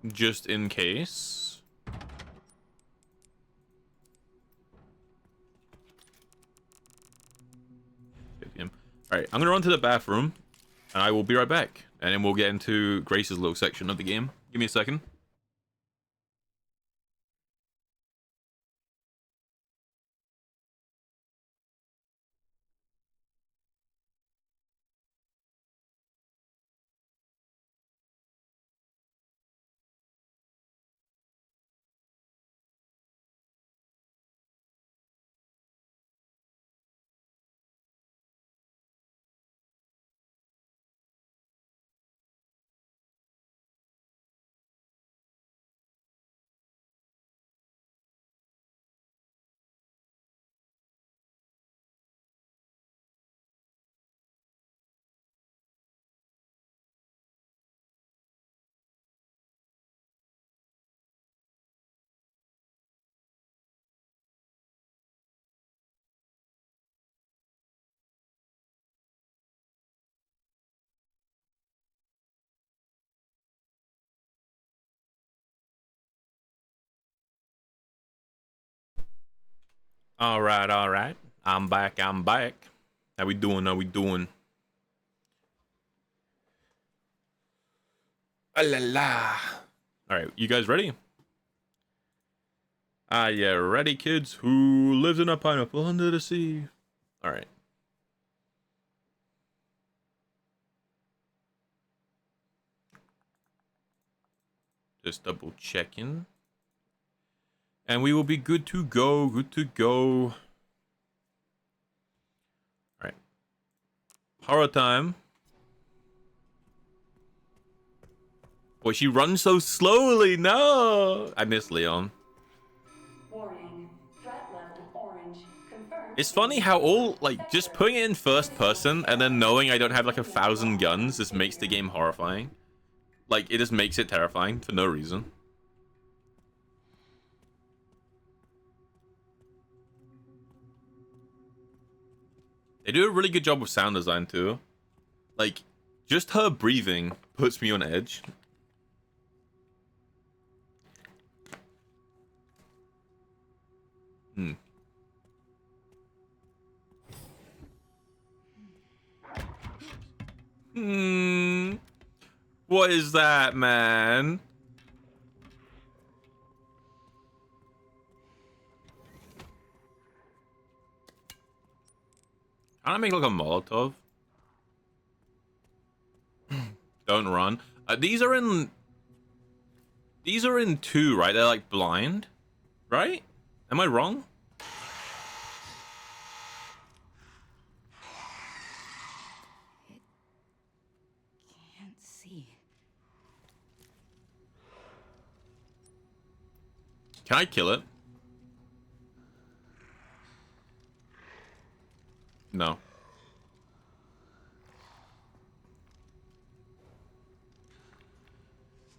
Just in case. Alright, I'm gonna run to the bathroom, and I will be right back. And then we'll get into Grace's little section of the game. Give me a second. Alright. I'm back. How we doing? Ah la la. Alright, you guys ready? Ah, yeah, ready, kids? Who lives in a pineapple under the sea? Alright. Just double checking. And we will be good to go. Alright. Horror time. Boy, she runs so slowly. No! I miss Leon. Warning. Threat level orange. Confirmed. It's funny how all, like, just putting it in first person and then knowing I don't have, like, 1,000 guns just makes the game horrifying. Like, it just makes it terrifying for no reason. They do a really good job with sound design too. Like, just her breathing puts me on edge. Hmm. Hmm. What is that, man? Can I make like a Molotov? Don't run. These are in 2, right? They're like blind, right? Am I wrong? Can't see. Can I kill it? No.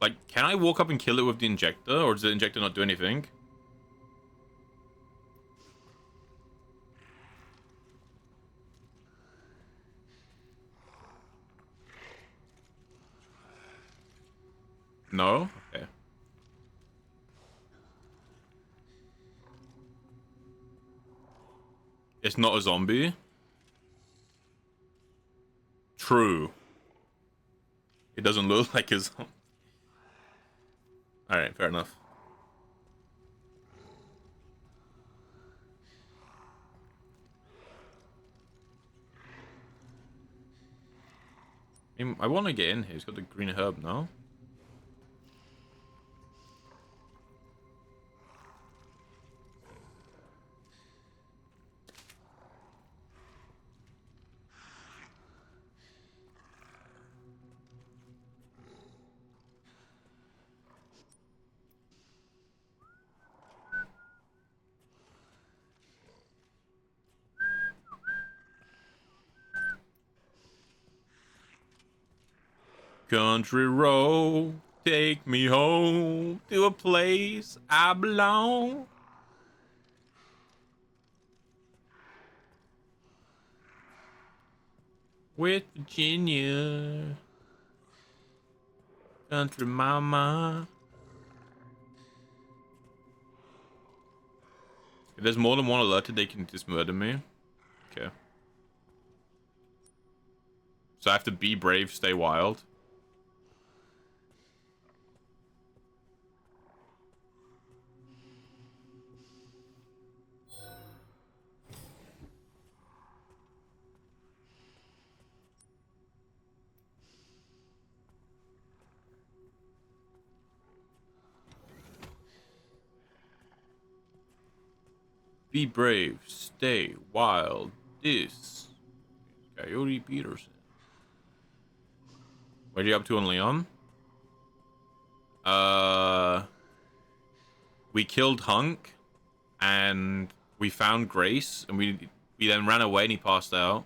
Like, can I walk up and kill it with the injector, or does the injector not do anything? No? Okay. It's not a zombie? True. It doesn't look like a zombie. Alright, fair enough. I want to get in here. He's got the green herb now. Country road, take me home to a place I belong. With Virginia, country mama. If there's more than one alerted, they can just murder me. Okay. So I have to be brave, stay wild. Be brave, stay wild. This Coyote Peterson. What are you up to on Leon? We killed Hunk, and we found Grace, and we then ran away, and he passed out.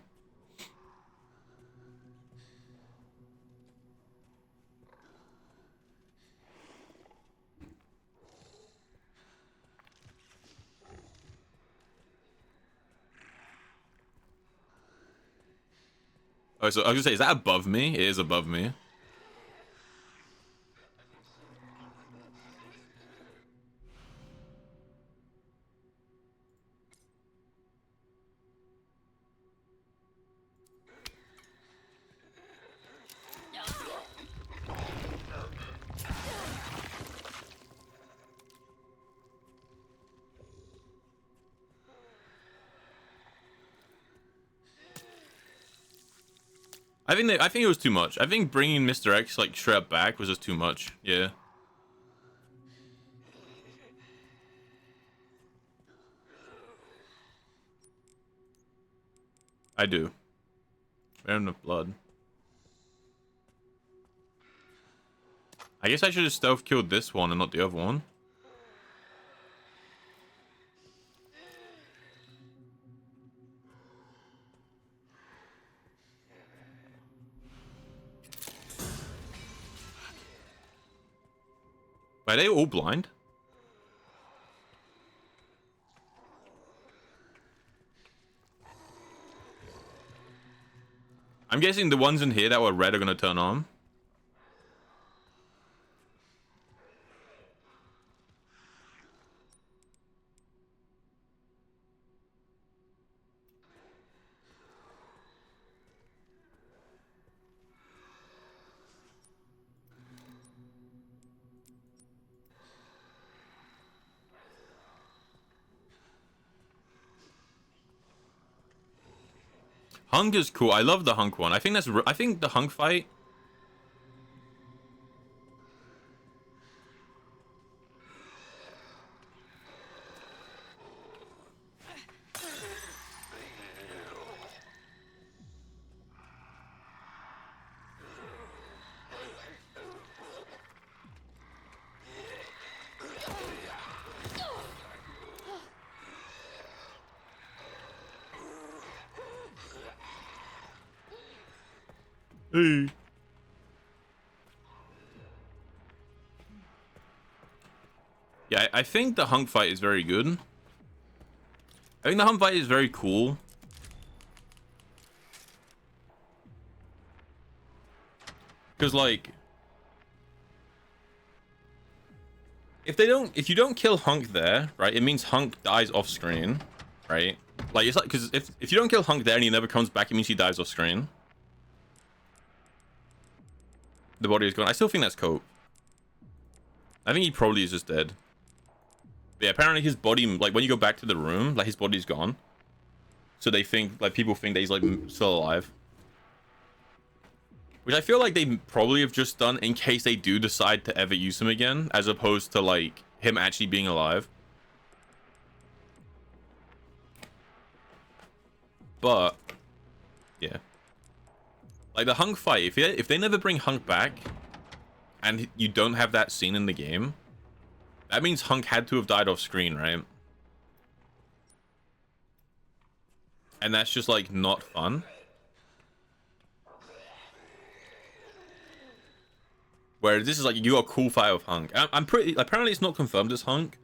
Oh, so I was gonna say, is that above me? It is above me. I think it was too much. I think bringing Mr. X like straight up back was just too much. Yeah. I do. I have enough blood. I guess I should have stealth killed this one and not the other one. Are they all blind? I'm guessing the ones in here that were red are gonna turn on. Hunk is cool. I love the Hunk one. I think I think the Hunk fight. Hey. Yeah, I think the Hunk fight is very good. I think the Hunk fight is very cool. Because like, if you don't kill Hunk there, right, it means Hunk dies off screen, right? Like, it's like, because if you don't kill Hunk there and he never comes back, it means he dies off screen. The body is gone. I still think that's Cope. I think he probably is just dead. But yeah, apparently his body, like when you go back to the room, like his body's gone. So they think, like people think that he's like still alive. Which I feel like they probably have just done in case they do decide to ever use him again, as opposed to like him actually being alive. But yeah. Like the Hunk fight, if they never bring Hunk back and you don't have that scene in the game, that means Hunk had to have died off screen, right? And that's just like not fun. Whereas this is like you got a cool fight with Hunk. I'm pretty, apparently it's not confirmed as Hunk,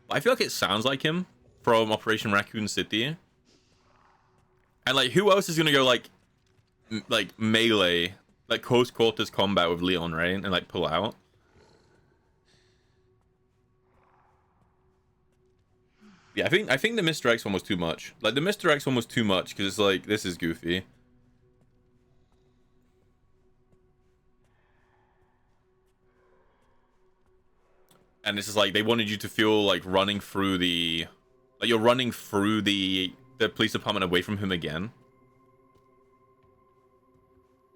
but I feel like it sounds like him from Operation Raccoon City. And like who else is gonna go like melee, like close quarters combat with Leon, right? And like pull out. Yeah, I think the Mr. X one was too much. Like the Mr. X one was too much because it's like this is goofy. And this is like they wanted you to feel like running through the, like you're running through the police department away from him again.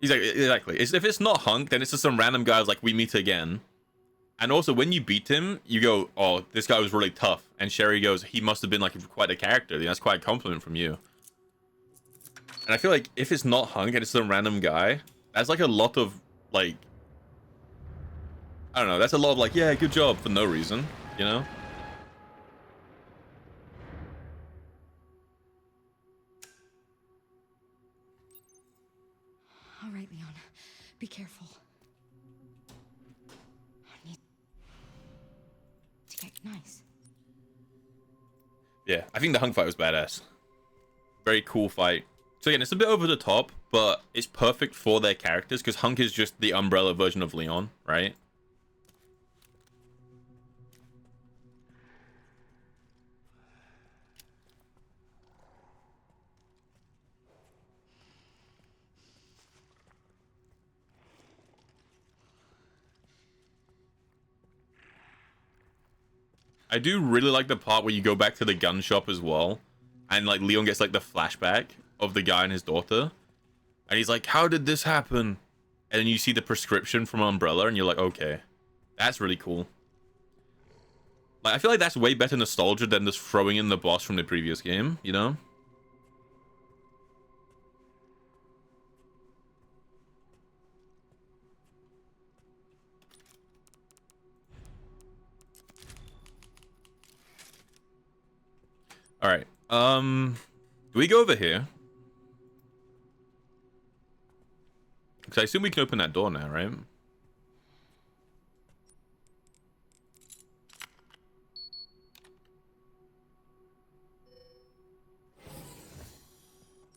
Exactly. If it's not Hunk, then it's just some random guys like we meet again. And also when you beat him, you go, oh, this guy was really tough. And Sherry goes, he must have been like quite a character. That's quite a compliment from you. And I feel like if it's not Hunk and it's some random guy, that's like a lot of like, I don't know, that's a lot of like, yeah, good job for no reason, you know? All right, Leon. Be careful. I need to get nice. Yeah, I think the Hunk fight was badass. Very cool fight. So again, it's a bit over the top, but it's perfect for their characters because Hunk is just the Umbrella version of Leon, right? I do really like the part where you go back to the gun shop as well. And like Leon gets like the flashback of the guy and his daughter. And he's like, how did this happen? And then you see the prescription from Umbrella and you're like, okay, that's really cool. Like, I feel like that's way better nostalgia than just throwing in the boss from the previous game, you know? All right. Do we go over here? Because I assume we can open that door now, right?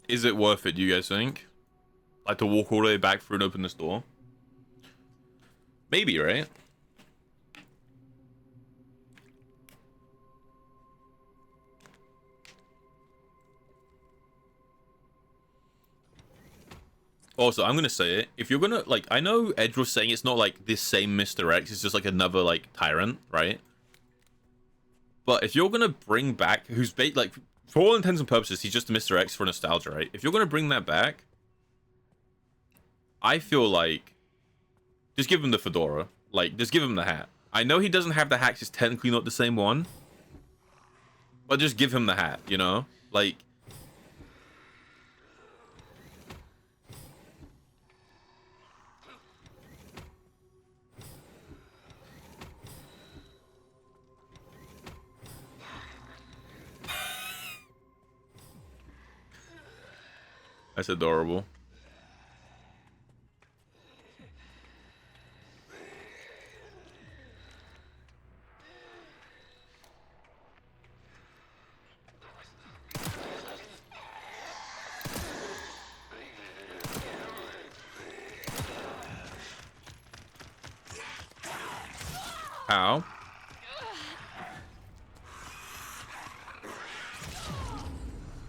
Is it worth it, do you guys think? Like to walk all the way back through and open this door? Maybe, right? Also, I'm gonna say it. If you're gonna, like, I know Edge was saying it's not like this same Mr. X, it's just like another, like, tyrant, right? But if you're gonna bring back, who's, like, for all intents and purposes, he's just a Mr. X for nostalgia, right? If you're gonna bring that back, I feel like, just give him the fedora. Like, just give him the hat. I know he doesn't have the hat, it's technically not the same one. But just give him the hat, you know? Like... That's adorable. How?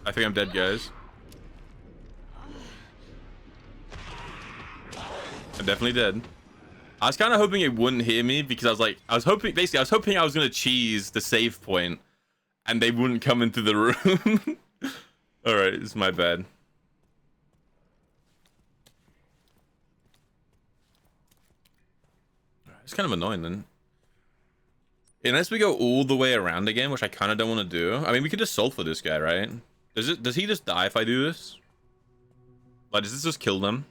I think I'm dead, guys. I'm definitely dead. I was kind of hoping it wouldn't hear me because I was like, I was hoping I was gonna cheese the save point and they wouldn't come into the room. All right, it's my bad. It's kind of annoying then. Unless we go all the way around again, which I kind of don't want to do. I mean, we could just solve for this guy, right? Does he just die if I do this? Like, does this just kill them?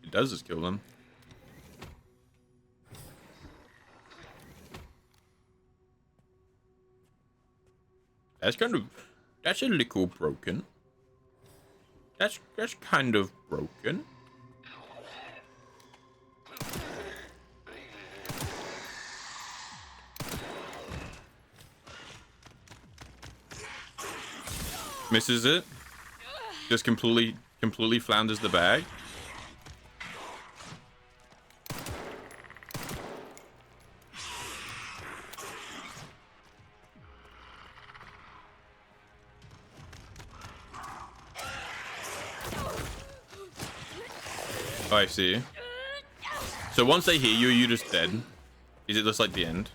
It does just kill them. That's a little broken. That's kind of broken. Misses it. Just completely flounders the bag. Oh, I see. So once they hear you, you're just dead. Is it just like the end?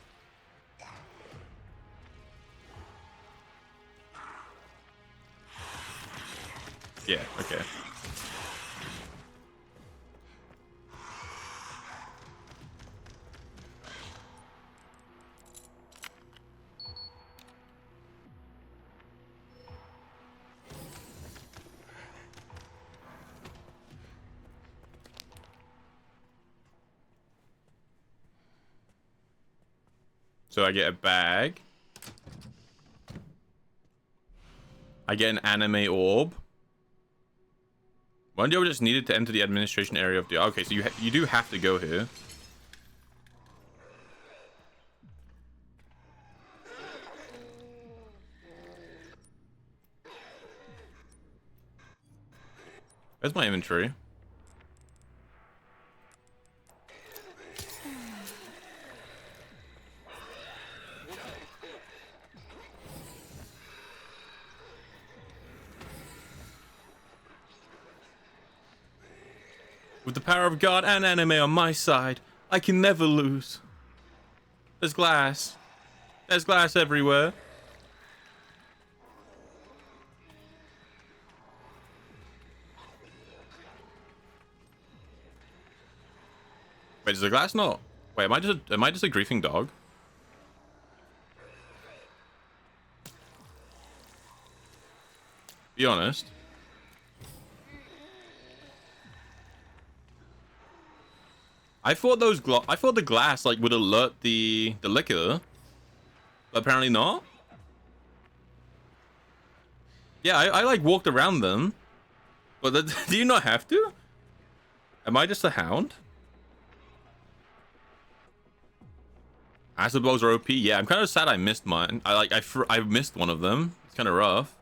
Yeah, okay. So I get a bag. I get an anime orb. One day just needed to enter the administration area of the... Okay, so you do have to go here. Where's my inventory? With the power of God and anime on my side, I can never lose. There's glass. There's glass everywhere. Wait, is the glass not? Wait, am I just a griefing dog? Be honest. I thought the glass like would alert the liquor, but apparently not. Yeah, I like walked around them. But do you not have to? Am I just a hound? Acid balls are OP. Yeah, I'm kind of sad I missed mine. I missed one of them. It's kind of rough.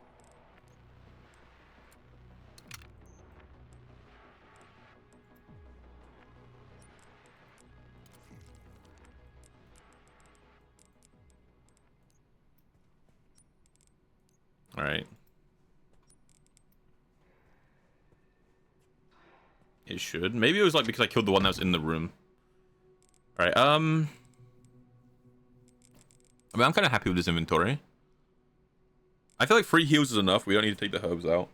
All right. It should. Maybe it was like because I killed the one that was in the room. All right. I mean, I'm kind of happy with this inventory. I feel like 3 heals is enough. We don't need to take the herbs out.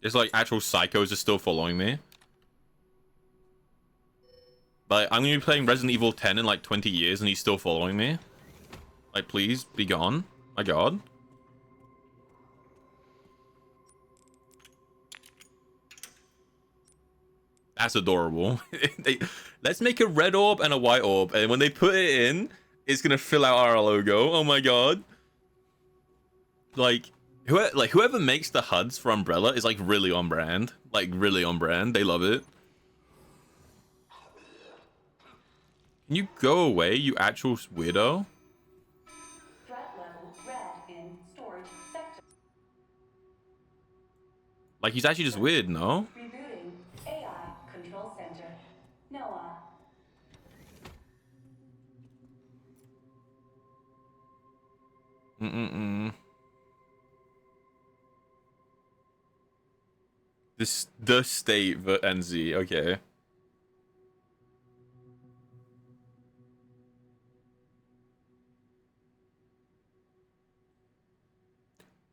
It's like actual psychos are still following me. Like, I'm gonna be playing Resident Evil 10 in like 20 years and he's still following me. Like, please, be gone. My god. That's adorable. Let's make a red orb and a white orb, and when they put it in, it's gonna fill out our logo. Oh my god. Like, whoever makes the HUDs for Umbrella is like really on brand. Like, really on brand. They love it. Can you go away, you actual weirdo? Threat level red in storage sector. Like, he's actually just weird, no? Rebooting AI control center. Noah. The state, the NZ, okay.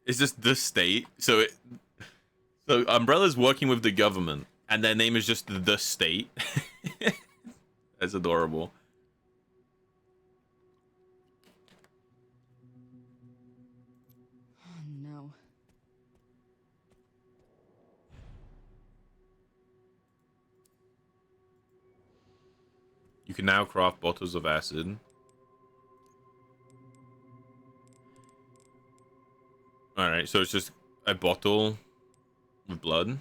Is this the state? So Umbrella's working with the government, and their name is just the state. That's adorable. Oh no. You can now craft bottles of acid. Alright, so it's just a bottle with blood.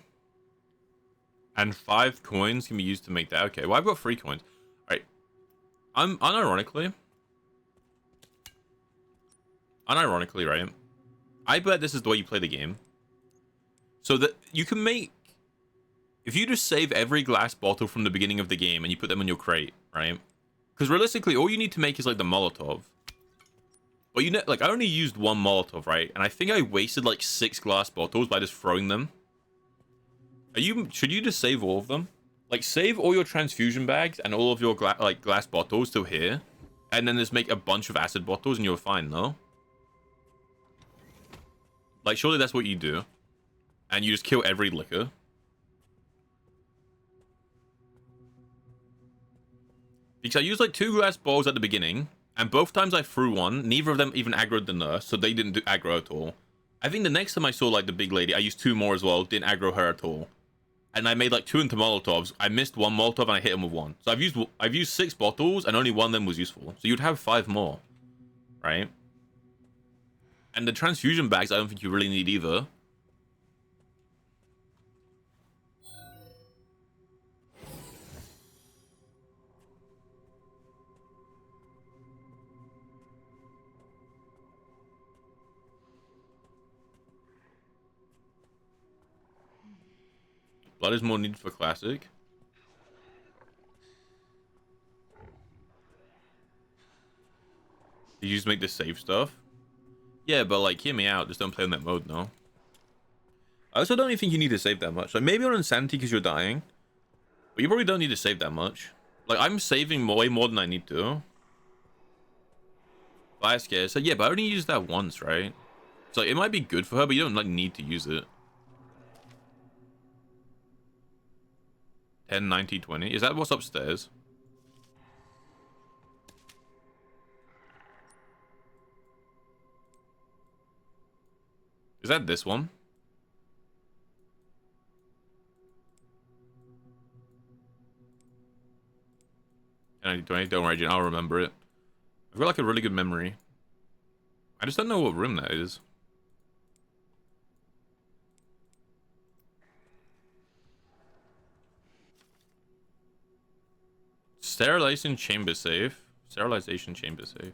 And 5 coins can be used to make that. Okay, well, I've got 3 coins. Alright. Unironically, right? I bet this is the way you play the game. So that you can make... If you just save every glass bottle from the beginning of the game and you put them in your crate, right? Because realistically, all you need to make is like the Molotov. But like, I only used 1 Molotov, right? And I think I wasted like 6 glass bottles by just throwing them. Should you just save all of them? Like, save all your transfusion bags and all of your glass bottles to here. And then just make a bunch of acid bottles and you're fine, no? Like, surely that's what you do. And you just kill every liquor. Because I used like 2 glass balls at the beginning, and both times I threw one, neither of them even aggroed the nurse, so they didn't do aggro at all. I think the next time I saw like the big lady, I used 2 more as well, didn't aggro her at all. And I made like 2 into Molotovs. I missed 1 Molotov and I hit him with 1. So I've used 6 bottles and only 1 of them was useful. So you'd have 5 more, right? And the transfusion bags, I don't think you really need either. Blood is more needed for classic. Did you just make the save stuff? Yeah, but like, hear me out. Just don't play on that mode, no. I also don't even think you need to save that much. Like, maybe on insanity because you're dying. But you probably don't need to save that much. Like, I'm saving way more than I need to. Fire scare. So yeah, but I only used that once, right? So it might be good for her, but you don't like need to use it. 10, 90, 20. Is that what's upstairs? Is that this one? Don't worry, Jen, I'll remember it. I've got like a really good memory. I just don't know what room that is. Sterilization chamber safe. Sterilization chamber safe.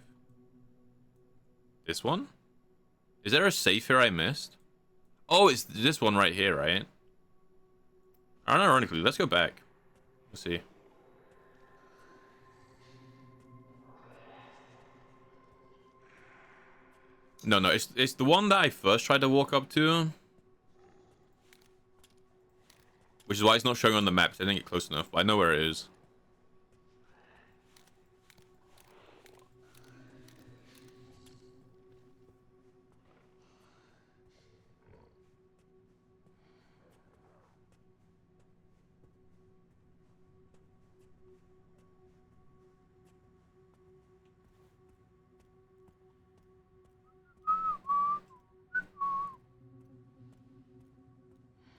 This one? Is there a safe here I missed? Oh, it's this one right here, right? Unironically, let's go back. Let's see. No, it's the one that I first tried to walk up to. Which is why it's not showing on the map. I didn't get close enough, but I know where it is.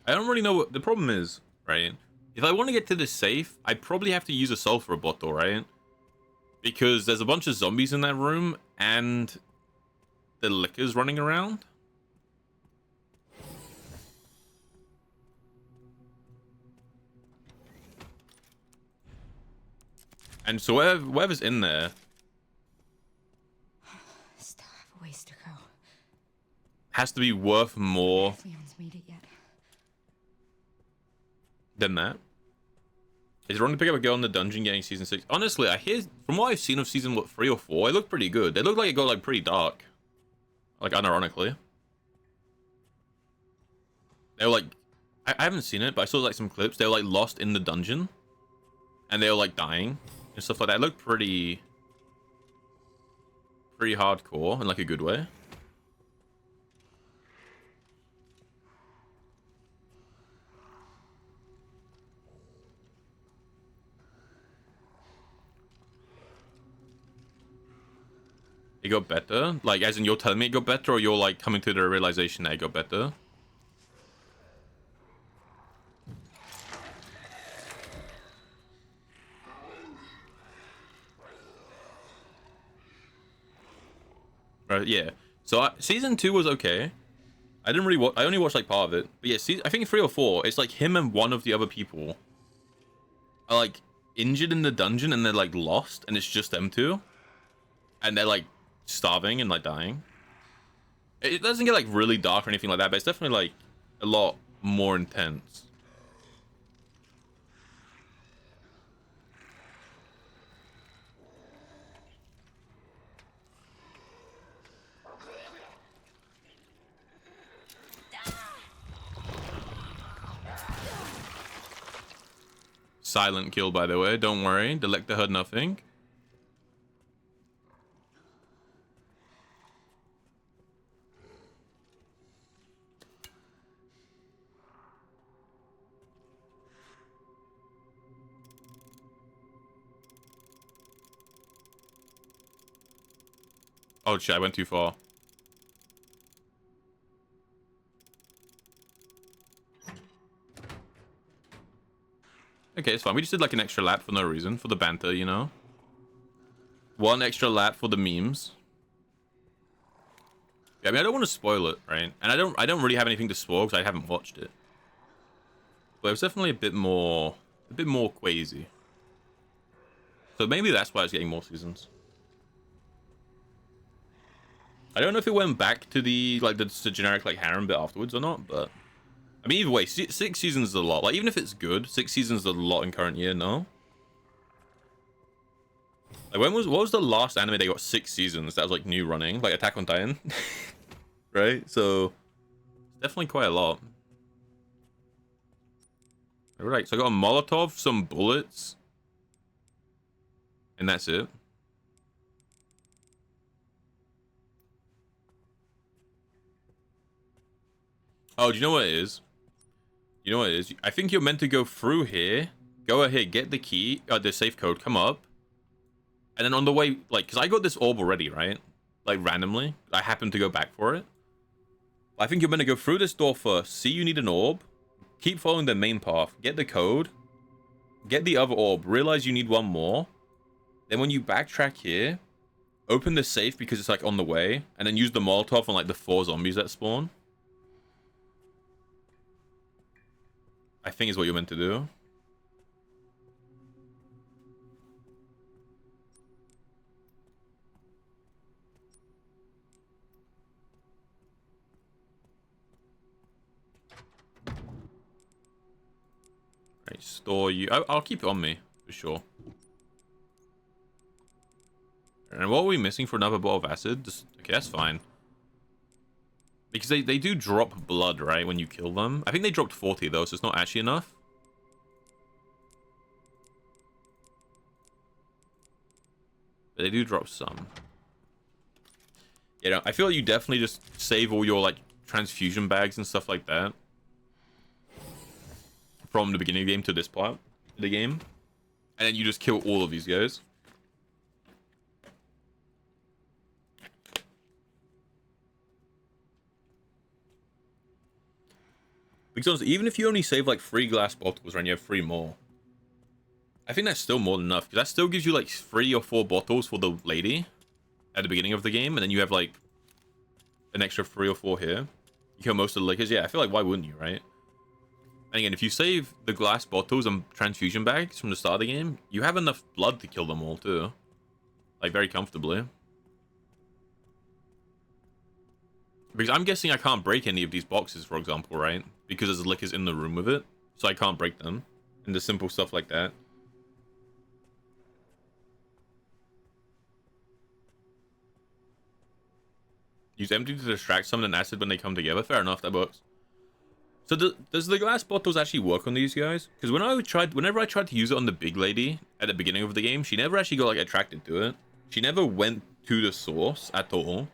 I don't really know what the problem is, right? If I want to get to this safe, I probably have to use a sulfur bottle, right? Because there's a bunch of zombies in that room and the liquor's running around. And so whatever's in there Still have a ways to go. has to be worth more Leon's made it yet. than that. Is it wrong to pick up a girl in the dungeon getting season 6? Honestly, I hear from what I've seen of season 3 or 4, it looked pretty good. They looked like it got like pretty dark. Like unironically. They were like I haven't seen it, but I saw like some clips. They were like lost in the dungeon. And they were like dying and stuff like that. It looked pretty hardcore in like a good way. It got better? Like, as in you're telling me it got better, or you're like coming to the realization that it got better? Right, yeah. So season 2 was okay. I didn't really watch. I only watched like part of it. But yeah, I think 3 or 4. It's like him and one of the other people are like injured in the dungeon, and they're like lost, and it's just them two, and they're like starving and like dying. It doesn't get like really dark or anything like that, but it's definitely like a lot more intense. Silent kill, by the way. Don't worry. The Lecter heard nothing. Oh shit, I went too far. Okay, it's fine. We just did like an extra lap for no reason, for the banter, you know? One extra lap for the memes. Yeah, I mean, I don't want to spoil it, right? And I don't really have anything to spoil because I haven't watched it. But it was definitely a bit more crazy. So maybe that's why it's getting more seasons. I don't know if it went back to the generic like harem bit afterwards or not, but I mean, either way, 6 seasons is a lot. Like, even if it's good, 6 seasons is a lot in current year, no? Like, what was the last anime they got 6 seasons that was like new running? Like Attack on Titan. Right? So it's definitely quite a lot. Alright, so I got a Molotov, some bullets, and that's it. Oh, do you know what it is? You know what it is? I think you're meant to go through here. Go ahead, get the key, the safe code, come up. And then on the way, like, because I got this orb already, right? Like, randomly. I happened to go back for it. I think you're meant to go through this door first. See you need an orb. Keep following the main path. Get the code. Get the other orb. Realize you need one more. Then when you backtrack here, open the safe because it's like on the way, and then use the Molotov on like the 4 zombies that spawn. I think is what you're meant to do. Right, store you. I'll keep it on me for sure. And what are we missing for another bottle of acid? Just, okay, that's fine. Because they do drop blood, right, when you kill them. I think they dropped 40 though, so it's not actually enough. But they do drop some. You know, I feel like you definitely just save all your like transfusion bags and stuff like that from the beginning of the game to this part of the game. And then you just kill all of these guys. Because even if you only save like 3 glass bottles, right, and you have 3 more, I think that's still more than enough. Because that still gives you like 3 or 4 bottles for the lady at the beginning of the game, and then you have like an extra 3 or 4 here. You kill most of the liquors. Yeah, I feel like why wouldn't you, right? And again, if you save the glass bottles and transfusion bags from the start of the game, you have enough blood to kill them all too, like very comfortably. Because I'm guessing I can't break any of these boxes, for example, right? Because there's liquors in the room with it, so I can't break them. And the simple stuff like that. Use empty to distract some and acid when they come together. Fair enough, that works. So does the glass bottles actually work on these guys? Because whenever I tried to use it on the big lady at the beginning of the game, she never actually got like attracted to it. She never went to the source at all.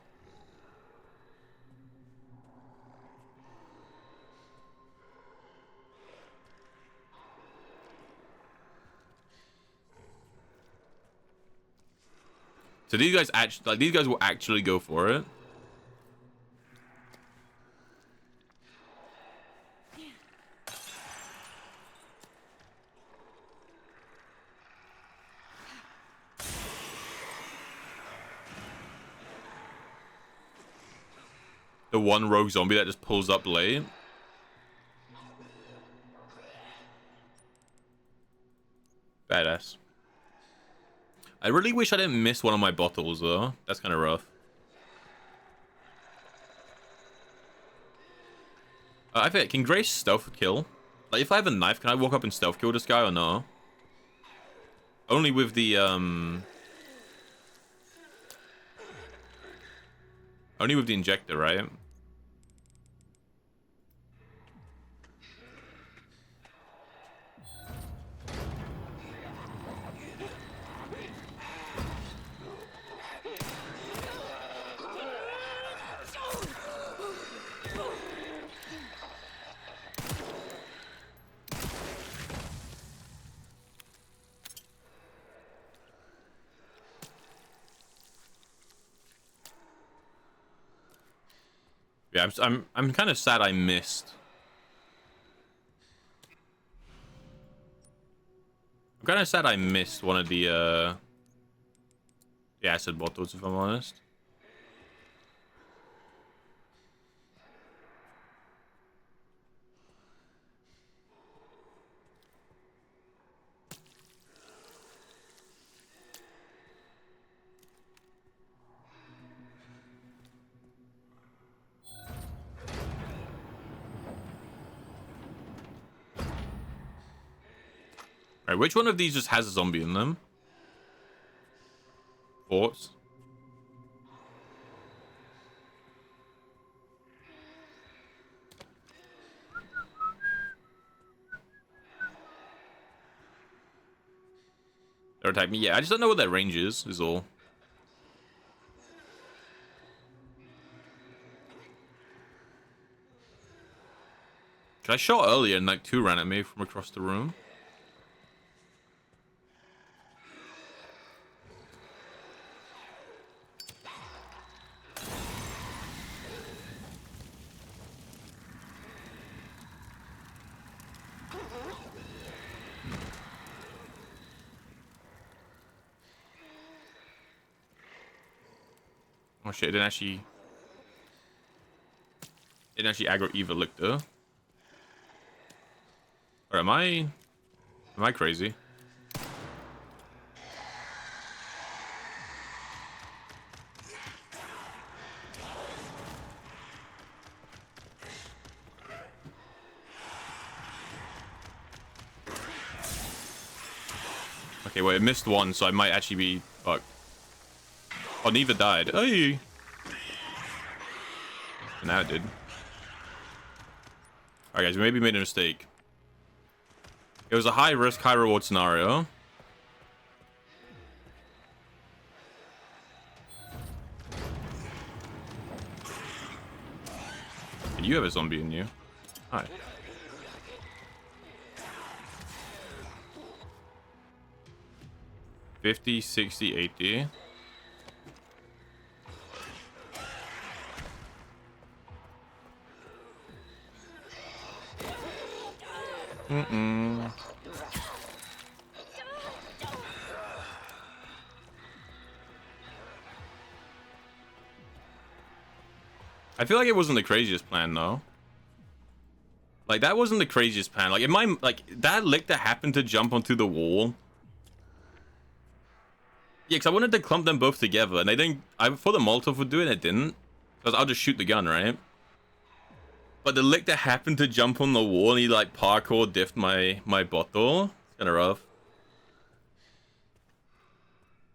So these guys actually, like, these guys will actually go for it. The one rogue zombie that just pulls up late. Badass. I really wish I didn't miss one of my bottles, though. That's kind of rough. I think, can Grace stealth kill? Like, if I have a knife, can I walk up and stealth kill this guy or no? Only with the, only with the injector, right? Yeah, I'm kind of sad I missed. I'm kind of sad I missed one of the acid bottles, if I'm honest. Alright, which one of these just has a zombie in them? Thoughts? They're attacking me. Yeah, I just don't know what their range is all. I shot earlier and like 2 ran at me from across the room. Oh shit, it didn't actually aggro either lictor. Or am I crazy? Okay, well, it missed one, so I might actually be fucked. Oh, neither died. Hey! Now it did. Alright, guys, we maybe made a mistake. It was a high risk, high reward scenario. You have a zombie in you. Alright. $50, $60, $80. I feel like it wasn't the craziest plan, though. Like, that wasn't the craziest plan. Like, in my... Like, that lick that happened to jump onto the wall... Yeah, because I wanted to clump them both together, and they didn't... I thought the Molotov would do it, and it didn't. Because I'll just shoot the gun, right? But the lick that happened to jump on the wall, and he, like, parkour diffed my bottle. It's kind of rough.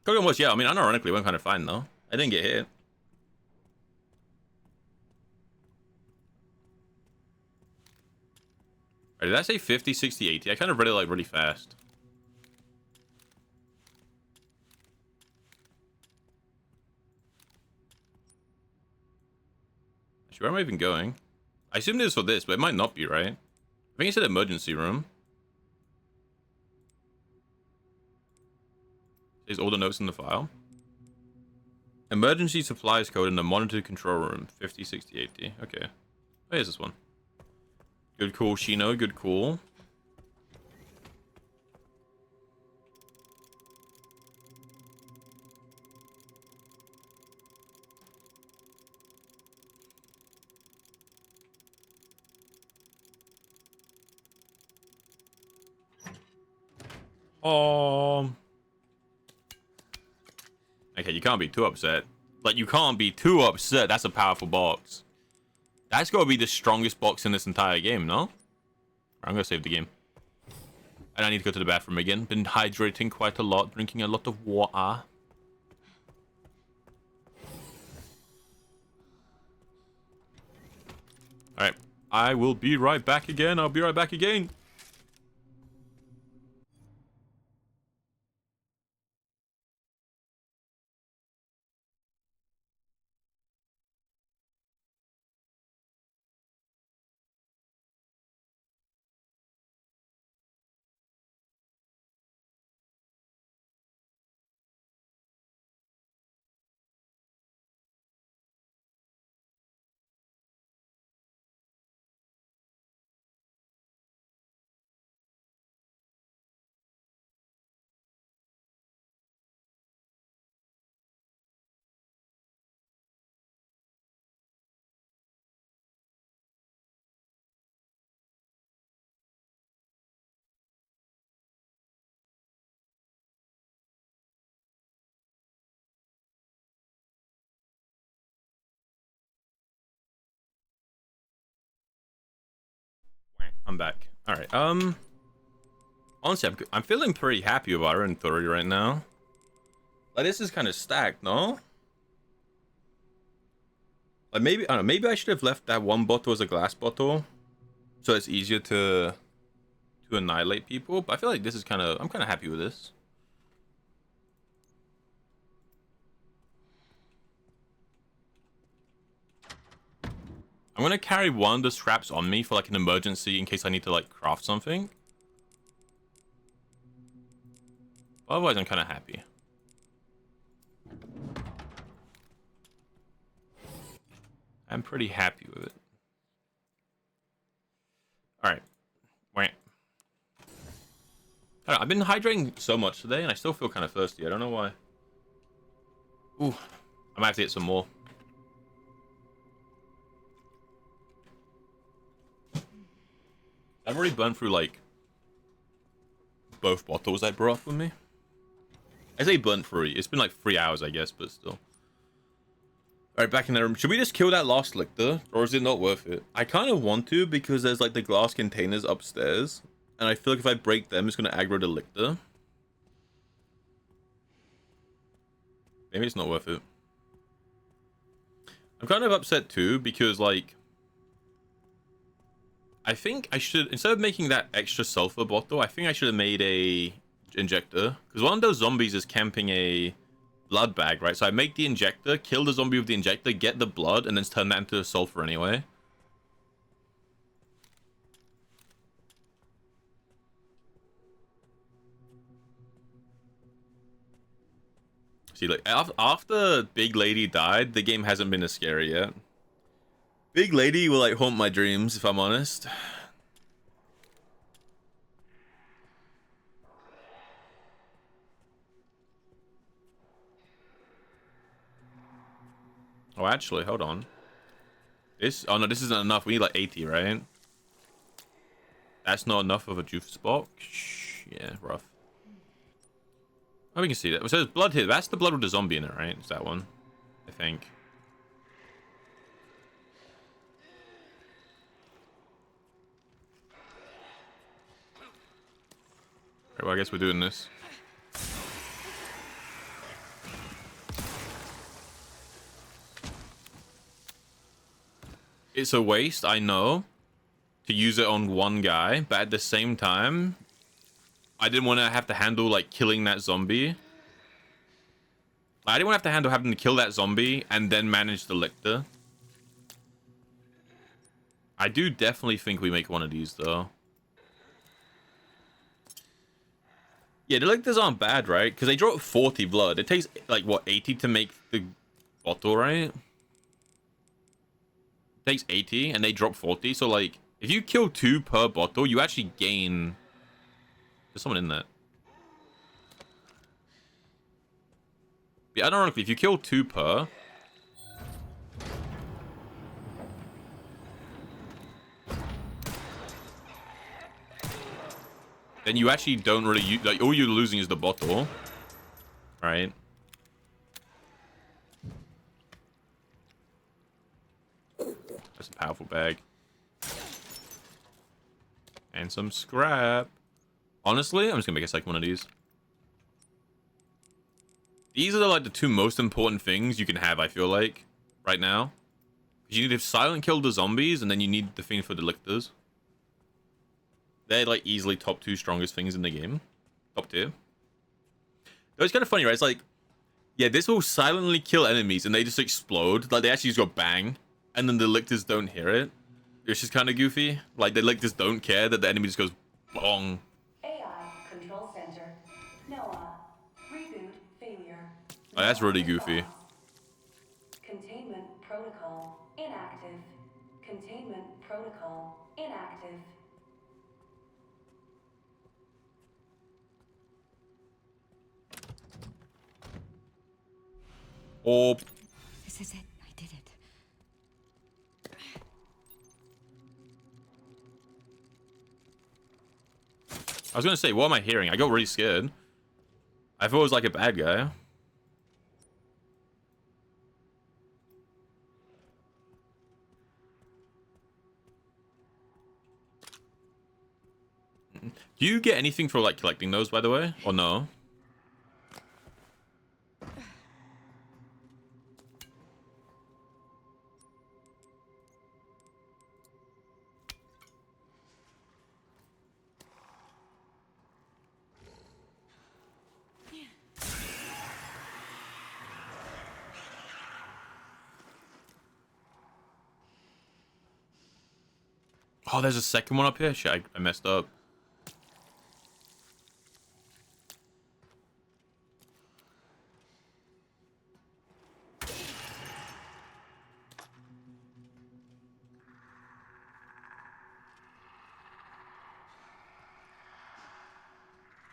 Kogan was, yeah, I mean, unironically, went kind of fine, though. I didn't get hit. Right, did I say 50, 60, 80? I kind of read it, like, really fast. Actually, where am I even going? I assumed it was for this, but it might not be, right? I think it's an emergency room. There's all the notes in the file. Emergency supplies code in the monitored control room. 50, 60, 80. Okay. Oh, here's this one. Good call, Shino. Good call. Okay, you can't be too upset. Like, you can't be too upset. That's a powerful box. That's got to be the strongest box in this entire game, no? I'm going to save the game. And I need to go to the bathroom again. Been hydrating quite a lot, drinking a lot of water. Alright. I will be right back again. I'll be right back again. I'm back. All right. Honestly, I'm feeling pretty happy about our inventory right now. Like, this is kind of stacked, no? Like, maybe I don't know. Maybe I should have left that one bottle as a glass bottle, so it's easier to annihilate people. But I feel like this is kind of... I'm kind of happy with this. I'm gonna carry one of the straps on me for like an emergency in case I need to like craft something. Otherwise, I'm kind of happy. I'm pretty happy with it. All right. Wait. I don't know, I've been hydrating so much today, and I still feel kind of thirsty. I don't know why. Ooh, I might have to get some more. I've already burnt through like both bottles I brought up with me. I say burnt through. It's been like 3 hours, I guess, but still. Alright, back in the room. Should we just kill that last lictor? Or is it not worth it? I kind of want to because there's like the glass containers upstairs. And I feel like if I break them, it's going to aggro the lictor. Maybe it's not worth it. I'm kind of upset too because like... I think I should... Instead of making that extra sulfur bottle, I think I should have made a injector. Because one of those zombies is camping a blood bag, right? So I make the injector, kill the zombie with the injector, get the blood, and then turn that into sulfur anyway. See, like, after Big Lady died, the game hasn't been as scary yet. Big Lady will, like, haunt my dreams, if I'm honest. Oh, actually, hold on. Oh no, this isn't enough. We need like 80, right? That's not enough of a juice box. Yeah, rough. Oh, we can see that. So there's blood here. That's the blood with the zombie in it, right? It's that one, I think. Okay, well, I guess we're doing this. It's a waste, I know, to use it on one guy, but at the same time, I didn't want to have to handle, like, killing that zombie. I didn't want to have to handle having to kill that zombie and then manage the lictor. I do definitely think we make one of these, though. Yeah, the lictors aren't bad, right? Because they drop 40 blood. It takes, like, what, 80 to make the bottle, right? Takes 80 and they drop 40, so like if you kill 2 per bottle, you actually gain. There's someone in there. Yeah, ironically, if you kill 2 per, then you actually don't really use, like, all you're losing is the bottle, right? That's a powerful bag. And some scrap. Honestly, I'm just gonna make a second one of these. These are like the 2 most important things you can have, I feel like, right now. Because you need to silent kill the zombies, and then you need the thing for the lictors. They're like easily top 2 strongest things in the game. Top tier. Though it's kind of funny, right? It's like, yeah, this will silently kill enemies, and they just explode. Like, they actually just go bang. And then the lictors don't hear it. It's just kind of goofy. Like, the lictors don't care that the enemy just goes bong. AI Control Center. Noah. Reboot failure. Oh, that's really goofy. Containment protocol inactive. Containment protocol inactive. Or... This is it. I did it. I was gonna say, what am I hearing? I got really scared. I thought it was like a bad guy. Do you get anything for like collecting those, by the way? Or no? Oh, there's a second one up here? Shit, I messed up.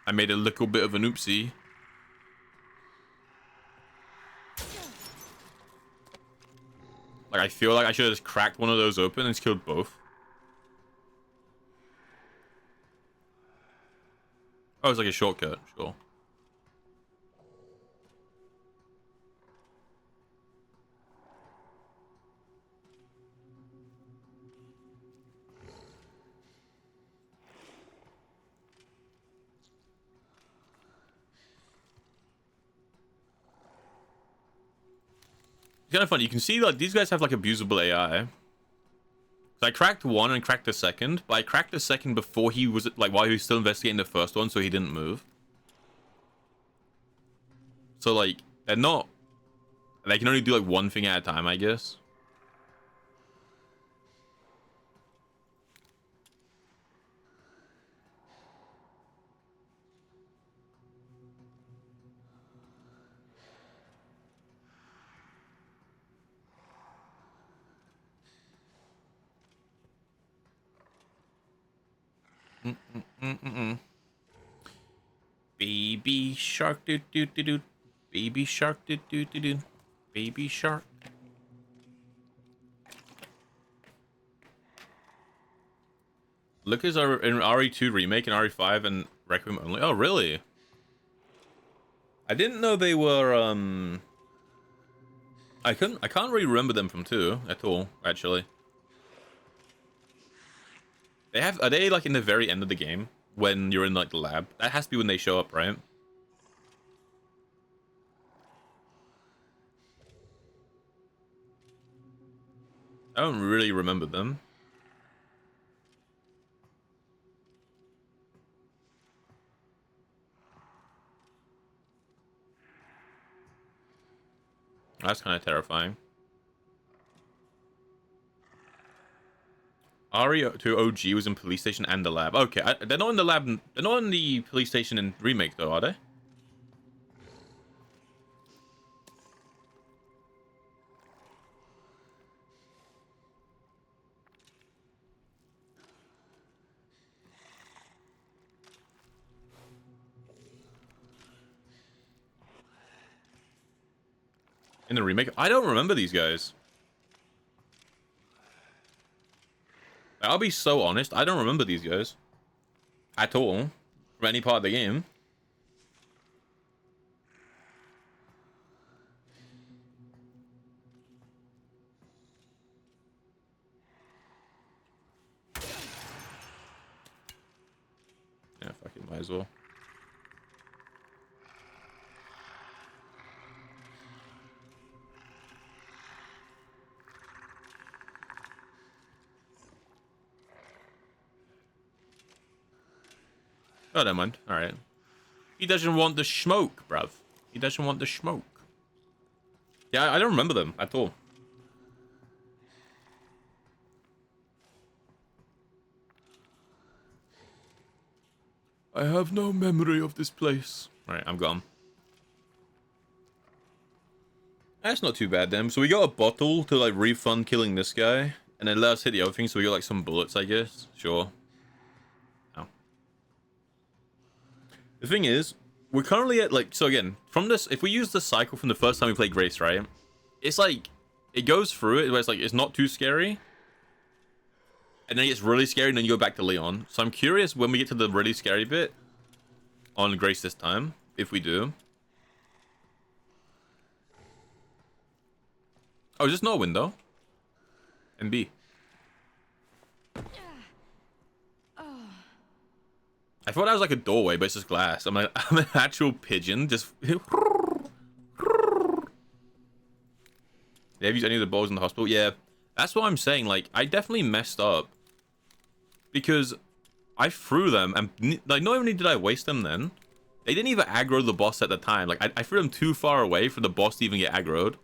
I made a little bit of an oopsie. Like, I feel like I should have just cracked one of those open and just killed both. Oh, it's like a shortcut. Sure. It's kind of funny. You can see like these guys have like abusable AI. So I cracked one and cracked the second, but I cracked the second before he was like while he was still investigating the first one, so he didn't move. So like they're not. They can only do like one thing at a time, I guess. Baby shark doo doo doo doo. Baby shark doo doo doo doo. Baby shark. Lookers are in RE2 remake and RE5 and Requiem only. Oh really? I didn't know they were I can't really remember them from 2 at all, actually. Are they like in the very end of the game when you're in like the lab? That has to be when they show up, right? I don't really remember them. That's kind of terrifying. RE2 OG was in police station and the lab. Okay, they're not in the lab. They're not in the police station in remake though, are they? In the remake? I don't remember these guys. I'll be so honest, I don't remember these guys. At all. From any part of the game. Yeah, fuck it, might as well. Oh, never mind. Alright. He doesn't want the smoke, bruv. He doesn't want the smoke. Yeah, I don't remember them at all. I have no memory of this place. Alright, I'm gone. That's not too bad then. So we got a bottle to like refund killing this guy. And then let us hit the other thing, so we got like some bullets, I guess. Sure. The thing is, we're currently at like, so again, from this, if we use the cycle from the first time we played Grace, right? It's like, it goes through it where it's like, it's not too scary. And then it gets really scary and then you go back to Leon. So I'm curious when we get to the really scary bit on Grace this time, if we do. Oh, is this not a window? And B. I thought that was like a doorway, but it's just glass. I'm an actual pigeon. Just. Have you used any of the balls in the hospital? Yeah, that's what I'm saying. Like, I definitely messed up because I threw them, and like, not only did I waste them, then they didn't even aggro the boss at the time. Like, I threw them too far away for the boss to even get aggroed.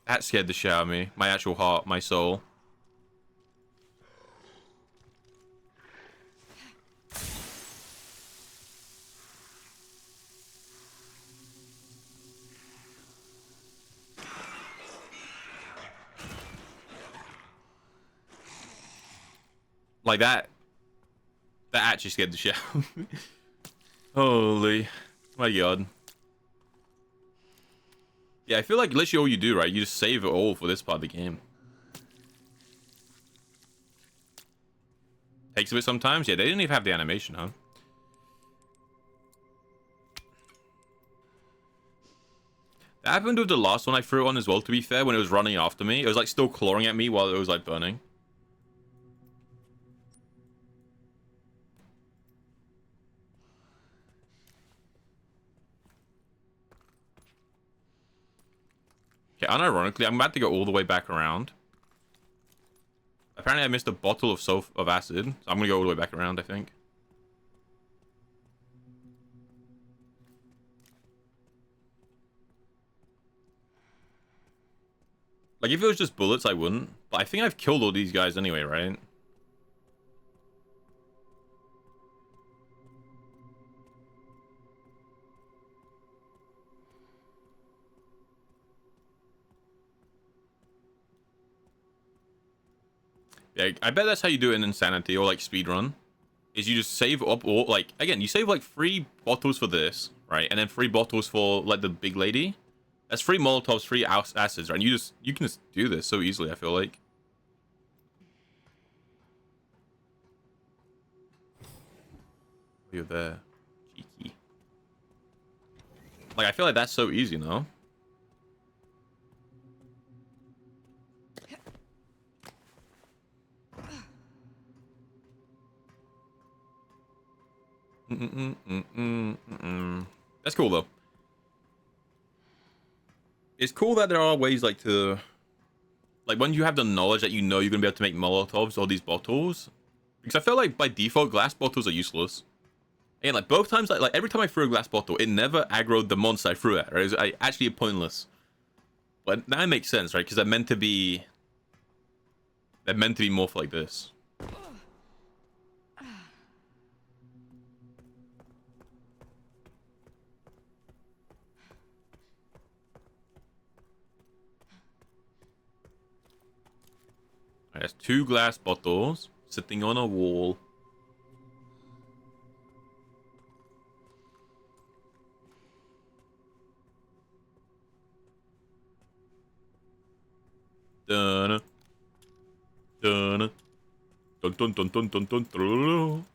That scared the shit out of me. My actual heart, my soul. Like that actually scared the shit out of me. Holy, my god. Yeah, I feel like literally all you do, right? You just save it all for this part of the game. Takes a bit sometimes. Yeah, they didn't even have the animation, huh? That happened with the last one I threw on as well, to be fair, when it was running after me. It was like still clawing at me while it was like burning. Okay, unironically, I'm about to go all the way back around. Apparently I missed a bottle of acid, so I'm gonna go all the way back around, I think. Like, if it was just bullets, I wouldn't. But I think I've killed all these guys anyway, right? Yeah, I bet that's how you do it in Insanity or, like, speedrun. Is you just save up all, like, again, you save, like, 3 bottles for this, right? And then 3 bottles for, like, the big lady. That's 3 Molotovs, 3 acids, right? And you can just do this so easily, I feel like. You're there. Cheeky. Like, I feel like that's so easy, no? That's cool, though. It's cool that there are ways, like, to... Like, when you have the knowledge that you know you're going to be able to make Molotovs or these bottles. Because I feel like, by default, glass bottles are useless. And, like, both times, like every time I threw a glass bottle, it never aggroed the monster I threw at, right? It was actually pointless. But that makes sense, right? Because they're meant to be... They're meant to be more like this. There's 2 glass bottles sitting on a wall. Dun dun dun dun dun dun dun dun dun.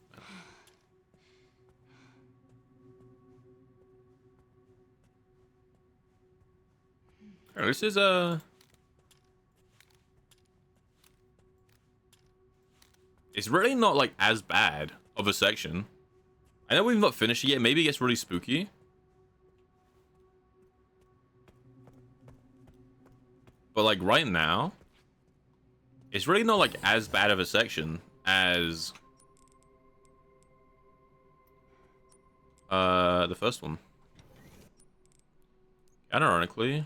This is it's really not like as bad of a section. I know we've not finished it yet. Maybe it gets really spooky. But like right now, it's really not like as bad of a section as the first one. Unironically,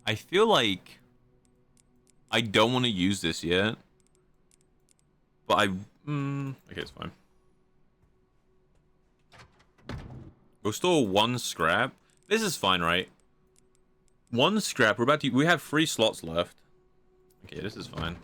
I feel like I don't want to use this yet. But okay, it's fine. We'll store 1 scrap. This is fine, right? 1 scrap. We have 3 slots left. Okay, this is fine.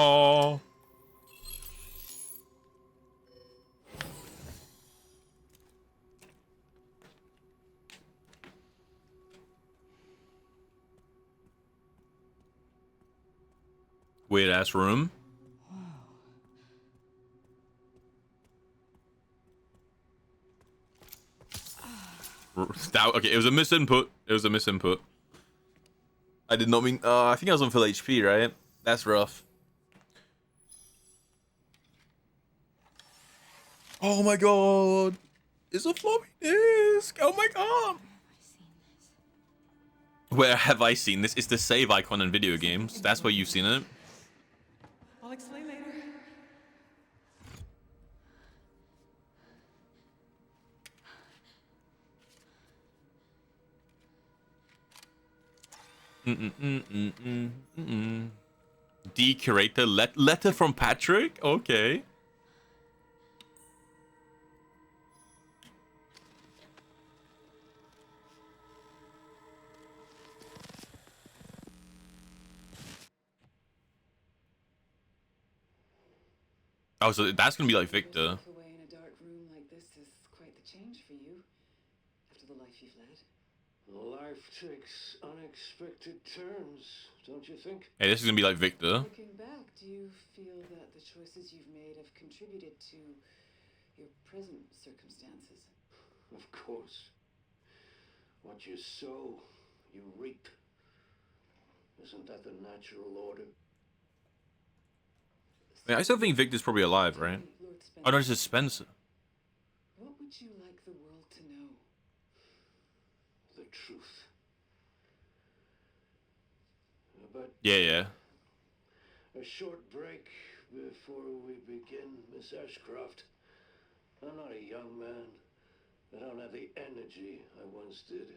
Oh. Weird ass room. Okay, it was a misinput. It was a misinput. I did not mean. I think I was on full HP, right? That's rough. Oh my god! It's a floppy disk! Oh my god! Where have I seen this? It's the save icon in video games. That's where you've seen it. I'll explain later. Decurator letter from Patrick? Okay. Oh, so that's gonna be like Victor. Yourself away in a dark room like this is quite the change for you after the life you've led. Life takes unexpected turns, don't you think? Hey, this is gonna be like Victor. Looking back, do you feel that the choices you've made have contributed to your present circumstances? Of course. What you sow, you reap. Isn't that the natural order? I mean, I still think Victor's probably alive, right? Lord Oh, no, Spencer, it's Spencer. what would you like the world to know? The truth. But Yeah. a short break before we begin, Miss Ashcroft. I'm not a young man. I don't have the energy I once did.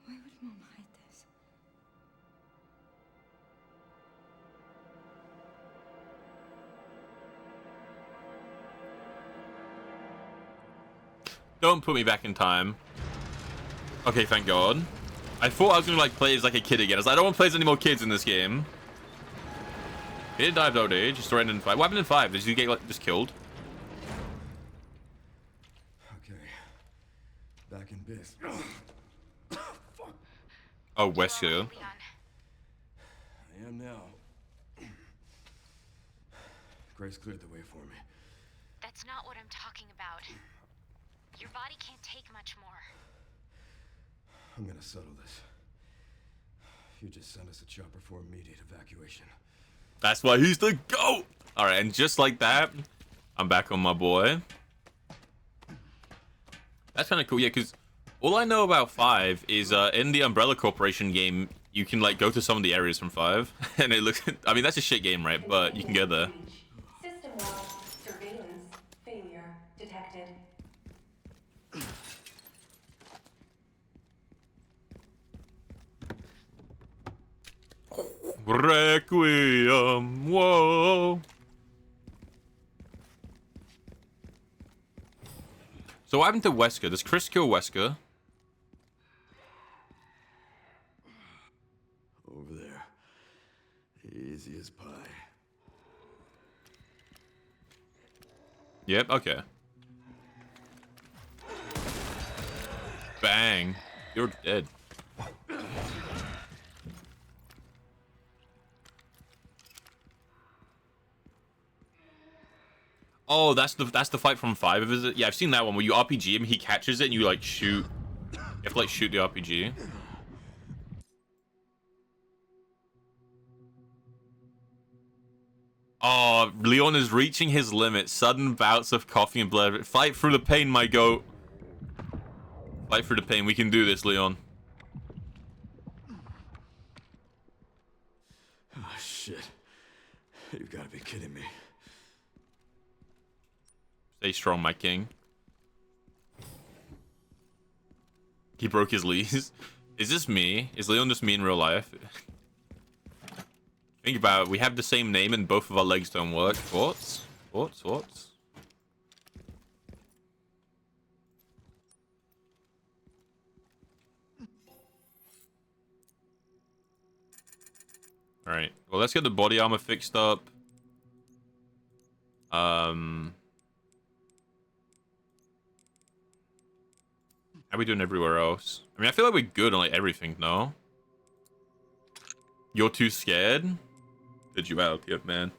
Why would Mom hide this? Don't put me back in time. Okay, thank God. I thought I was gonna like play as like a kid again. I was like, I don't want to play as any more kids in this game. He didn't die of old age. Just surrendered in 5. What happened in 5? Did he get like just killed? Okay. Back in biz. Oh, Wesker. Leon, I am now. Grace cleared the way for me. that's not what I'm talking about. Your body can't take much more. I'm gonna settle this. You just send us a chopper for immediate evacuation. That's why he's the GOAT! Alright, and just like that, I'm back on my boy. That's kind of cool, yeah, because all I know about 5 is in the Umbrella Corporation game, you can like go to some of the areas from 5, and it looks, I mean, that's a shit game, right? But you can get there. System-wide surveillance failure detected. Requiem, whoa. So what happened to Wesker? Does Chris kill Wesker? Over there. Easy as pie. Yep, okay. Bang. You're dead. Oh, that's the fight from 5, is it? Yeah, I've seen that one where you RPG him, he catches it, and you like shoot. You have to like shoot the RPG. Oh, Leon is reaching his limit. Sudden bouts of coughing and blood. Fight through the pain, my goat. Fight through the pain. We can do this, Leon. Oh, shit. You've got to be kidding me. Stay strong, my king. He broke his lease. Is this me? Is Leon just me in real life? Think about it. We have the same name and both of our legs don't work. Thoughts? Thoughts? Thoughts? Alright. Well, let's get the body armor fixed up. How are we doing everywhere else? I mean, I feel like we're good on like everything, no? You're too scared? Did you out? Yep, man.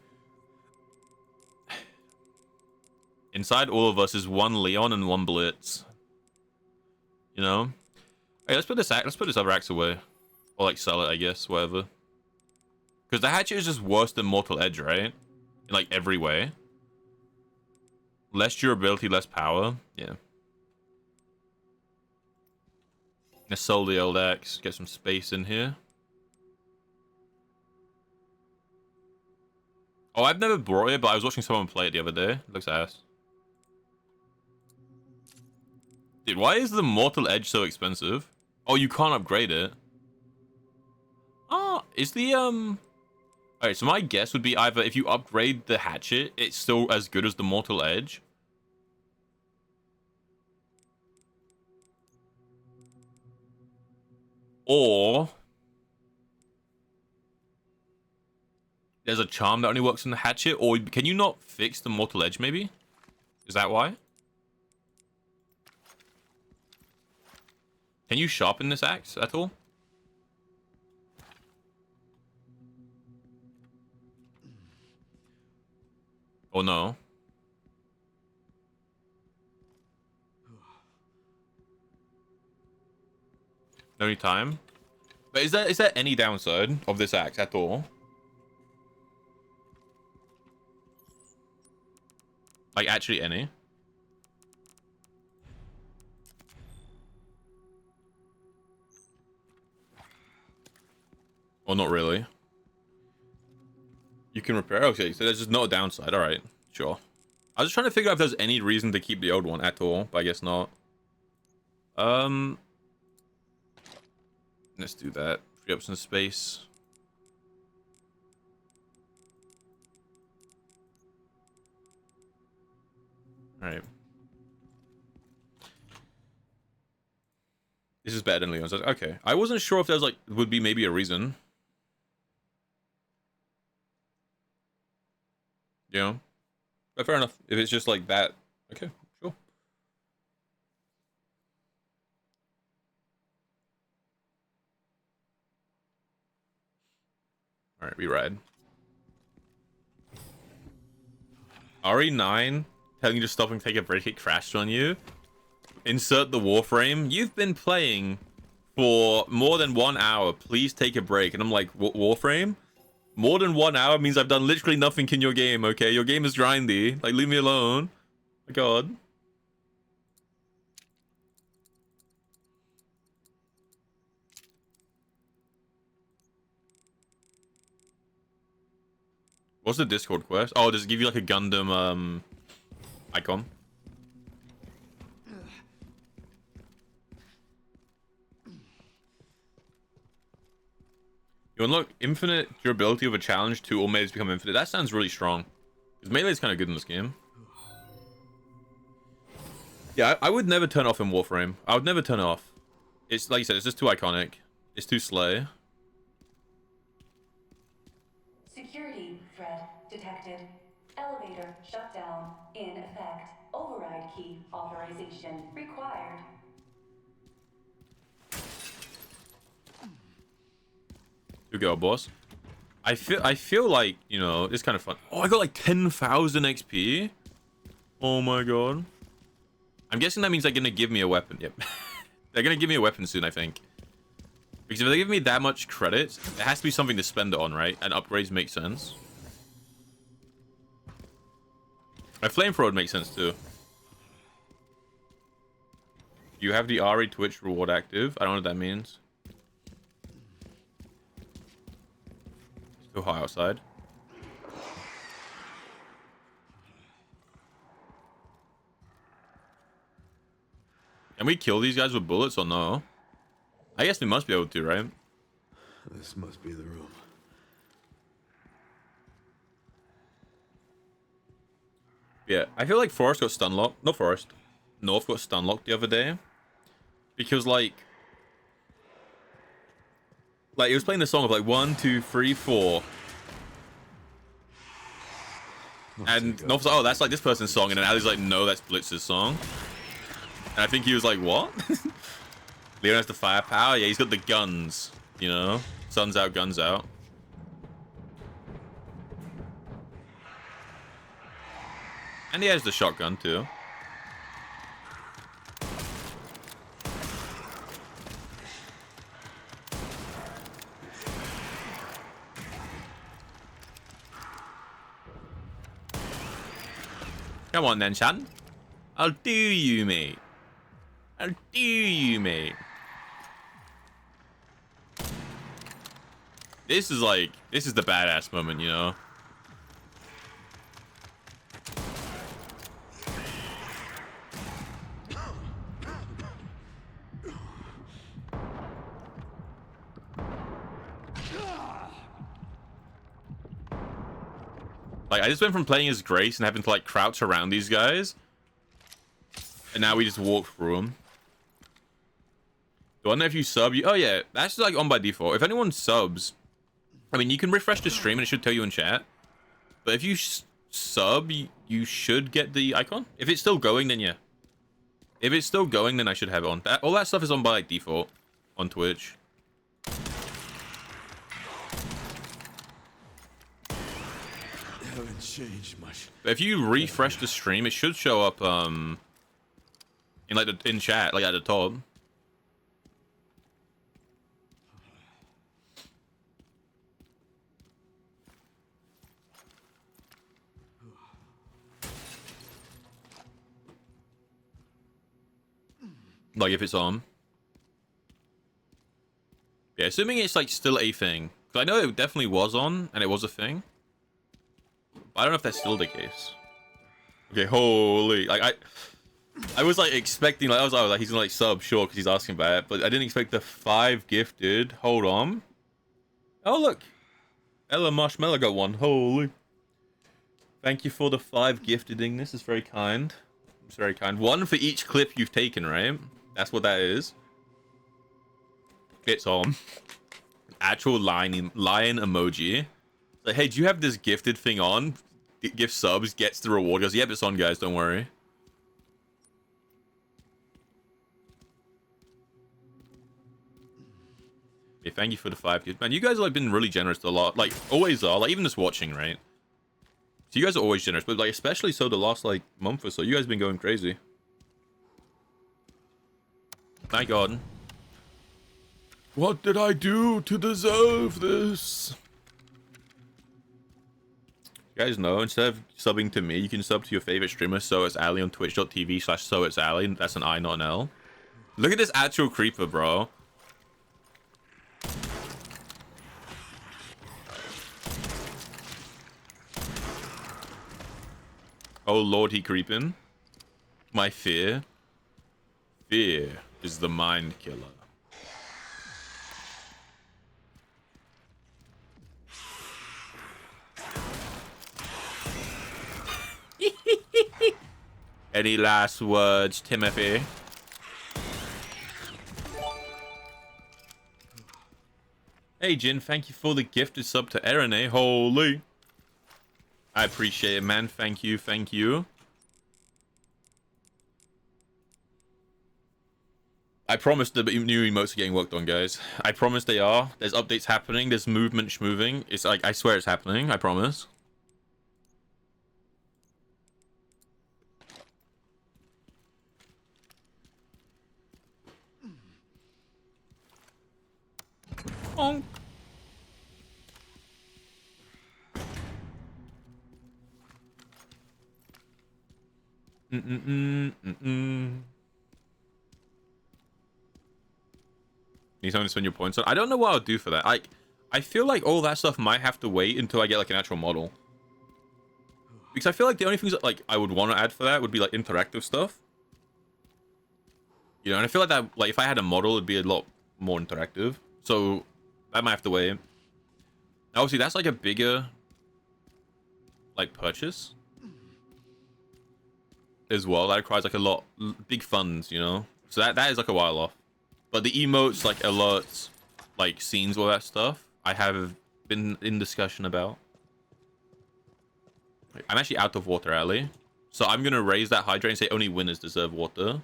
Inside all of us is one Leon and one Blitz. You know? Hey, let's put this other axe away. Or like sell it, I guess, whatever. Because the hatchet is just worse than Mortal Edge, right? In like every way. Less durability, less power. Yeah. Let's sell the old axe. Get some space in here. Oh, I've never brought it, but I was watching someone play it the other day. It looks ass. Dude, why is the Mortal Edge so expensive? Oh, you can't upgrade it. Oh, is the, Alright, so my guess would be either if you upgrade the hatchet, it's still as good as the Mortal Edge. Or there's a charm that only works on the hatchet, or can you not fix the mortal edge, maybe? Is that why? Can you sharpen this axe at all? Or no? No need time? But is there any downside of this axe at all? Like, actually any? Or not really? You can repair. Okay, so there's just no downside. Alright, sure. I was just trying to figure out if there's any reason to keep the old one at all, but I guess not. Let's do that. Free up some space. Alright. This is better than Leon's. Okay. I wasn't sure if there's like would be maybe a reason. You know? But fair enough. If it's just like that. Okay, sure. Alright, we ride. RE9 telling you to stop and take a break, it crashed on you. Insert the warframe. You've been playing for more than 1 hour. Please take a break. And I'm like, warframe? More than 1 hour means I've done literally nothing in your game, okay? Your game is grindy. Like, leave me alone. My god. What's the Discord quest? Oh, does it give you like a Gundam icon? You unlock infinite durability of a challenge to all melees become infinite. That sounds really strong. Because melee is kind of good in this game. Yeah, I would never turn off in Warframe. I would never turn it off. It's like you said, it's just too iconic. It's too slay. Security threat detected. Elevator shut down. In effect. Override key authorization required. You go, boss. I feel like, you know, it's kind of fun. Oh, I got like 10,000 XP. Oh my god. I'm guessing that means they're gonna give me a weapon. Yep. They're gonna give me a weapon soon, I think. Because if they give me that much credit, it has to be something to spend it on, right? And upgrades make sense. My flamethrower would make sense too. You have the RE Twitch reward active. I don't know what that means. It's too high outside. Can we kill these guys with bullets or no? I guess we must be able to, right? This must be the room. Yeah, I feel like Forest got stun locked. No, Forest. North got stun locked the other day. Because, like it was playing the song of, like, 1, 2, 3, 4. And North was like, oh, that's, like, this person's song. And then Ali's like, no, that's Blitz's song. And I think he was like, what? Leon has the firepower? Yeah, he's got the guns, you know? Sun's out, guns out. And he has the shotgun, too. Come on then, Shan. I'll do you, mate. I'll do you, mate. This is the badass moment, you know? Like, I just went from playing as Grace and having to, like, crouch around these guys. And now we just walk through them. The one that if you sub, oh yeah, that's like on by default. If anyone subs, I mean, you can refresh the stream and it should tell you in chat. But if you sub, you should get the icon. If it's still going, then yeah. If it's still going, then I should have it on. All that stuff is on by like default on Twitch. Haven't changed much. But if you refresh the stream, it should show up in chat, like at the top. Like if it's on. Yeah, assuming it's like still a thing. Because I know it definitely was on, and it was a thing. But I don't know if that's still the case. Okay, holy. Like, I was like expecting, like, I was like, he's gonna like sub, sure, because he's asking about it. But I didn't expect the 5 gifted. Hold on. Oh, look. Ella Marshmallow got one. Holy. Thank you for the 5 gifting. This is very kind. It's very kind. 1 for each clip you've taken, right? That's what that is. It's on. Actual lion emoji. Like, hey, do you have this gifted thing on? Gift subs, gets the reward. Goes, yep, it's on, guys. Don't worry. Yeah, thank you for the 5 gifts. Man, you guys have like been really generous a lot. Like, always are. Like, even just watching, right? So you guys are always generous. But, like, especially so the last, like, month or so. You guys have been going crazy. My God. What did I do to deserve this? You guys know, instead of subbing to me, you can sub to your favorite streamer, So It's Ali, on twitch.tv/So It's Ali. That's an I, not an L. Look at this actual creeper, bro. Oh Lord, he creeping. My fear. Fear is the mind killer. Any last words, Timothy? Hey, Jin, thank you for the gifted sub to Erene. Holy. I appreciate it, man. Thank you, thank you. I promise the new emotes are getting worked on, guys. I promise they are. There's updates happening. There's movement schmoving. It's like, I swear it's happening. I promise. Oh. Need something to spend your points on. I don't know what I'll do for that. I feel like all that stuff might have to wait until I get like an actual model. Because I feel like the only things that like I would want to add for that would be like interactive stuff. You know, and I feel like that, like if I had a model, it'd be a lot more interactive. So that might have to wait. Obviously, that's like a bigger like purchase as well. That requires like a lot big funds, you know. So that is like a while off. But the emotes, like alerts, like scenes, all that stuff, I have been in discussion about. I'm actually out of water, Ali. So I'm gonna raise that hydrate and say only winners deserve water.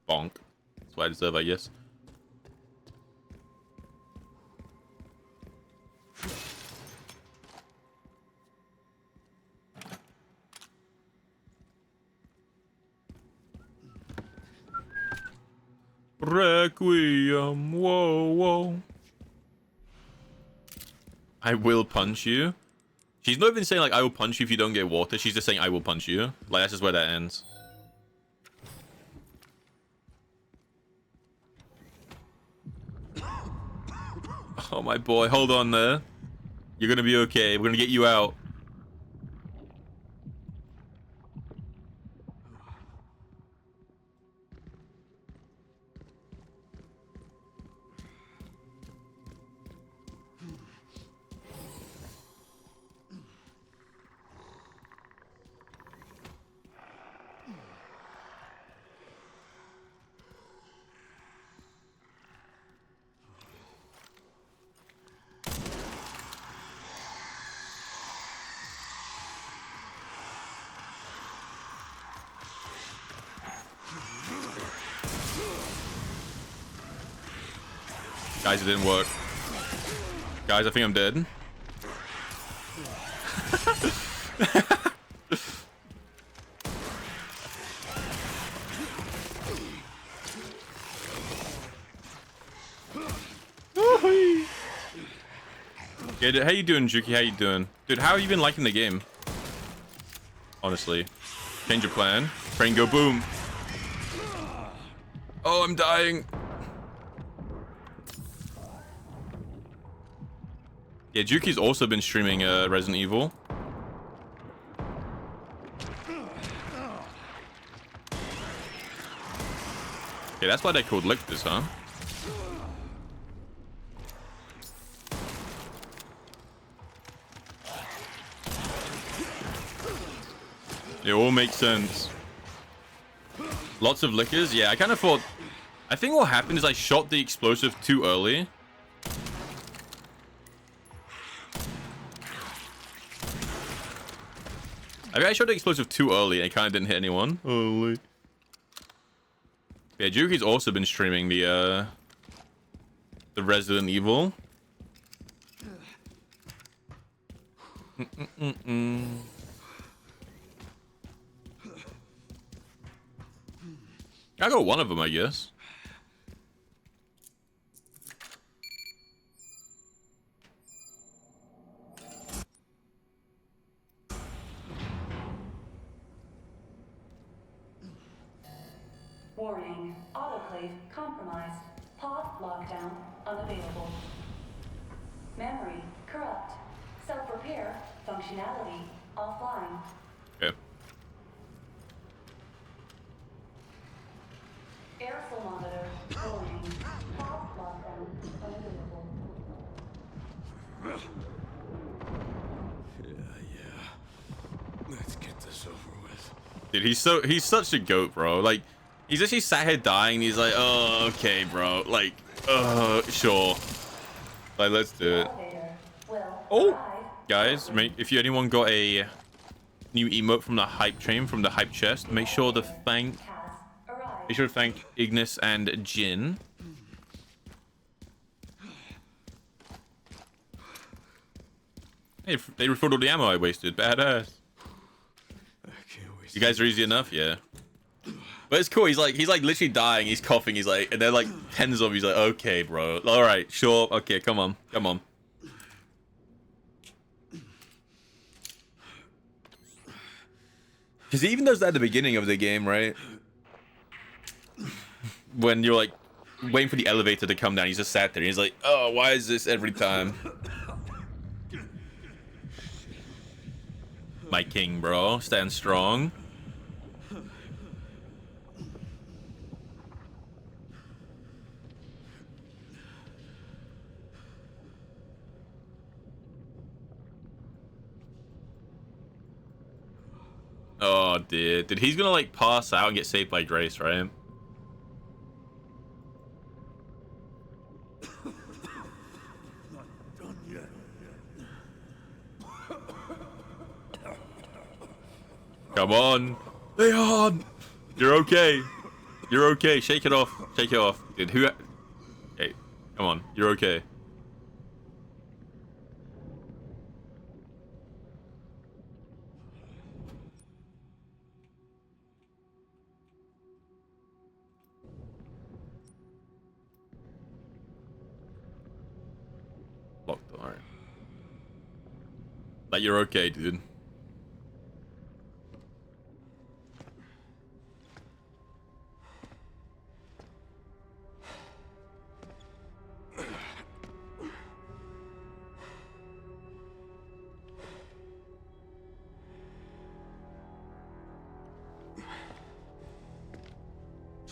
Bonk. That's what I deserve, I guess. Requiem. Whoa, whoa. I will punch you. She's not even saying like I will punch you if you don't get water. She's just saying I will punch you. Like that's just where that ends. Oh my boy, hold on there. You're gonna be okay. We're gonna get you out. Guys, it didn't work. Guys, I think I'm dead. Yeah, dude, how you doing, Juki? How you doing? Dude, how have you been liking the game? Honestly. Change your plan. Train go boom. Oh, I'm dying. Yeah, Juki's also been streaming Resident Evil. Okay, that's why they're called Lictors, huh? It all makes sense. Lots of lickers. Yeah, I kind of thought... I think what happened is I shot the explosive too early. I mean, I shot the explosive too early and it kind of didn't hit anyone. Holy. Yeah, Juki's also been streaming the Resident Evil. I got one of them, I guess. Warning, autoclave compromised. Pod lockdown unavailable. Memory corrupt. Self-repair functionality offline. Okay. Airflow monitor warning. Pod lockdown unavailable. Yeah. Let's get this over with. Dude, he's such a goat, bro. Like, he's actually sat here dying. He's like, oh, okay, bro. Like, sure. Like, let's do it. Oh, guys, if anyone got a new emote from the hype train, from the hype chest, make sure to thank Ignis and Jin. Hey, they refilled all the ammo I wasted. Badass. You guys are easy enough, yeah. But it's cool. He's like literally dying. He's coughing. He's like, and they're like tens of. He's like, okay, bro. All right, sure. Okay, come on, come on. Because he even does that at the beginning of the game, right? When you're like waiting for the elevator to come down, he's just sat there. He's like, oh, why is this every time? My king, bro. Stand strong. Oh, dude. He's gonna like pass out and get saved by Grace, right? Come on, Leon. You're okay. You're okay. Shake it off. Shake it off. Dude, hey, come on. You're okay. Locked. All right. Like, you're okay, dude.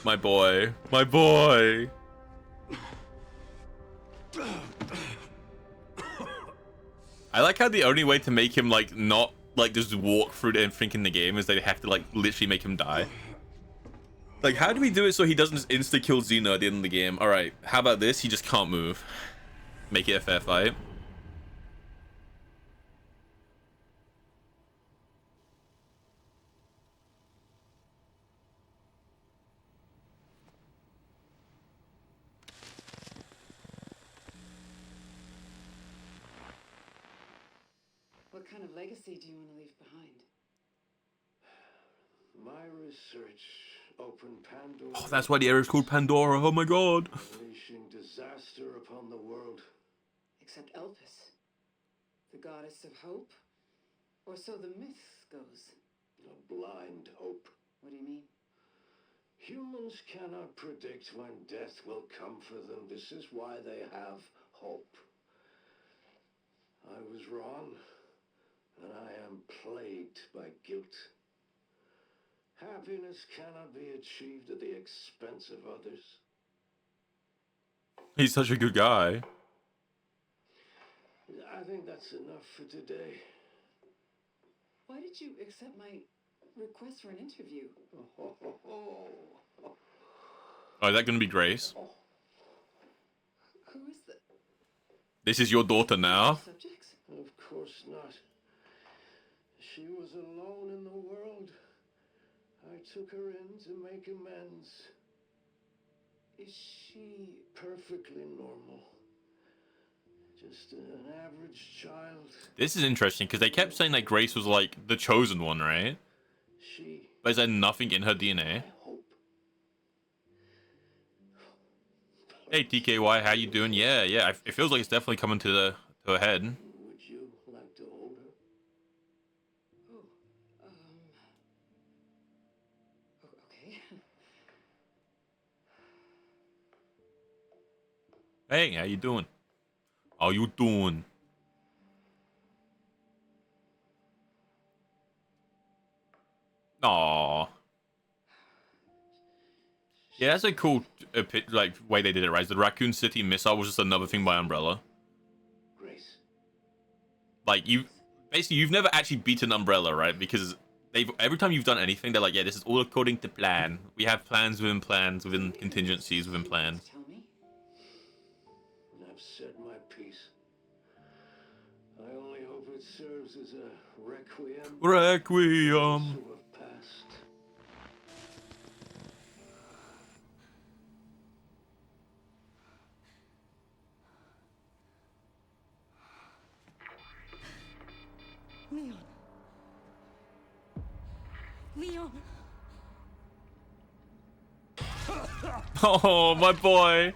My boy. My boy. I like how the only way to make him like not like just walk through everything in the game is they have to like literally make him die. Like, how do we do it so he doesn't just insta kill Xena at the end of the game? All right, how about this? He just can't move. Make it a fair fight. What kind of legacy do you want to leave behind? My research opened Pandora. Oh, that's why the area is called Pandora. Oh my god. Unleashing disaster upon the world. Except Elpis, the goddess of hope? Or so the myth goes. A blind hope. What do you mean? Humans cannot predict when death will come for them. This is why they have hope. I was wrong, and I am plagued by guilt. Happiness cannot be achieved at the expense of others. He's such a good guy. I think that's enough for today. Why did you accept my request for an interview? Oh, is that going to be Grace? Who is the This is your daughter now? subjects? Of course not. She was alone in the world. I took her in to make amends. Is she Perfectly normal. Just an average child. This is interesting because they kept saying that Grace was like the chosen one, right? She, But is there nothing in her DNA? I hope. Hey TKY, how you doing? Yeah. It feels like it's definitely coming to her head. Would you like to hold her? Oh, okay. Hey, how you doing? How you doing? Aww. Yeah, that's a cool like way they did it, right? The Raccoon City missile was just another thing by Umbrella. Grace. Like you've never actually beaten Umbrella, right? Because every time you've done anything, they're like, yeah, this is all according to plan. We have plans within contingencies within plans. Tell me. I've said my piece. I only hope it serves as a requiem. Requiem. Who have passed. Leon. Leon. Oh, my boy.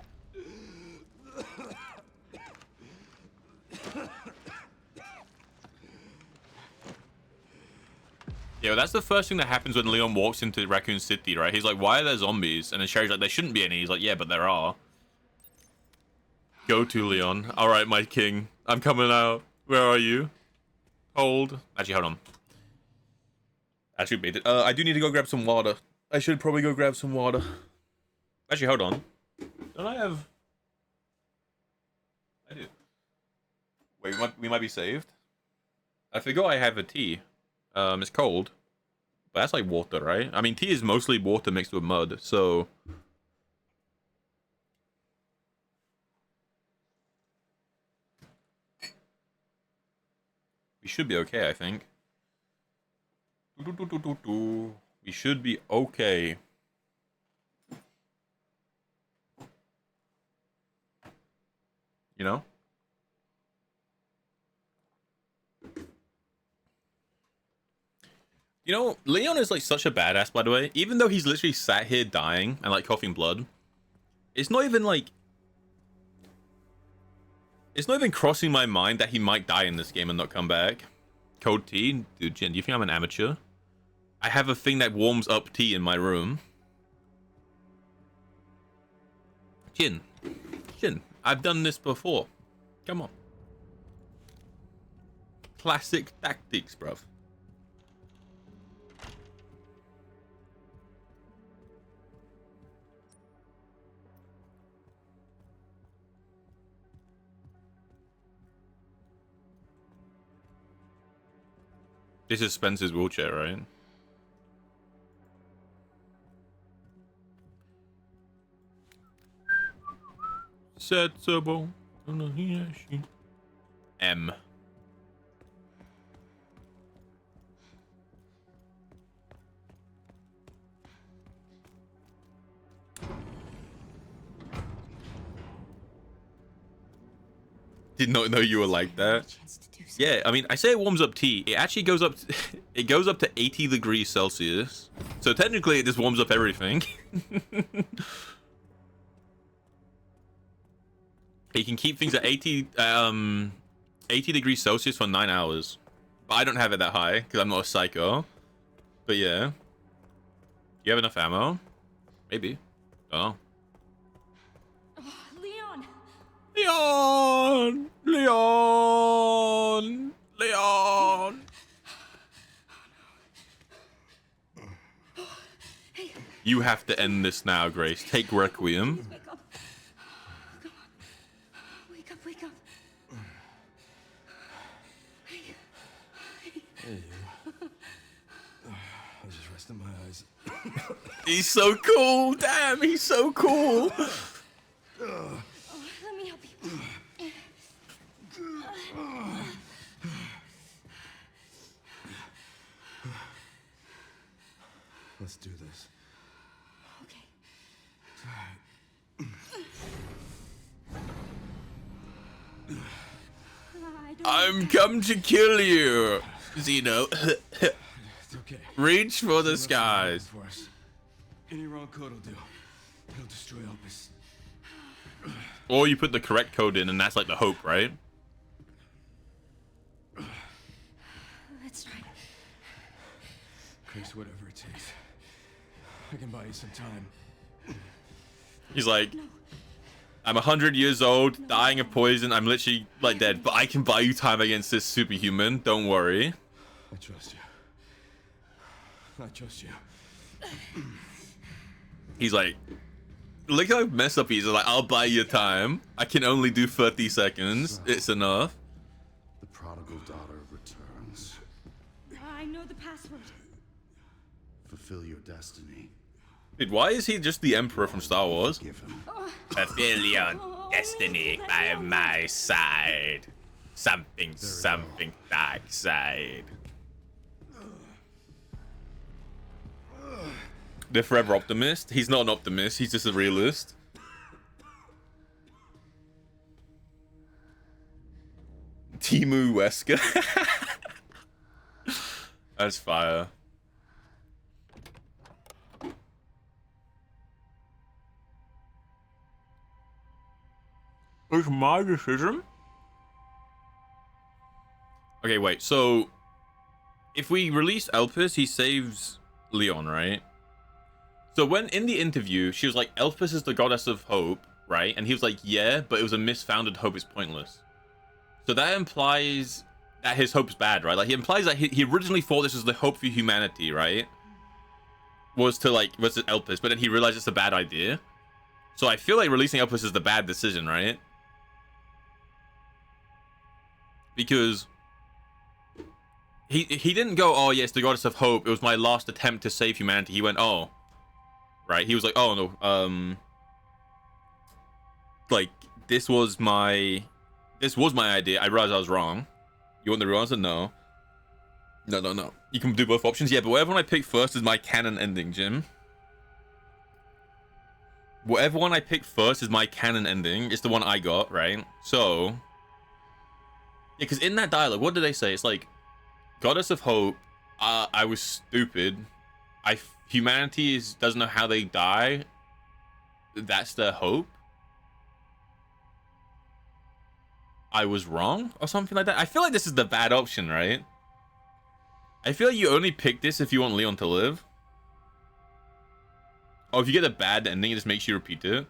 Yo, that's the first thing that happens when Leon walks into Raccoon City, right? He's like, why are there zombies? And then Sherry's like, there shouldn't be any. He's like, yeah, but there are. Go to, Leon. All right, my king. I'm coming out. Where are you? Hold. Actually, hold on. Actually, bait it. I do need to go grab some water. I should probably go grab some water. Actually, hold on. Don't I have... I do. Wait, we might be saved. I forgot I have a tea. It's cold. But that's like water, right? I mean, tea is mostly water mixed with mud, so... We should be okay, I think. We should be okay. You know? You know, Leon is like such a badass, by the way. Even though he's literally sat here dying and like coughing blood, it's not even like... It's not even crossing my mind that he might die in this game and not come back. Cold tea? Dude, Jin, do you think I'm an amateur? I have a thing that warms up tea in my room. Jin, I've done this before. Come on. Classic tactics, bruv. This is Spencer's wheelchair, right? Setsubo. M. Did not know you were like that. Chance to do so. Yeah, I mean, I say it warms up tea. It actually goes up. It goes up to 80 degrees Celsius. So technically, it just warms up everything. You can keep things at 80 degrees Celsius for 9 hours. But I don't have it that high because I'm not a psycho. But yeah, you have enough ammo? Maybe. Oh. Oh, Leon! Leon! Leon! Leon! Hey, You have to end this now, Grace. Take Requiem. wake up. Come on. Wake up, wake up. Hey. Hey, you. I was just resting my eyes. He's so cool. Damn, he's so cool. Oh, let me help you. Let's do this. Okay. I don't I'm come to kill you. Zeno. It's okay. Reach for the skies. For us. Any wrong code will do. It'll destroy Opus. Or you put the correct code in and that's like the hope, right? Let's try. Chris, whatever it takes. I can buy you some time. He's like, I'm 100 years old, dying of poison. I'm literally like dead, but I can buy you time against this superhuman. Don't worry. I trust you. I trust you. He's like, look how messed up he is. He's like, I'll buy you time. I can only do 30 seconds. It's enough. The prodigal daughter returns. I know the password. Fulfill your destiny. Dude, why is he just the Emperor from Star Wars? Give him. Fulfill your destiny by my side. Something dark side. The forever optimist. He's not an optimist. He's just a realist. Timu Wesker. That's fire. It's my decision. Okay, wait. So, if we release Elpis, he saves Leon, right? So when in the interview, she was like, Elpis is the goddess of hope, right? And he was like, yeah, but it was a misfounded hope. It's pointless. So that implies that his hope's bad, right? Like, he implies that he originally thought this was the hope for humanity, right? Was to, like, versus Elpis, but then he realized it's a bad idea. So I feel like releasing Elpis is the bad decision, right? Because he didn't go, oh, yes, the goddess of hope. It was my last attempt to save humanity. He went, oh. Right? He was like, oh, no, like, this was my idea. I realized I was wrong. You want the real answer? No. No. You can do both options. Yeah, but whatever one I pick first is my canon ending, Jim. Whatever one I pick first is my canon ending. It's the one I got, right? So, yeah, because in that dialogue, what did they say? It's like, goddess of hope, I was stupid. Humanity doesn't know how they die. That's their hope. I was wrong or something like that. I feel like this is the bad option, right? I feel like you only pick this if you want Leon to live. Or if you get a bad ending, it just makes you repeat it.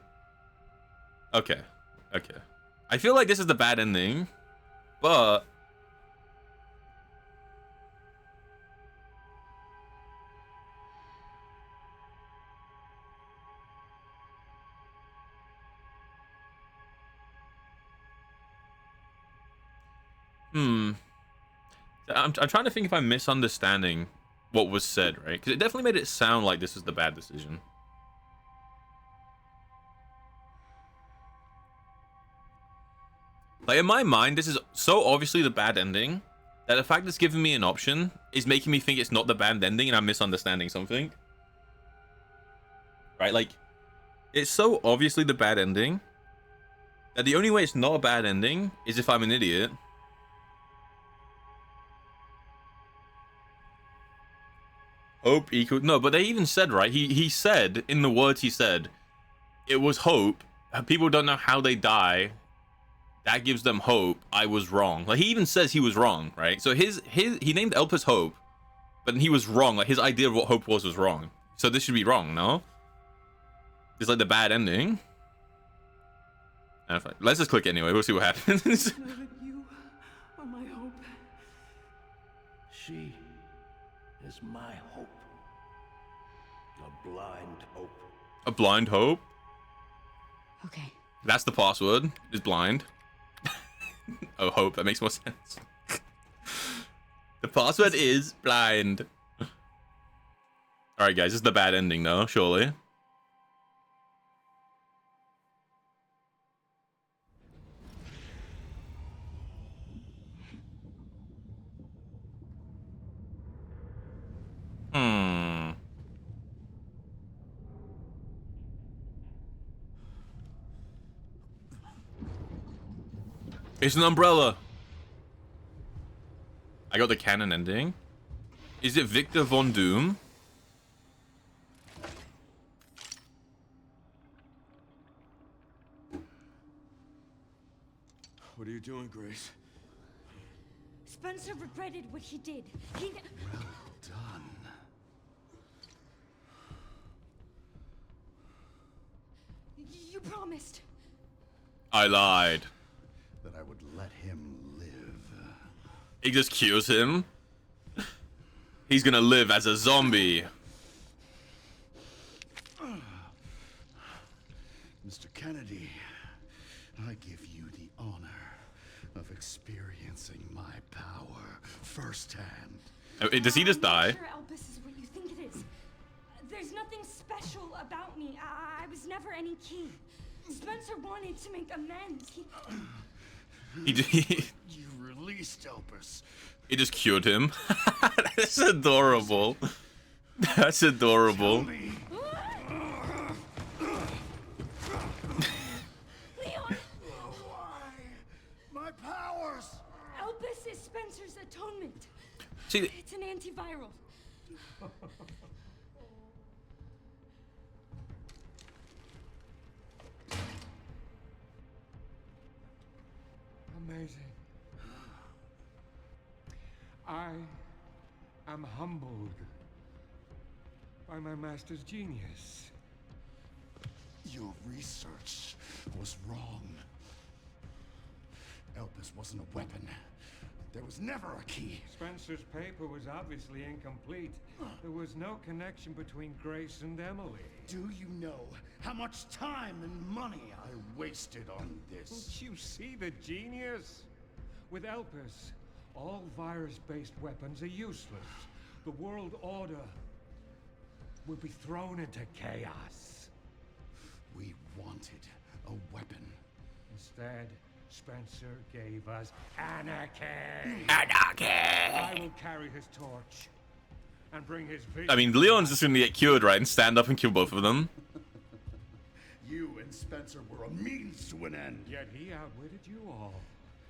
Okay. I feel like this is the bad ending, but I'm trying to think if I'm misunderstanding what was said, right? Because it definitely made it sound like this was the bad decision. Like, in my mind, this is so obviously the bad ending that the fact it's giving me an option is making me think it's not the bad ending and I'm misunderstanding something. Right? Like, it's so obviously the bad ending that the only way it's not a bad ending is if I'm an idiot. Hope equal no, but they even said, right? He said in the words he said, it was hope. People don't know how they die. That gives them hope. I was wrong. Like he even says he was wrong, right? So he named Elpis Hope, but he was wrong. Like his idea of what hope was wrong. So this should be wrong, no? It's like the bad ending. Let's just click anyway. We'll see what happens. Know that you are my hope. She is my hope. A blind hope. A blind hope. Okay. That's the password. Is blind. Oh, hope. That makes more sense. The password is blind. All right, guys. This is the bad ending, though. Surely. It's an umbrella. I got the canon ending. Is it Victor Von Doom? What are you doing, Grace? Spencer regretted what he did. He... Well done. You promised. I lied. That I would let him live. He just cures him. He's gonna live as a zombie. Mr. Kennedy, I give you the honor of experiencing my power firsthand. Oh, does he just die? I'm sure Elpis is what you think it is. There's nothing special about me. I was never any key. Spencer wanted to make amends. You released Elpis. He just cured him. That's adorable. That's adorable. Leon! Why? My powers! Elpis is Spencer's atonement. See, It's an antiviral. Amazing. I am humbled by my master's genius. Your research was wrong. Elpis wasn't a weapon. There was never a key. Spencer's paper was obviously incomplete. There was no connection between Grace and Emily. Do you know how much time and money I wasted on this? Don't you see the genius? With Elpis, all virus-based weapons are useless. The world order will be thrown into chaos. We wanted a weapon. Instead, Spencer gave us anarchy. Anarchy. I will carry his torch and bring his vision. I mean, Leon's just gonna get cured, right, and stand up and kill both of them. You and Spencer were a means to an end. Yet he outwitted you all.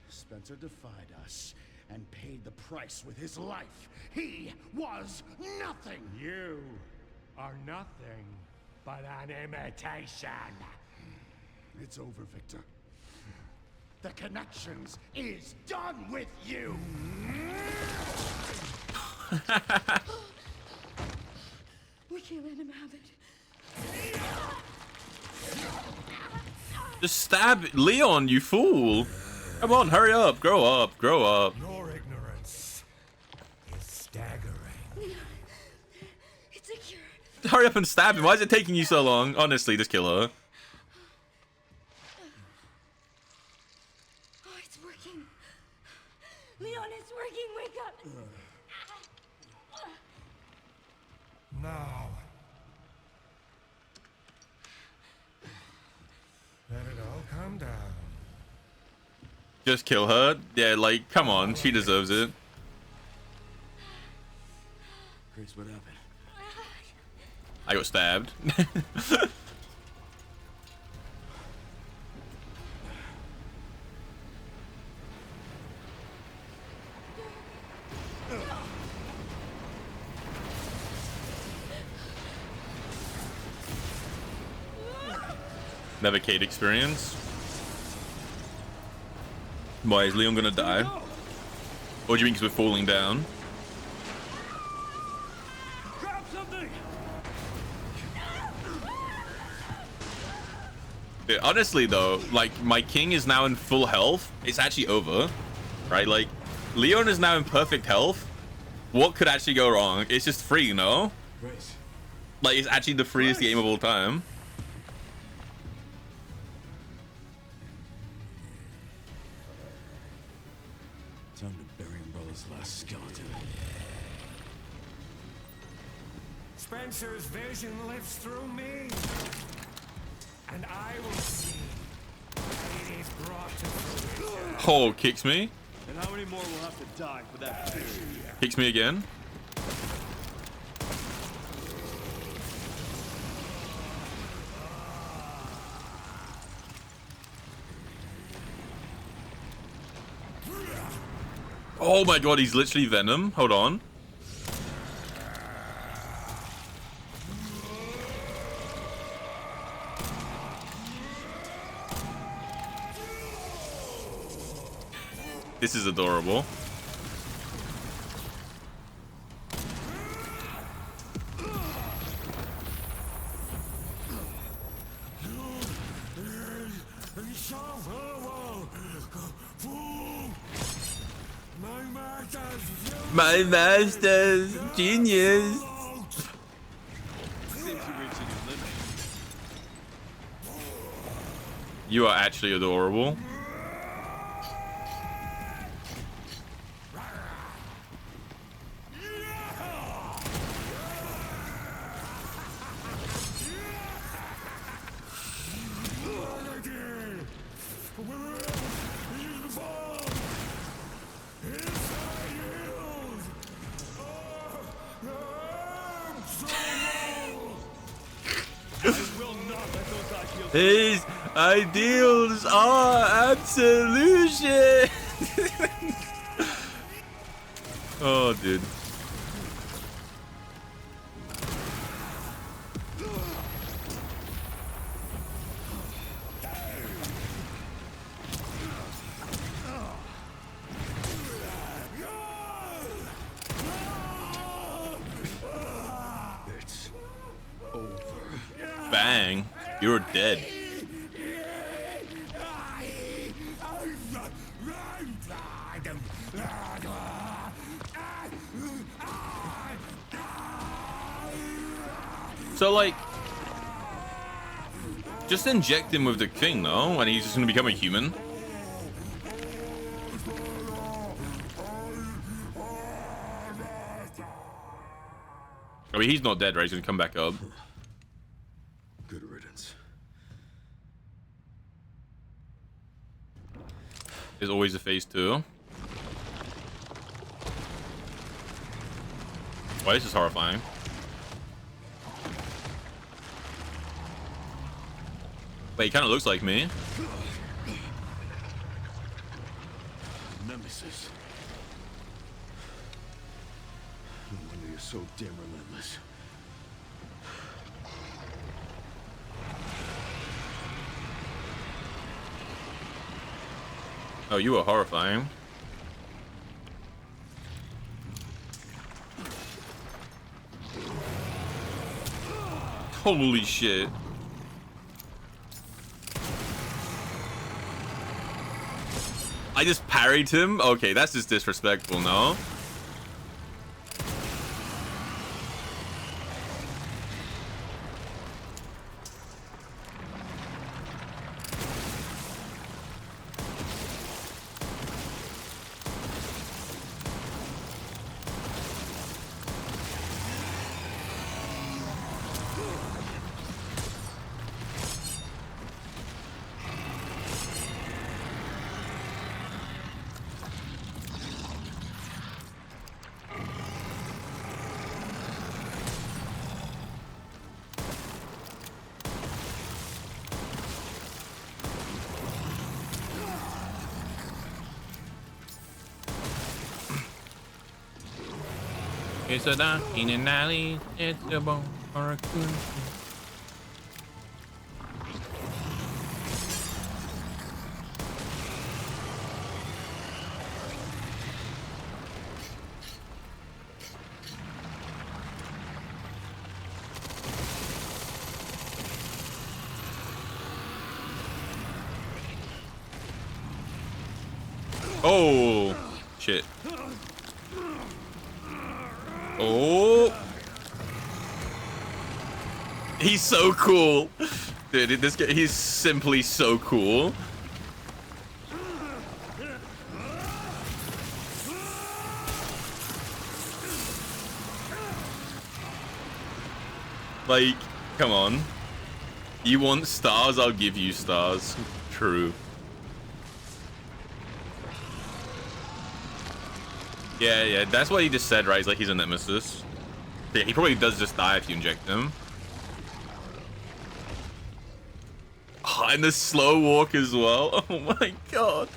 Spencer defied us and paid the price with his life. He was nothing. You are nothing but an imitation. It's over, Victor. The Connections is done with you. We can't let him have it. Just stab Leon, you fool. Come on, hurry up. Grow up. Grow up. Your ignorance is staggering. It's a cure. Hurry up and stab him. Why is it taking you so long? Honestly, just kill her. Oh, it's working. Leon, it's working. Wake up. Now, let it all calm down. Just kill her. Yeah, like, come on. She deserves it. Grace, what happened? I got stabbed. Never Kate experience. Why is Leon gonna die? Or do you mean because we're falling down? Grab something! Dude, honestly though, like my king is now in full health. It's actually over, right? Like Leon is now in perfect health. What could actually go wrong? It's just free, you know? Grace. Like it's actually the freest game of all time. Time to bury Umbrella's last skeleton. Spencer's vision lives through me, and I will see that it is brought to fruition. Oh, kicks me. And how many more will have to die for that period? Kicks me again. Oh my god, he's literally Venom. Hold on. This is adorable. My master's genius. You are actually adorable. His ideals are absolution. Oh, dude. It's over. Bang. You're dead. So, like, just inject him with the thing, though, and he's just gonna become a human. I mean, he's not dead, right? He's gonna come back up. Good riddance. There's always a phase 2. Why this is horrifying. Wait, he kind of looks like me. Nemesis. No wonder you're so damn relentless. Oh, you are horrifying. Holy shit. I just parried him? Okay, that's just disrespectful, no? It's a dog in an alley. It's a bone or a coon. Oh, shit. Oh. He's so cool. Dude, this guy, he's simply so cool. Like, come on. You want stars? I'll give you stars. True. Yeah, that's what he just said, right? He's like, he's a nemesis. Yeah, he probably does just die if you inject him. Oh, and the slow walk as well. Oh my god.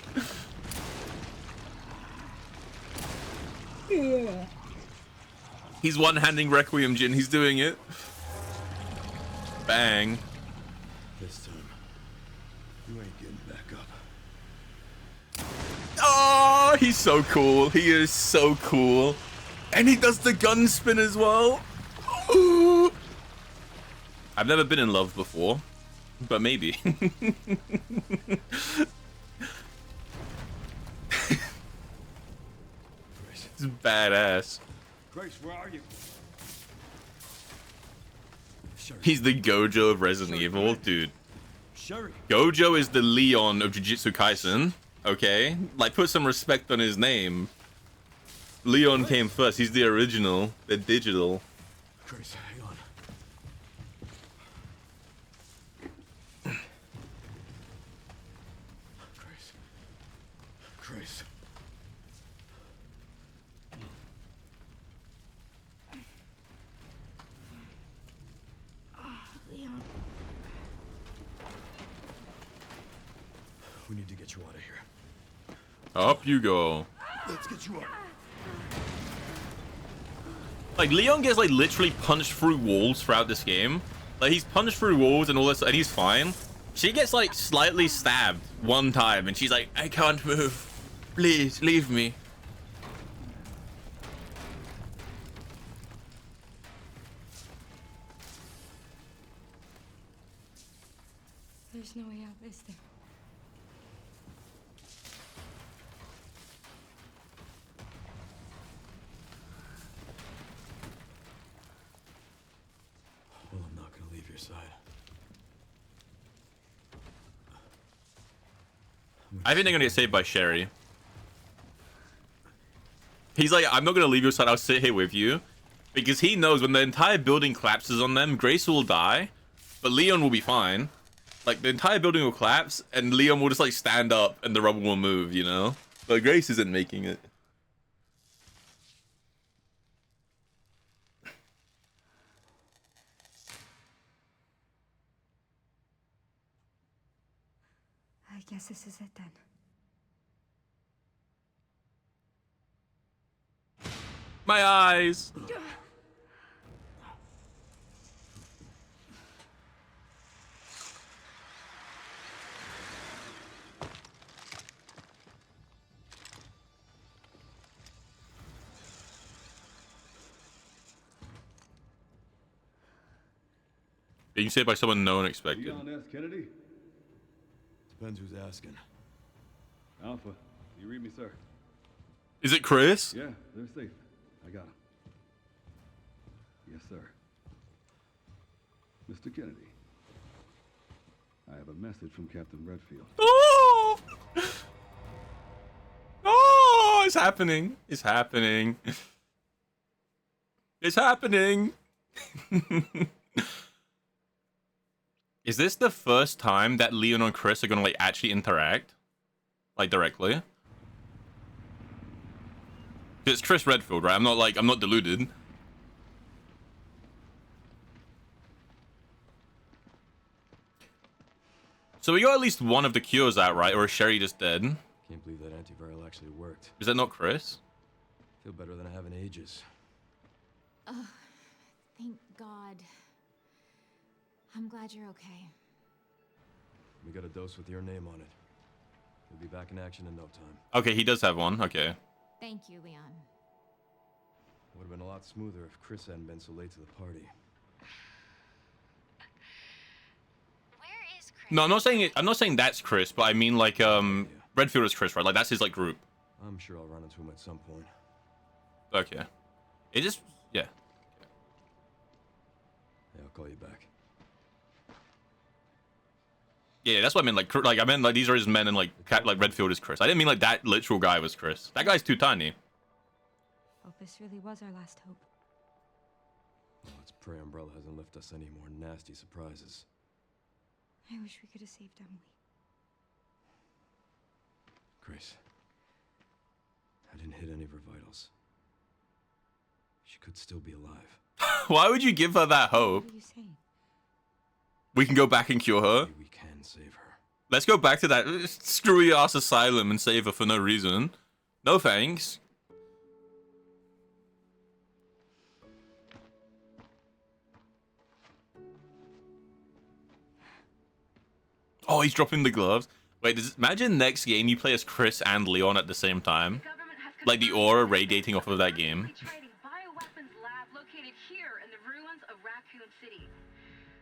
Yeah. He's one-handing Requiem, Jin. He's doing it. Bang. This time, you ain't getting back up. Oh, he's so cool. He is so cool. And he does the gun spin as well. Ooh. I've never been in love before, but maybe. It's badass. Grace, where are you? He's the Gojo of Resident Evil, dude. Sherry. Gojo is the Leon of Jujutsu Kaisen. Okay, like put some respect on his name. Leon came first. He's the original, the digital. Grace, hang on. Grace. Leon. We need to get you out of here. Up you go. Let's get you out. Like Leon gets like literally punched through walls throughout this game. Like he's punched through walls and all this, and he's fine. She gets like slightly stabbed one time, and she's like, "I can't move. Please leave me." There's no way out, is there? Well, I'm not gonna leave your side. I think they're gonna get saved by Sherry. He's like, "I'm not gonna leave your side. I'll sit here with you," because he knows when the entire building collapses on them, Grace will die, but Leon will be fine. Like the entire building will collapse, and Leon will just like stand up, and the rubble will move. You know, but Grace isn't making it. I guess this is it then. My eyes. Being saved by someone no one expected. You on S. Kennedy? Depends who's asking. Alpha, you read me, sir? Is it Chris? Yeah, they're safe. I got him. Yes, sir. Mr. Kennedy, I have a message from Captain Redfield. Oh! Oh, it's happening. It's happening. It's happening. Is this the first time that Leon and Chris are gonna like actually interact? Like directly? It's Chris Redfield, right? I'm not deluded. So we got at least one of the cures out, right? Or is Sherry just dead? Can't believe that antiviral actually worked. Is that not Chris? Feel better than I have in ages. Oh, thank God. I'm glad you're okay. We got a dose with your name on it. We'll be back in action in no time. Okay, he does have one. Okay. Thank you, Leon. Would have been a lot smoother if Chris hadn't been so late to the party. Where is Chris? No, I'm not saying that's Chris, but I mean like Redfield is Chris, right? Like that's his like group. I'm sure I'll run into him at some point. Okay. It just, yeah. Yeah, I'll call you back. Yeah, that's what I meant. Like I meant like these are his men, and like Redfield is Chris. I didn't mean like that literal guy was Chris. That guy's too tiny. Oh, this really was our last hope. Well, let's pray Umbrella hasn't left us any more nasty surprises. I wish we could have saved Emily. Grace, I didn't hit any of her vitals. She could still be alive. Why would you give her that hope? What are you saying? We can go back and cure her. Maybe we can save her. Let's go back to that screwy ass asylum and save her for no reason. No thanks. Oh, he's dropping the gloves. Wait, imagine next game you play as Chris and Leon at the same time. Like the aura radiating off of that game. Bioweapons lab located here in the ruins of Raccoon City.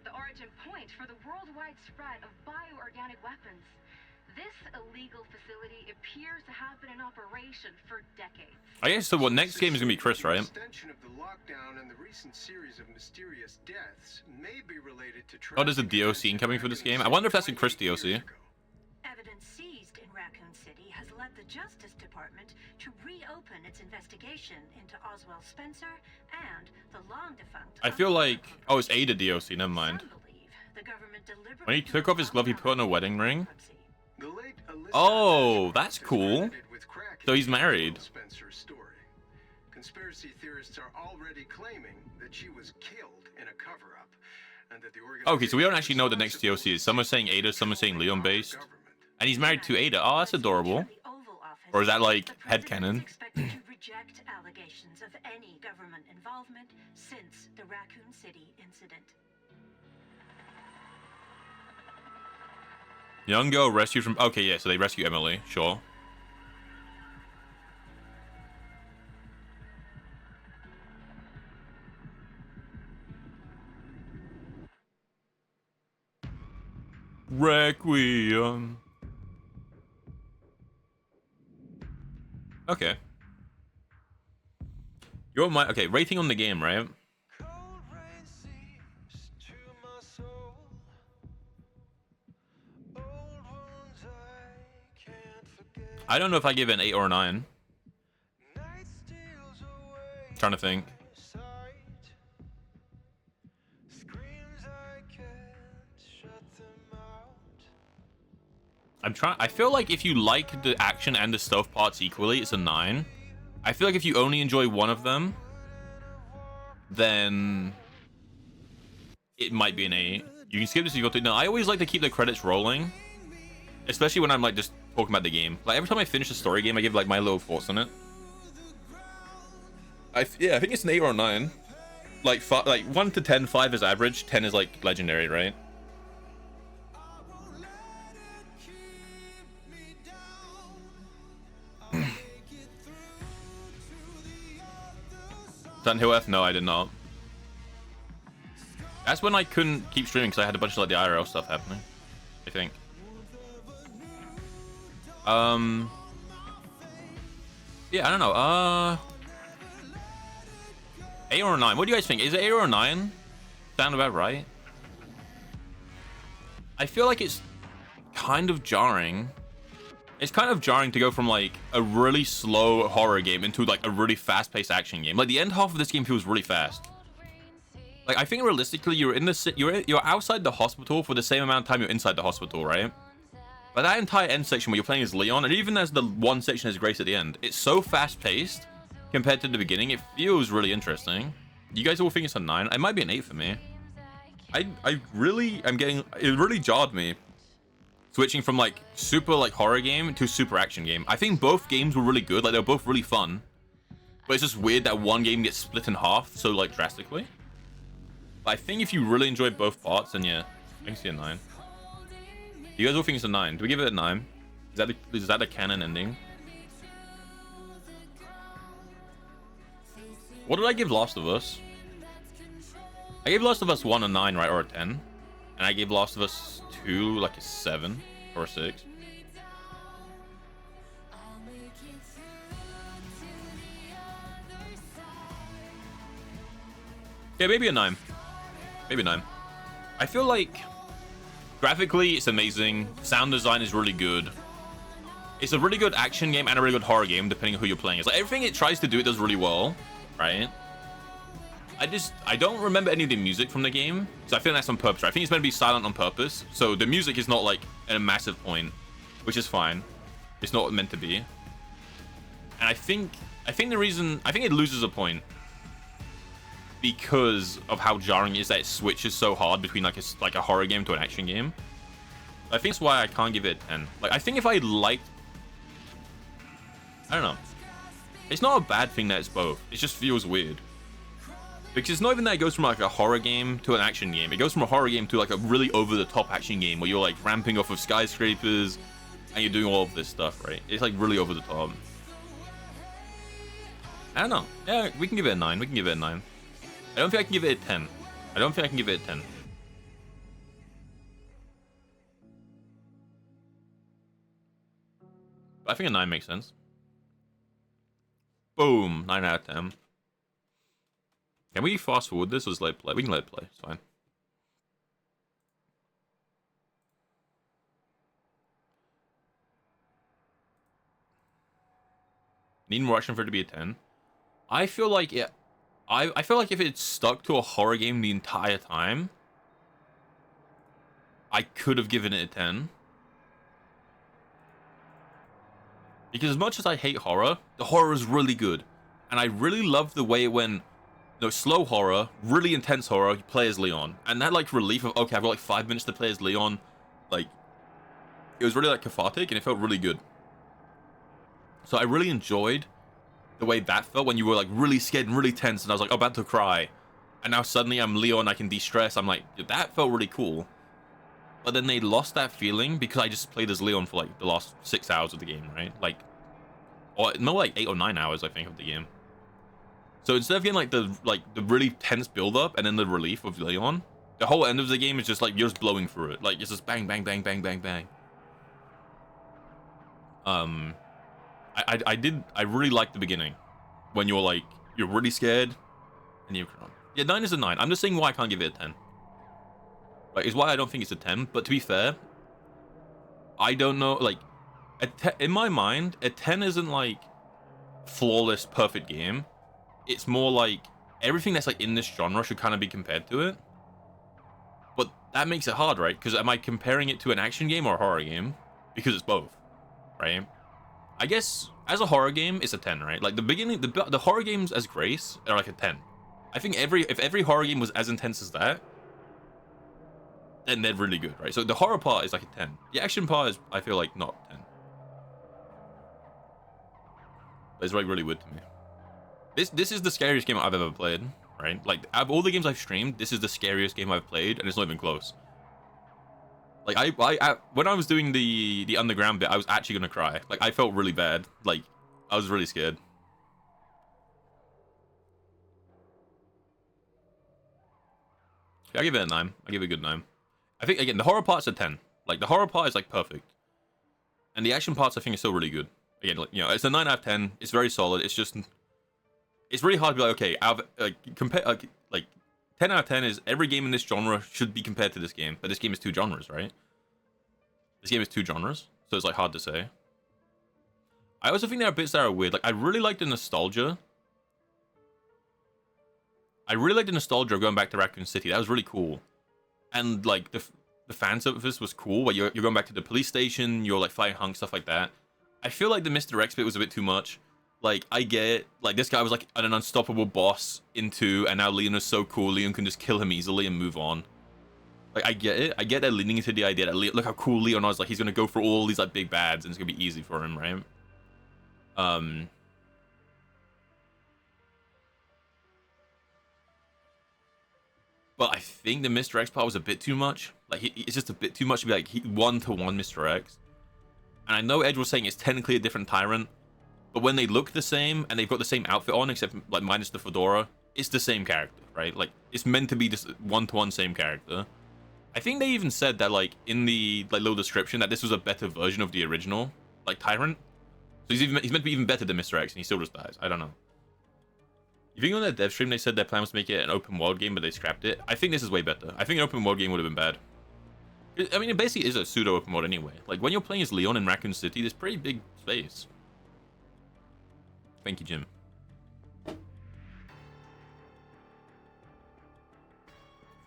The origin point for the worldwide spread of bioorganic weapons. This illegal facility appears to have been in operation for decades. I guess so. What next game is gonna be Chris, right? Extension of the lockdown and the recent series of mysterious deaths may be related to. Oh, there's a DLC incoming for this game. I wonder if that's a Chris DLC. Evidence seized in Raccoon City has led the Justice Department to reopen its investigation into Oswald Spencer and the long-defunct. I feel like, oh, it's Ada DLC. Never mind. When he took off his glove, he put on a wedding ring. Oh, that's cool. So he's married. Conspiracy theorists are already claiming that she was killed in a cover-up, and that the Okay, so we don't actually know what the next DLC is. Some are saying Ada, some are saying Leon based. And he's married to Ada. Oh, that's adorable. Or is that like headcanon? Expected to reject allegations of any government involvement since the Raccoon City incident. Young girl rescued from... Okay, yeah, so they rescue Emily. Sure. Requiem. Okay. You're my... Okay, rating on the game, right? I don't know if I give it an 8 or a 9. Trying to think. I feel like if you like the action and the stealth parts equally, it's a 9. I feel like if you only enjoy one of them, then it might be an 8. You can skip this if you want to. No, I always like to keep the credits rolling, especially when I'm like just talking about the game. Like every time I finish a story game, I give like my little thoughts on it. Yeah, I think it's an 8 or a 9. Like 1 to 10, 5 is average, 10 is like legendary, right? Hill F? No, I did not. That's when I couldn't keep streaming because I had a bunch of like the IRL stuff happening, I think. Yeah, I don't know. 8 or a 9? What do you guys think? Is it 8 or a 9? Sound about right? I feel like it's kind of jarring. It's kind of jarring to go from like a really slow horror game into like a really fast-paced action game. Like the end half of this game feels really fast. Like I think realistically, you're outside the hospital for the same amount of time you're inside the hospital, right? But that entire end section where you're playing as Leon, and even as the one section as Grace at the end, it's so fast-paced compared to the beginning. It feels really interesting. You guys all think it's a 9? It might be an 8 for me. I really am getting... It really jarred me. Switching from like super like horror game to super action game. I think both games were really good. Like they're both really fun. But it's just weird that one game gets split in half so like drastically. But I think if you really enjoy both parts, then yeah, I can see a 9. You guys all think it's a 9? Do we give it a 9? Is that the canon ending? What did I give Last of Us? I gave Last of Us 1 a 9, right? Or a 10. And I gave Last of Us 2 like a 7 or a 6. Yeah, maybe a 9. Maybe a 9. I feel like graphically it's amazing. Sound design is really good. It's a really good action game and a really good horror game, depending on who you're playing. It's like everything it tries to do, it does really well, right? I don't remember any of the music from the game, so I think that's on purpose, right? I think it's meant to be silent on purpose, so the music is not like at a massive point, which is fine. It's not meant to be. And I think the reason, I think it loses a point because of how jarring it is that it switches so hard between like a horror game to an action game. I think that's why I can't give it a 10. Like, I think if I liked, I don't know. It's not a bad thing that it's both. It just feels weird. Because it's not even that it goes from like a horror game to an action game. It goes from a horror game to like a really over-the-top action game where you're like ramping off of skyscrapers and you're doing all of this stuff, right? It's like really over the top. I don't know. Yeah, we can give it a 9. We can give it a 9. I don't think I can give it a 10. I don't think I can give it a 10. I think a 9 makes sense. Boom. 9 out of 10. Can we fast forward this or just let it play? We can let it play. It's fine. Need more action for it to be a 10. I feel like it. I feel like if it stuck to a horror game the entire time, I could have given it a 10. Because as much as I hate horror, the horror is really good. And I really love the way it went, slow horror, really intense horror, you play as Leon. And that like relief of, okay, I've got like 5 minutes to play as Leon. Like, it was really like cathartic and it felt really good. So I really enjoyed the way that felt when you were like really scared and really tense and I was like about to cry. And now suddenly I'm Leon, I can de-stress. I'm like, that felt really cool. But then they lost that feeling because I just played as Leon for like the last 6 hours of the game, right? Like, or more like 8 or 9 hours, I think, of the game. So instead of getting like the really tense build-up and then the relief of Leon, the whole end of the game is just like you're just blowing through it. Like it's just bang, bang, bang, bang, bang, bang. I really liked the beginning when you're really scared and you're crying. Yeah, 9 is a 9. I'm just saying why I can't give it a 10. Like, it's why I don't think it's a 10. But to be fair, I don't know. Like, in my mind, a 10 isn't like flawless, perfect game. It's more like everything that's like in this genre should kind of be compared to it. But that makes it hard, right? Because am I comparing it to an action game or a horror game? Because it's both, right? I guess as a horror game, it's a 10, right? Like the beginning, the horror games as Grace are like a 10. I think if every horror game was as intense as that, then they're really good, right? So the horror part is like a 10. The action part is, I feel like, not 10. But it's like really weird to me. This is the scariest game I've ever played, right? Like, out of all the games I've streamed, this is the scariest game I've played, and it's not even close. Like, I when I was doing the underground bit, I was actually gonna cry. Like, I felt really bad. Like, I was really scared. I give it a 9. I give it a good 9. I think, again, the horror part's a 10. Like, the horror part is, like, perfect. And the action parts, I think, are still really good. Again, like, it's a 9 out of 10. It's very solid. It's just... It's really hard to be like, okay, out of, compare... like, 10 out of 10 is every game in this genre should be compared to this game. But this game is 2 genres, right? This game is 2 genres. So it's, like, hard to say. I also think there are bits that are weird. Like, I really like the nostalgia. I really like the nostalgia of going back to Raccoon City. That was really cool. And, like, the fan service was cool. Where you're going back to the police station. You're, like, fighting hunks, stuff like that. I feel like the Mr. X bit was a bit too much. Like, I get it. Like, this guy was, like, an unstoppable boss in 2. And now Leon is so cool. Leon can just kill him easily and move on. Like, I get it. I get that leaning into the idea that, look how cool Leon is. Like, he's going to go for all these, like, big bads. And it's going to be easy for him, right? But I think the Mr. X part was a bit too much. Like, it's just a bit too much to be like, one-to-one Mr. X. And I know Edge was saying it's technically a different Tyrant. But when they look the same, and they've got the same outfit on, except, like, minus the fedora, it's the same character, right? Like, it's meant to be just one-to-one same character. I think they even said that, like, in the, like, little description, that this was a better version of the original, like, Tyrant. So he's meant to be even better than Mr. X, and he still just dies. I don't know. You think on their dev stream they said their plan was to make it an open world game, but they scrapped it? I think this is way better. I think an open world game would have been bad. I mean, it basically is a pseudo open world anyway. Like, when you're playing as Leon in Raccoon City, there's pretty big space. Thank you, Jim.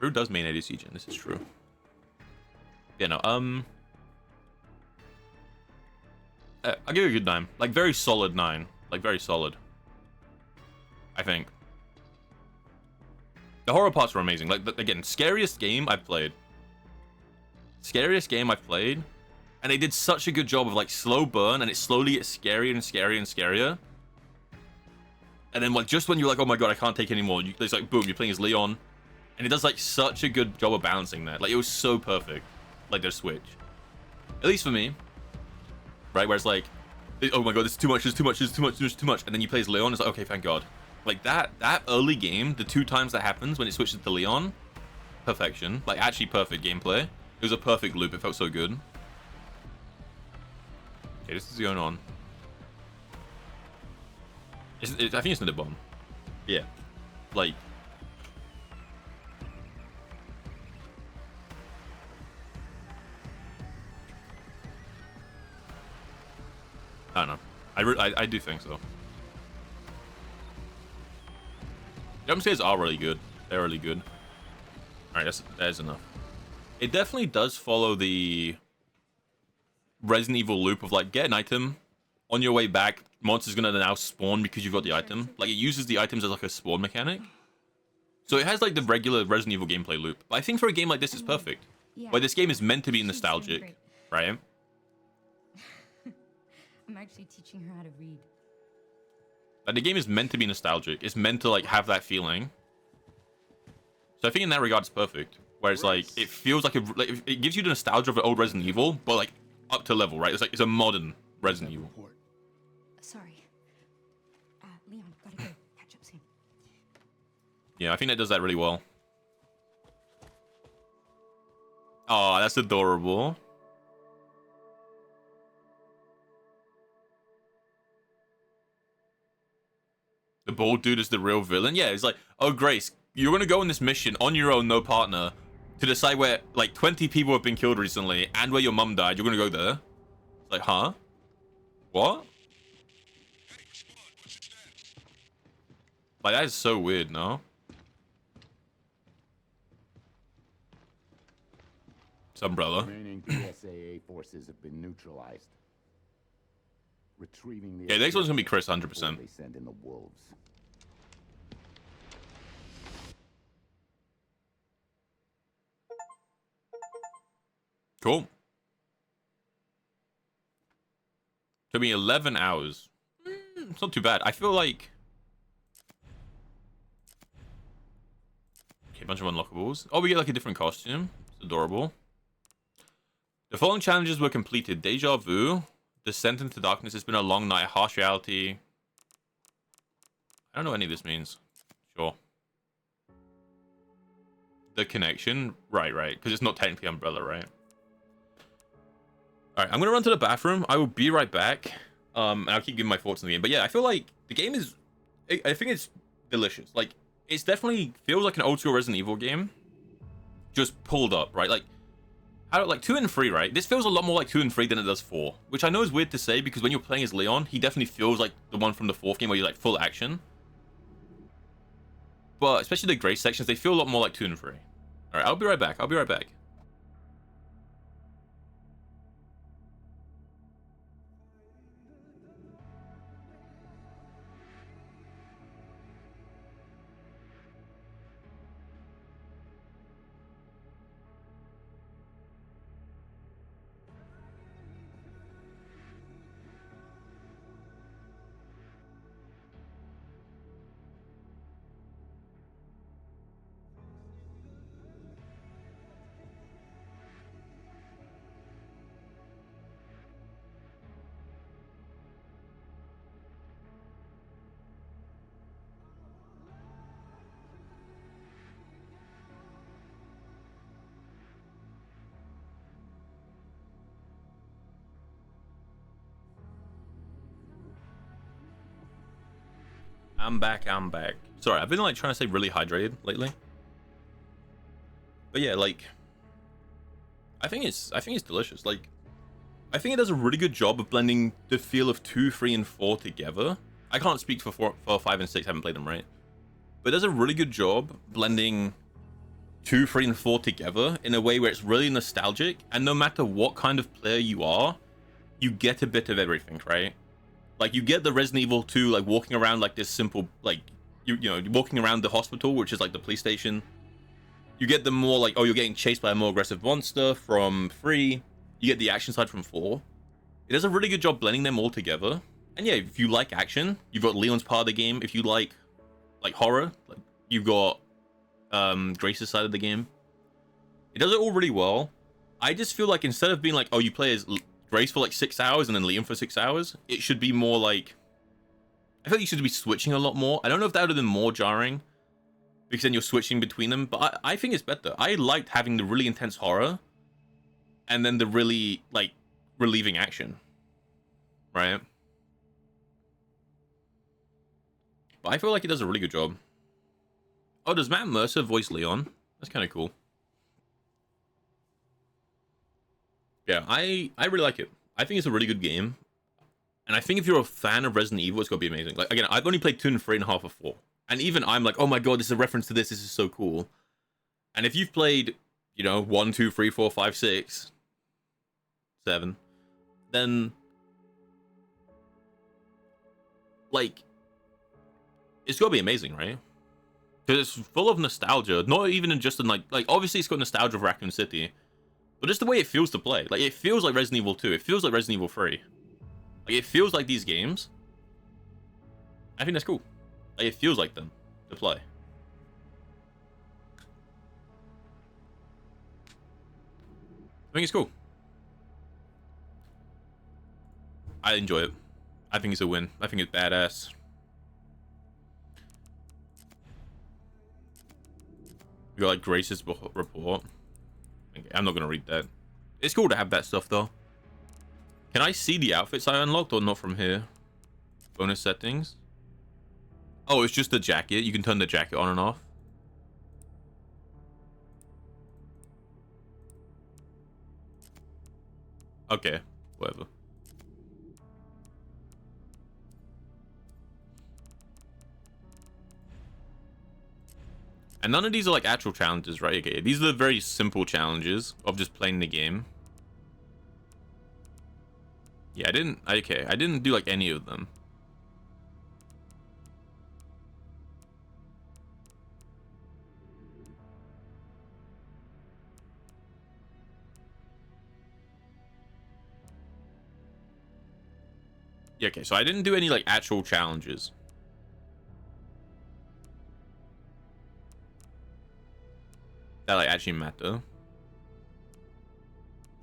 Drew does main ADC gen, this is true. Yeah, no, I'll give it a good 9. Like, very solid 9. Like, very solid. I think. The horror parts were amazing. Like, again, scariest game I've played. Scariest game I've played. And they did such a good job of, like, slow burn, and it slowly gets scarier and scarier and scarier. And then, like, just when you're like, oh my god, I can't take it anymore, it's like, boom, you're playing as Leon. And it does, like, such a good job of balancing that. Like, it was so perfect. Like, their switch. At least for me. Right? Where it's like, oh my god, this is too much, this is too much, this is too much, this is too much. And then you play as Leon, it's like, okay, thank god. Like, that early game, the 2 times that happens when it switches to Leon, perfection. Like, actually perfect gameplay. It was a perfect loop, it felt so good. Okay, this is going on. I think it's another bomb. Yeah. Like... I don't know. I do think so. Jump scares are really good. They're really good. Alright, that's enough. It definitely does follow the Resident Evil loop of, like, get an item, on your way back, monster's gonna now spawn because you've got the item. Like, it uses the items as, like, a spawn mechanic. So it has, like, the regular Resident Evil gameplay loop. But I think for a game like this, it's perfect. Where this game is meant to be nostalgic, right? I'm actually teaching her how to read. Like, the game is meant to be nostalgic. It's meant to, like, have that feeling. So I think in that regard, it's perfect. Where it's like, it feels like, it gives you the nostalgia of an old Resident Evil, but, like, up to level, right? It's like, it's a modern Resident Evil. Sorry. Leon, gotta go. Catch up soon. Yeah, I think that does that really well. Oh, that's adorable. The bald dude is the real villain? Yeah, it's like, oh, Grace, you're gonna go on this mission on your own, no partner, to decide where, like, 20 people have been killed recently, and where your mum died. You're gonna go there? It's like, huh? What? Like, that is so weird, no? It's Umbrella. Remaining PSAA forces have been neutralized. Retrieving the Yeah, the next one's gonna be Chris, 100%. They send in the wolves. Cool. Took me 11 hours. It's not too bad. I feel like... Okay, a bunch of unlockables. Oh, we get, like, a different costume. It's adorable. The following challenges were completed. Deja Vu. Descent into Darkness. It's been a long night. Harsh Reality. I don't know what any of this means. Sure. The Connection. Right. Because it's not technically Umbrella, right? Alright, I'm gonna run to the bathroom. I will be right back. And I'll keep giving my thoughts on the game. But yeah, I feel like the game is... I think it's delicious. Like, it's definitely feels like an old school Resident Evil game. Just pulled up, right? Like, like 2 and 3, right? This feels a lot more like 2 and 3 than it does 4. Which I know is weird to say, because when you're playing as Leon, he definitely feels like the one from the 4th game where you're like full action. But especially the Grace sections, they feel a lot more like 2 and 3. Alright, I'll be right back. I'm back. Sorry, I've been like trying to stay really hydrated lately. But yeah, like I think it's delicious. Like I think it does a really good job of blending the feel of 2, 3, and 4 together. I can't speak for 4, 5, and 6. I haven't played them, right? But it does a really good job blending 2, 3, and 4 together in a way where it's really nostalgic. And no matter what kind of player you are, you get a bit of everything, right? Like you get the Resident Evil 2, like walking around like this simple, like you know, walking around the hospital, which is like the police station. You get the more like, oh, you're getting chased by a more aggressive monster from 3. You get the action side from 4. It does a really good job blending them all together. And yeah, if you like action, you've got Leon's part of the game. If you like horror, like you've got Grace's side of the game. It does it all really well. I just feel like instead of being like, oh, you play as Grace for like 6 hours and then Leon for 6 hours, it should be more like, I feel like you should be switching a lot more. I don't know if that would have been more jarring because then you're switching between them, but I think it's better. I liked having the really intense horror and then the really like relieving action, right? But I feel like it does a really good job. Oh, does Matt Mercer voice Leon? That's kind of cool. Yeah, I really like it. I think it's a really good game. And I think if you're a fan of Resident Evil, it's got to be amazing. Like, again, I've only played 2 and 3.5 of 4. And even I'm like, oh my god, this is a reference to this. This is so cool. And if you've played, you know, 1, 2, 3, 4, 5, 6, 7, then like it's got to be amazing, right? Because it's full of nostalgia. Not even just in like obviously it's got nostalgia of Raccoon City, but just the way it feels to play. Like it feels like Resident Evil 2. It feels like Resident Evil 3. Like it feels like these games. I think that's cool. Like it feels like them to play. I think it's cool. I enjoy it. I think it's a win. I think it's badass. We got like Grace's report. Okay, I'm not gonna read that. It's cool to have that stuff though. Can I see the outfits I unlocked or not from here? Bonus settings. Oh, it's just the jacket. You can turn the jacket on and off. Okay, whatever. And none of these are like actual challenges, right? Okay, these are the very simple challenges of just playing the game. Yeah, I didn't do like any of them. Yeah, okay, so I didn't do any like actual challenges. That like actually matter.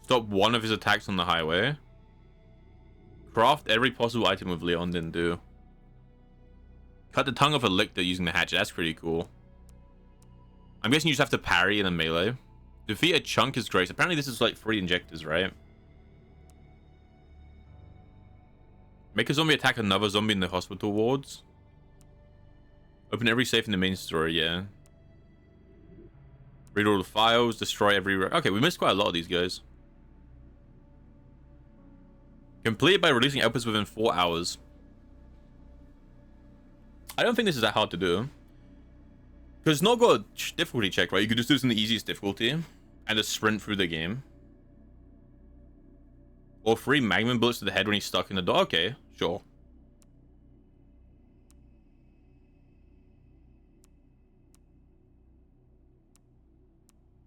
Stop one of his attacks on the highway. Craft every possible item with Leon, didn't do. Cut the tongue off a lictor using the hatchet. That's pretty cool. I'm guessing you just have to parry in a melee. Defeat a chunk is Grace. Apparently this is like 3 injectors, right? Make a zombie attack another zombie in the hospital wards. Open every safe in the main story, yeah. Read all the files, destroy every... Okay, we missed quite a lot of these guys. Complete it by releasing outputs within 4 hours. I don't think this is that hard to do. Because it's not got a difficulty check, right? You could just do this in the easiest difficulty. And just sprint through the game. Or 3 magnum bullets to the head when he's stuck in the door. Okay, sure.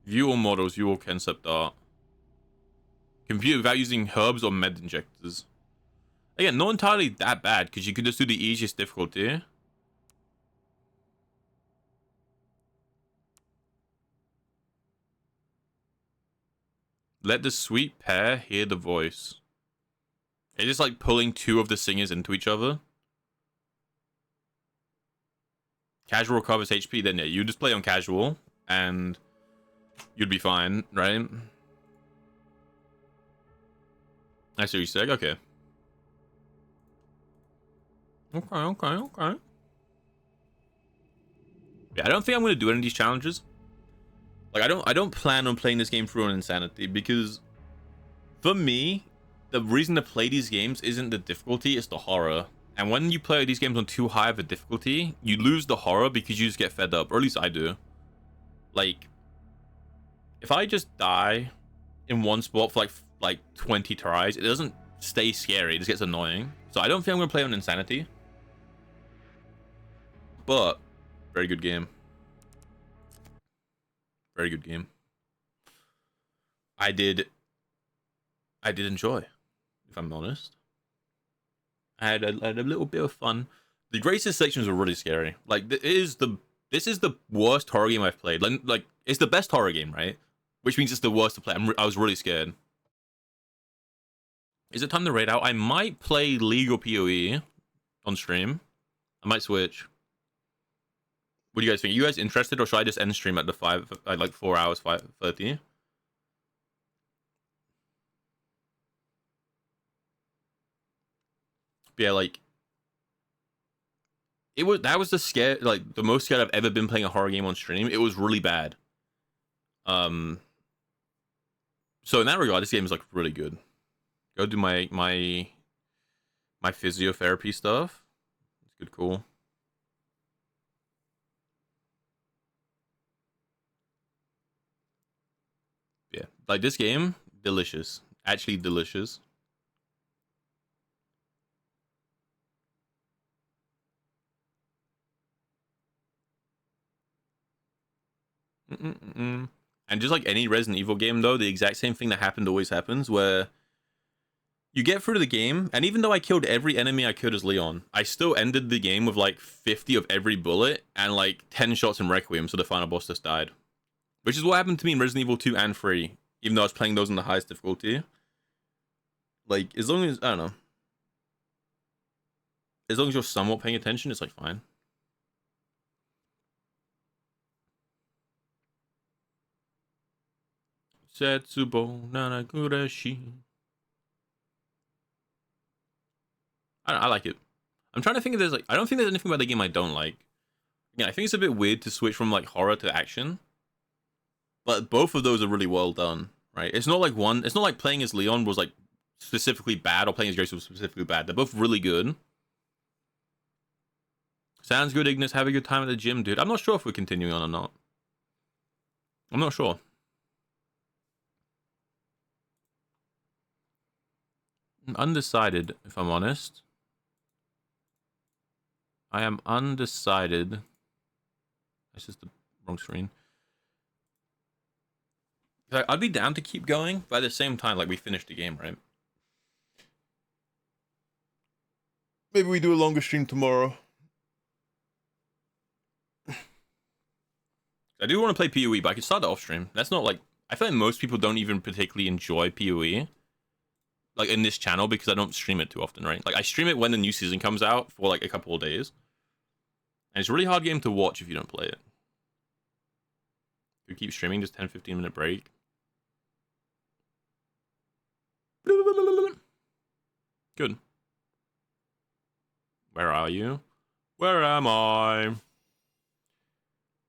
View all models, view all concept art. Compute without using herbs or med injectors. Again, not entirely that bad, because you could just do the easiest difficulty. Let the sweet pair hear the voice. It's just like pulling 2 of the singers into each other. Casual recovers HP, then yeah, you just play on casual, and you'd be fine, right? I see what you said. Okay. Okay. Yeah, I don't think I'm gonna do any of these challenges. Like, I don't plan on playing this game through on insanity, because for me, the reason to play these games isn't the difficulty, it's the horror. And when you play these games on too high of a difficulty, you lose the horror because you just get fed up, or at least I do. Like, if I just die in one spot for like 20 tries, it doesn't stay scary, it just gets annoying. So I don't think I'm gonna play on insanity. But very good game. Very good game. I did enjoy, if I'm honest. I had a little bit of fun. The greatest sections were really scary. Like, this is the worst horror game I've played. Like it's the best horror game, right? Which means it's the worst to play. I was really scared. Is it time to raid out? I might play League or PoE on stream. I might switch. What do you guys think? Are you guys interested, or should I just end stream at like 4 hours, 5:30? Yeah, like that was the most scared I've ever been playing a horror game on stream. It was really bad. So in that regard, this game is like really good. Go do my physiotherapy stuff. It's good, cool. Yeah, like this game, delicious. Actually delicious. And just like any Resident Evil game, though, the exact same thing that happened always happens, where you get through the game, and even though I killed every enemy I could as Leon, I still ended the game with like 50 of every bullet and like 10 shots in Requiem, so the final boss just died. Which is what happened to me in Resident Evil 2 and 3, even though I was playing those on the highest difficulty. Like, as long as, I don't know. As long as you're somewhat paying attention, it's like fine. Setsubo Nanagurashi. I like it. I'm trying to think if there's like, I don't think there's anything about the game I don't like. Yeah, I think it's a bit weird to switch from like horror to action. But both of those are really well done, right? It's not like playing as Leon was like specifically bad or playing as Grace was specifically bad. They're both really good. Sounds good, Ignis. Have a good time at the gym, dude. I'm not sure if we're continuing on or not. I'm not sure. I'm undecided, if I'm honest. I am undecided. That's just the wrong screen. I'd be down to keep going, but at the same time, like, we finished the game, right? Maybe we do a longer stream tomorrow. I do want to play PoE, but I can start it off stream. That's not like... I feel like most people don't even particularly enjoy PoE. Like, in this channel, because I don't stream it too often, right? Like, I stream it when the new season comes out for, like, a couple of days. And it's a really hard game to watch if you don't play it. You keep streaming, just 10-15 minute break. Good. Where are you? Where am I?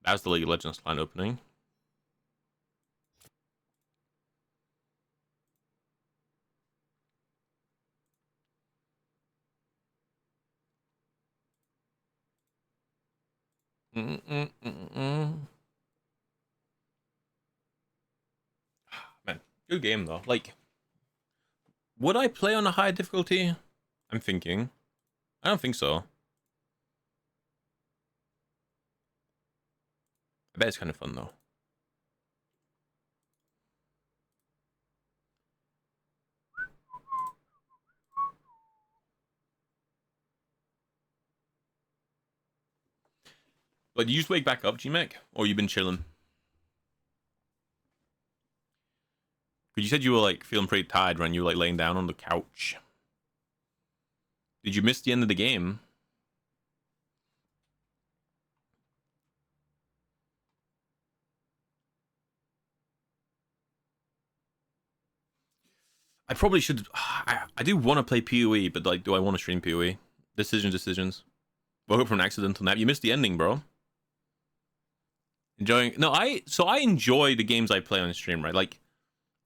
That's the League of Legends line opening. Man, good game though. Like, would I play on a high difficulty? I'm thinking. I don't think so. I bet it's kind of fun though. But did you just wake back up, G-Mech? Or you been chilling? Because you said you were like feeling pretty tired when you were like laying down on the couch. Did you miss the end of the game? I probably should. I do want to play PoE, but like, do I want to stream PoE? Decisions. Woke up from an accidental nap. You missed the ending, bro. Enjoying? No, I enjoy the games I play on stream, right? Like,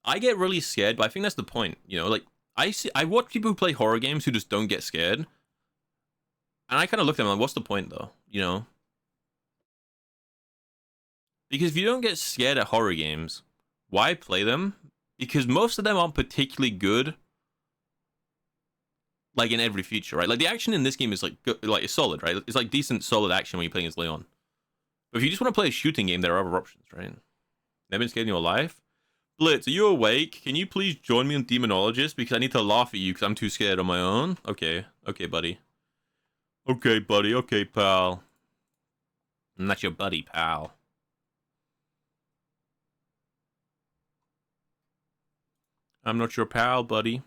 I get really scared, but I think that's the point, you know? Like, I watch people who play horror games who just don't get scared, and I kind of look at them like, what's the point, though? You know? Because if you don't get scared at horror games, why play them? Because most of them aren't particularly good, like in every feature, right? Like the action in this game is like it's solid, right? It's like decent, solid action when you're playing as Leon. But if you just want to play a shooting game, there are other options, right? Never been scared in your life? Blitz, are you awake? Can you please join me on Demonologist? Because I need to laugh at you because I'm too scared on my own. Okay, buddy. Okay, pal. I'm not your buddy, pal. I'm not your pal, buddy.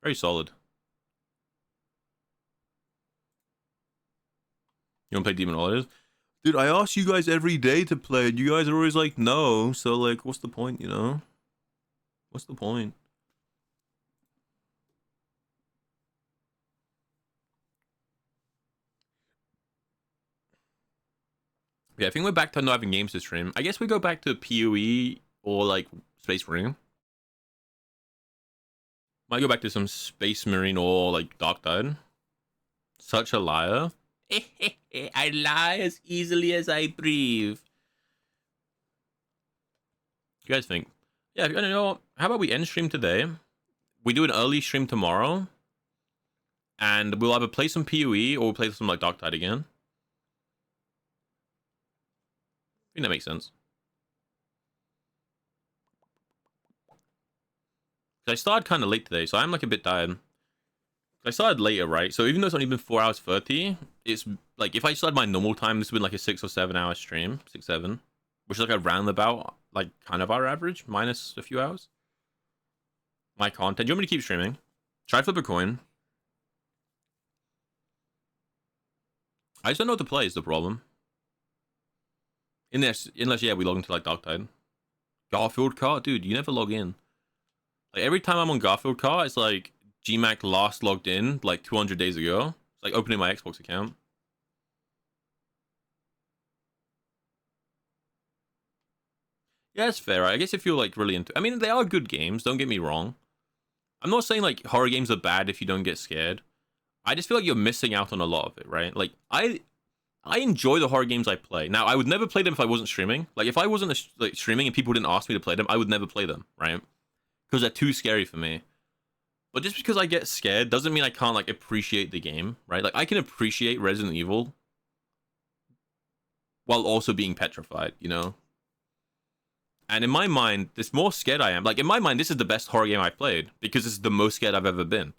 Very solid. You want to play Demonologist? Dude, I ask you guys every day to play it. You guys are always like, no. So, like, what's the point, you know? What's the point? Yeah, I think we're back to not having games to stream. I guess we go back to PoE or, like, Space Marine. Might go back to some Space Marine or, like, Dark Tide. Such a liar. I lie as easily as I breathe. What do you guys think? Yeah, I don't know. How about we end stream today? We do an early stream tomorrow. And we'll either play some PoE or we'll play some, like, Dark Tide again. I think that makes sense. I started kind of late today, so I'm like a bit tired. I started later, right? So even though it's only been 4 hours 30, it's like if I started my normal time, this would be like a 6 or 7 hour stream, 6, 7, which is like a roundabout, like kind of our average, minus a few hours. My content. Do you want me to keep streaming? Try flip a coin. I just don't know what to play is the problem. Unless yeah, we log into like Dark Tide. Garfield cart, dude, you never log in. Like every time I'm on Garfield cart, it's like GMAC last logged in like 200 days ago. It's like opening my Xbox account. Yeah, it's fair. Right? I guess if you're like really into, I mean, they are good games. Don't get me wrong. I'm not saying like horror games are bad if you don't get scared. I just feel like you're missing out on a lot of it, right? Like I enjoy the horror games I play. Now, I would never play them if I wasn't streaming. Like if I wasn't like streaming and people didn't ask me to play them, I would never play them, right? Because they're too scary for me. But just because I get scared doesn't mean I can't like appreciate the game, right? Like I can appreciate Resident Evil while also being petrified, you know? And in my mind, the more scared I am, like in my mind, this is the best horror game I've played because it's the most scared I've ever been.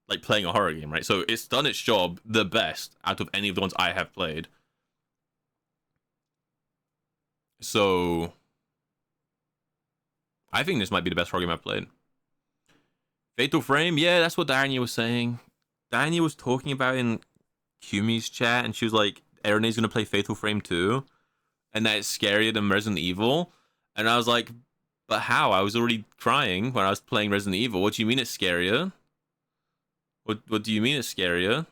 Like playing a horror game, right? So it's done its job the best out of any of the ones I have played. So I think this might be the best horror game I've played. Fatal Frame, yeah, that's what Dania was saying. Dania was talking about in Kumi's chat, and she was like, Erene's gonna play Fatal Frame 2, and that it's scarier than Resident Evil. And I was like, but how? I was already crying when I was playing Resident Evil. What do you mean it's scarier? What do you mean it's scarier?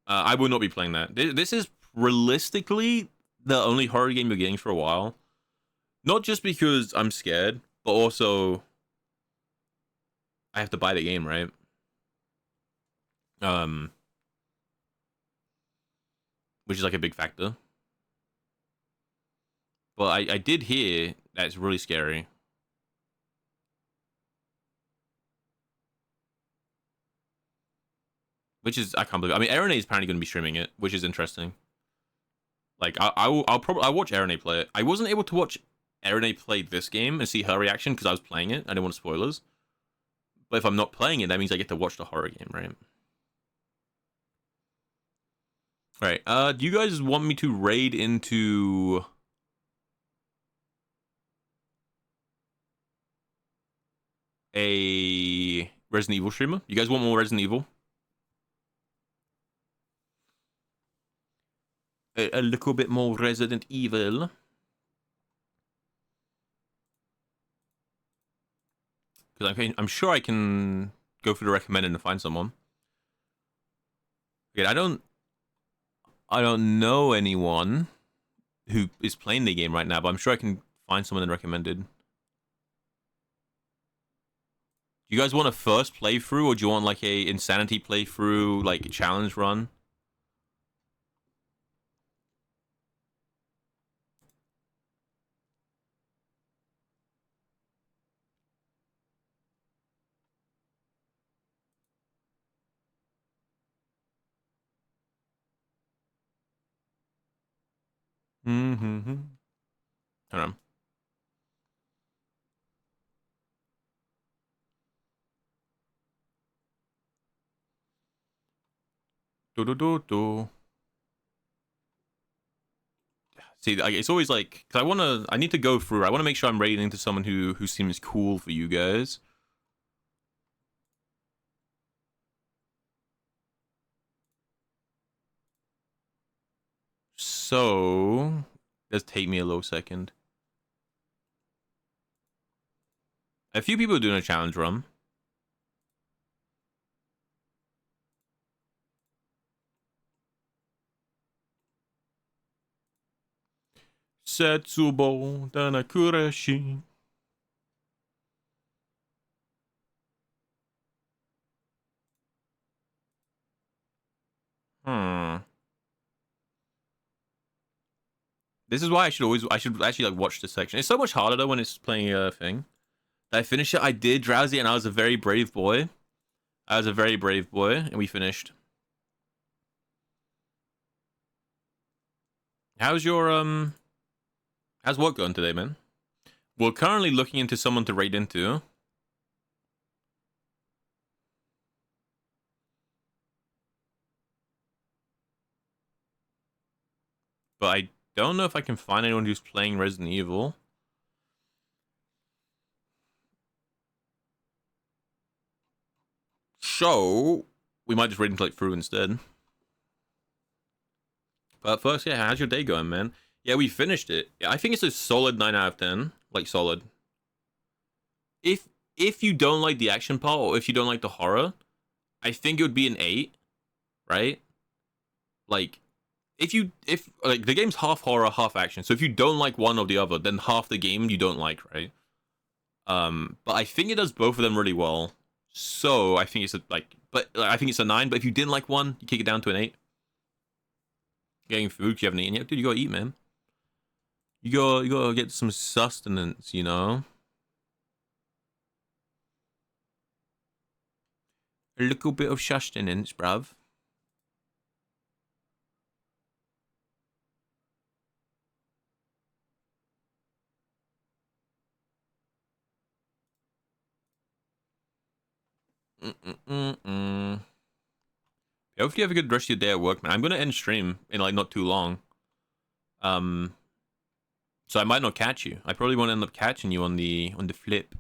I will not be playing that. This is realistically the only horror game you're getting for a while. Not just because I'm scared, but also I have to buy the game, right? Which is like a big factor. But I did hear that it's really scary. Which is, I can't believe it. I mean, Erene is apparently going to be streaming it, which is interesting. Like, I'll watch Erene play it. I wasn't able to watch Erene play this game and see her reaction because I was playing it. I didn't want spoilers. But if I'm not playing it, that means I get to watch the horror game, right? Alright, do you guys want me to raid into a Resident Evil streamer? You guys want more Resident Evil? A little bit more Resident Evil. because I'm sure I can go through the recommended and find someone. Again, I don't know anyone who is playing the game right now, but I'm sure I can find someone in recommended. Do you guys want a first playthrough, or do you want like a insanity playthrough, like a challenge run? Mm-hmm. Hold on. Do. See, it's always like, cause I need to go through. I want to make sure I'm rating to someone who seems cool for you guys. So, let's take me a little second. A few people are doing a challenge run. Setsubo Danakureshi. This is why I should actually like watch this section. It's so much harder though when it's playing a thing. Did I finish it? I did, Drowsy, and I was a very brave boy. And we finished. How's your how's work going today, man? We're currently looking into someone to raid into. But I don't know if I can find anyone who's playing Resident Evil. So, we might just raid into like through instead. But first, yeah, how's your day going, man? Yeah, we finished it. Yeah, I think it's a solid 9 out of 10. Like, solid. If you don't like the action part, or if you don't like the horror, I think it would be an 8, right? Like, if like the game's half horror, half action. So if you don't like one or the other, then half the game you don't like, right? But I think it does both of them really well. So I think it's I think it's a 9. But if you didn't like one, you kick it down to an 8. Getting food you haven't eaten yet, dude. You gotta eat, man. You gotta get some sustenance, you know. A little bit of sustenance, bruv. Hopefully you have a good rest of your day at work, man. I'm gonna end stream in like not too long. So I might not catch you. I probably won't end up catching you on the flip.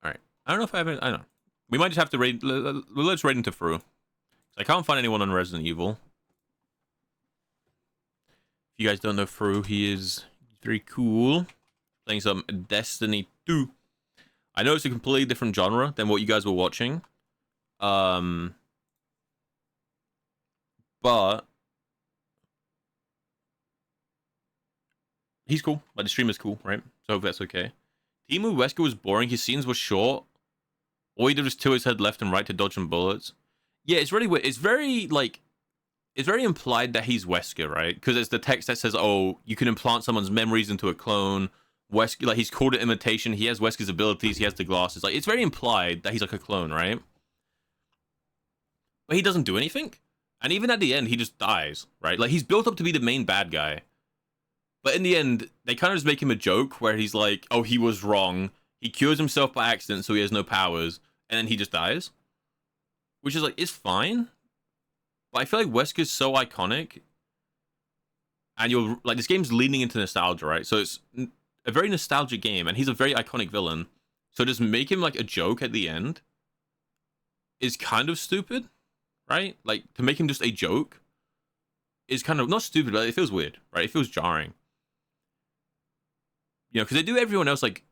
Alright. I don't know if I don't know. We might just have to raid. Let's raid into through. I can't find anyone on Resident Evil. If you guys don't know Fru, he is very cool. Playing some Destiny 2. I know it's a completely different genre than what you guys were watching. But he's cool. Like, the stream is cool, right? So I hope that's okay. Timu Wesker was boring. His scenes were short. All he did was tilt his head left and right to dodge some bullets. Yeah, it's really weird. It's very, like... It's very implied that he's Wesker, right? Because it's the text that says, oh, you can implant someone's memories into a clone. Wesker, like, he's called it imitation. He has Wesker's abilities. He has the glasses. Like, it's very implied that he's like a clone, right? But he doesn't do anything. And even at the end, he just dies, right? Like, he's built up to be the main bad guy. But in the end, they kind of just make him a joke where he's like, oh, he was wrong. He cures himself by accident, so he has no powers. And then he just dies. Which is like, it's fine. But I feel like Wesker's so iconic. And you're like, this game's leaning into nostalgia, right? So it's a very nostalgic game. And he's a very iconic villain. So just make him like a joke at the end is kind of stupid, right? Like, to make him just a joke is kind of not stupid, but it feels weird, right? It feels jarring. You know, because they do everyone else like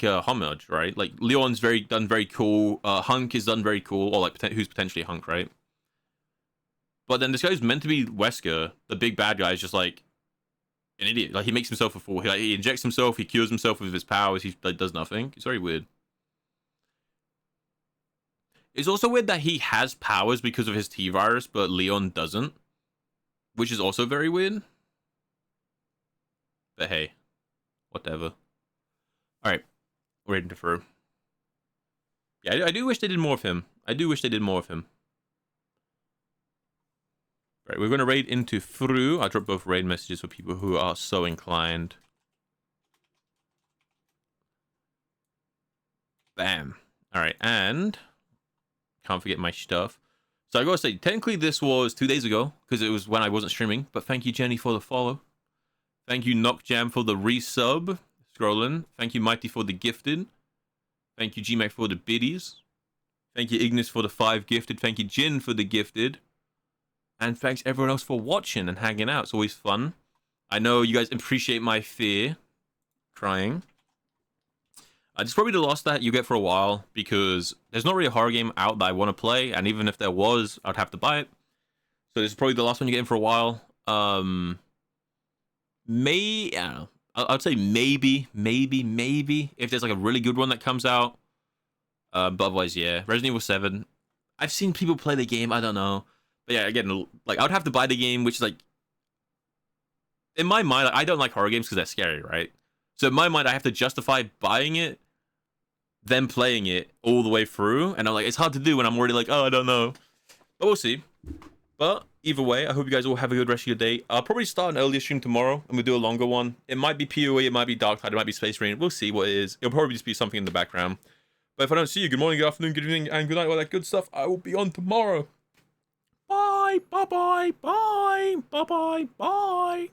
homage, right? Like Leon's done very cool. Hunk is done very cool, or like who's potentially Hunk, right? But then this guy's meant to be Wesker, the big bad guy, is just like an idiot. Like he makes himself a fool. He injects himself. He cures himself with his powers. He like does nothing. It's very weird. It's also weird that he has powers because of his T-virus, but Leon doesn't, which is also very weird. But hey, whatever. All right, we're heading to Fru. Yeah, I do wish they did more of him. I do wish they did more of him. Right, we're going to raid into Fru. I'll drop both raid messages for people who are so inclined. Bam. All right, and can't forget my stuff. So I gotta say, technically this was 2 days ago because it was when I wasn't streaming. But thank you, Jenny, for the follow. Thank you, Knockjam, for the resub. Scrolling. Thank you, Mighty, for the gifted. Thank you, GMAC, for the biddies. Thank you, Ignis, for the 5 gifted. Thank you, Jin, for the gifted. And thanks everyone else for watching and hanging out. It's always fun. I know you guys appreciate my fear. Crying. This is probably the last that you get for a while, because there's not really a horror game out that I want to play, and even if there was, I'd have to buy it. So this is probably the last one you get in for a while. I don't know. I'd say maybe, if there's like a really good one that comes out. But otherwise, yeah. Resident Evil 7. I've seen people play the game, I don't know. But yeah, again, like, I would have to buy the game, which is like... In my mind, I don't like horror games because they're scary, right? So in my mind, I have to justify buying it, then playing it all the way through. And I'm like, it's hard to do when I'm already like, oh, I don't know. But we'll see. But either way, I hope you guys all have a good rest of your day. I'll probably start an earlier stream tomorrow, and we'll do a longer one. It might be PoE, it might be Dark Tide, it might be Space Marine. We'll see what it is. It'll probably just be something in the background. But if I don't see you, good morning, good afternoon, good evening, and good night, all that good stuff, I will be on tomorrow. Bye, bye-bye, bye, bye-bye, bye.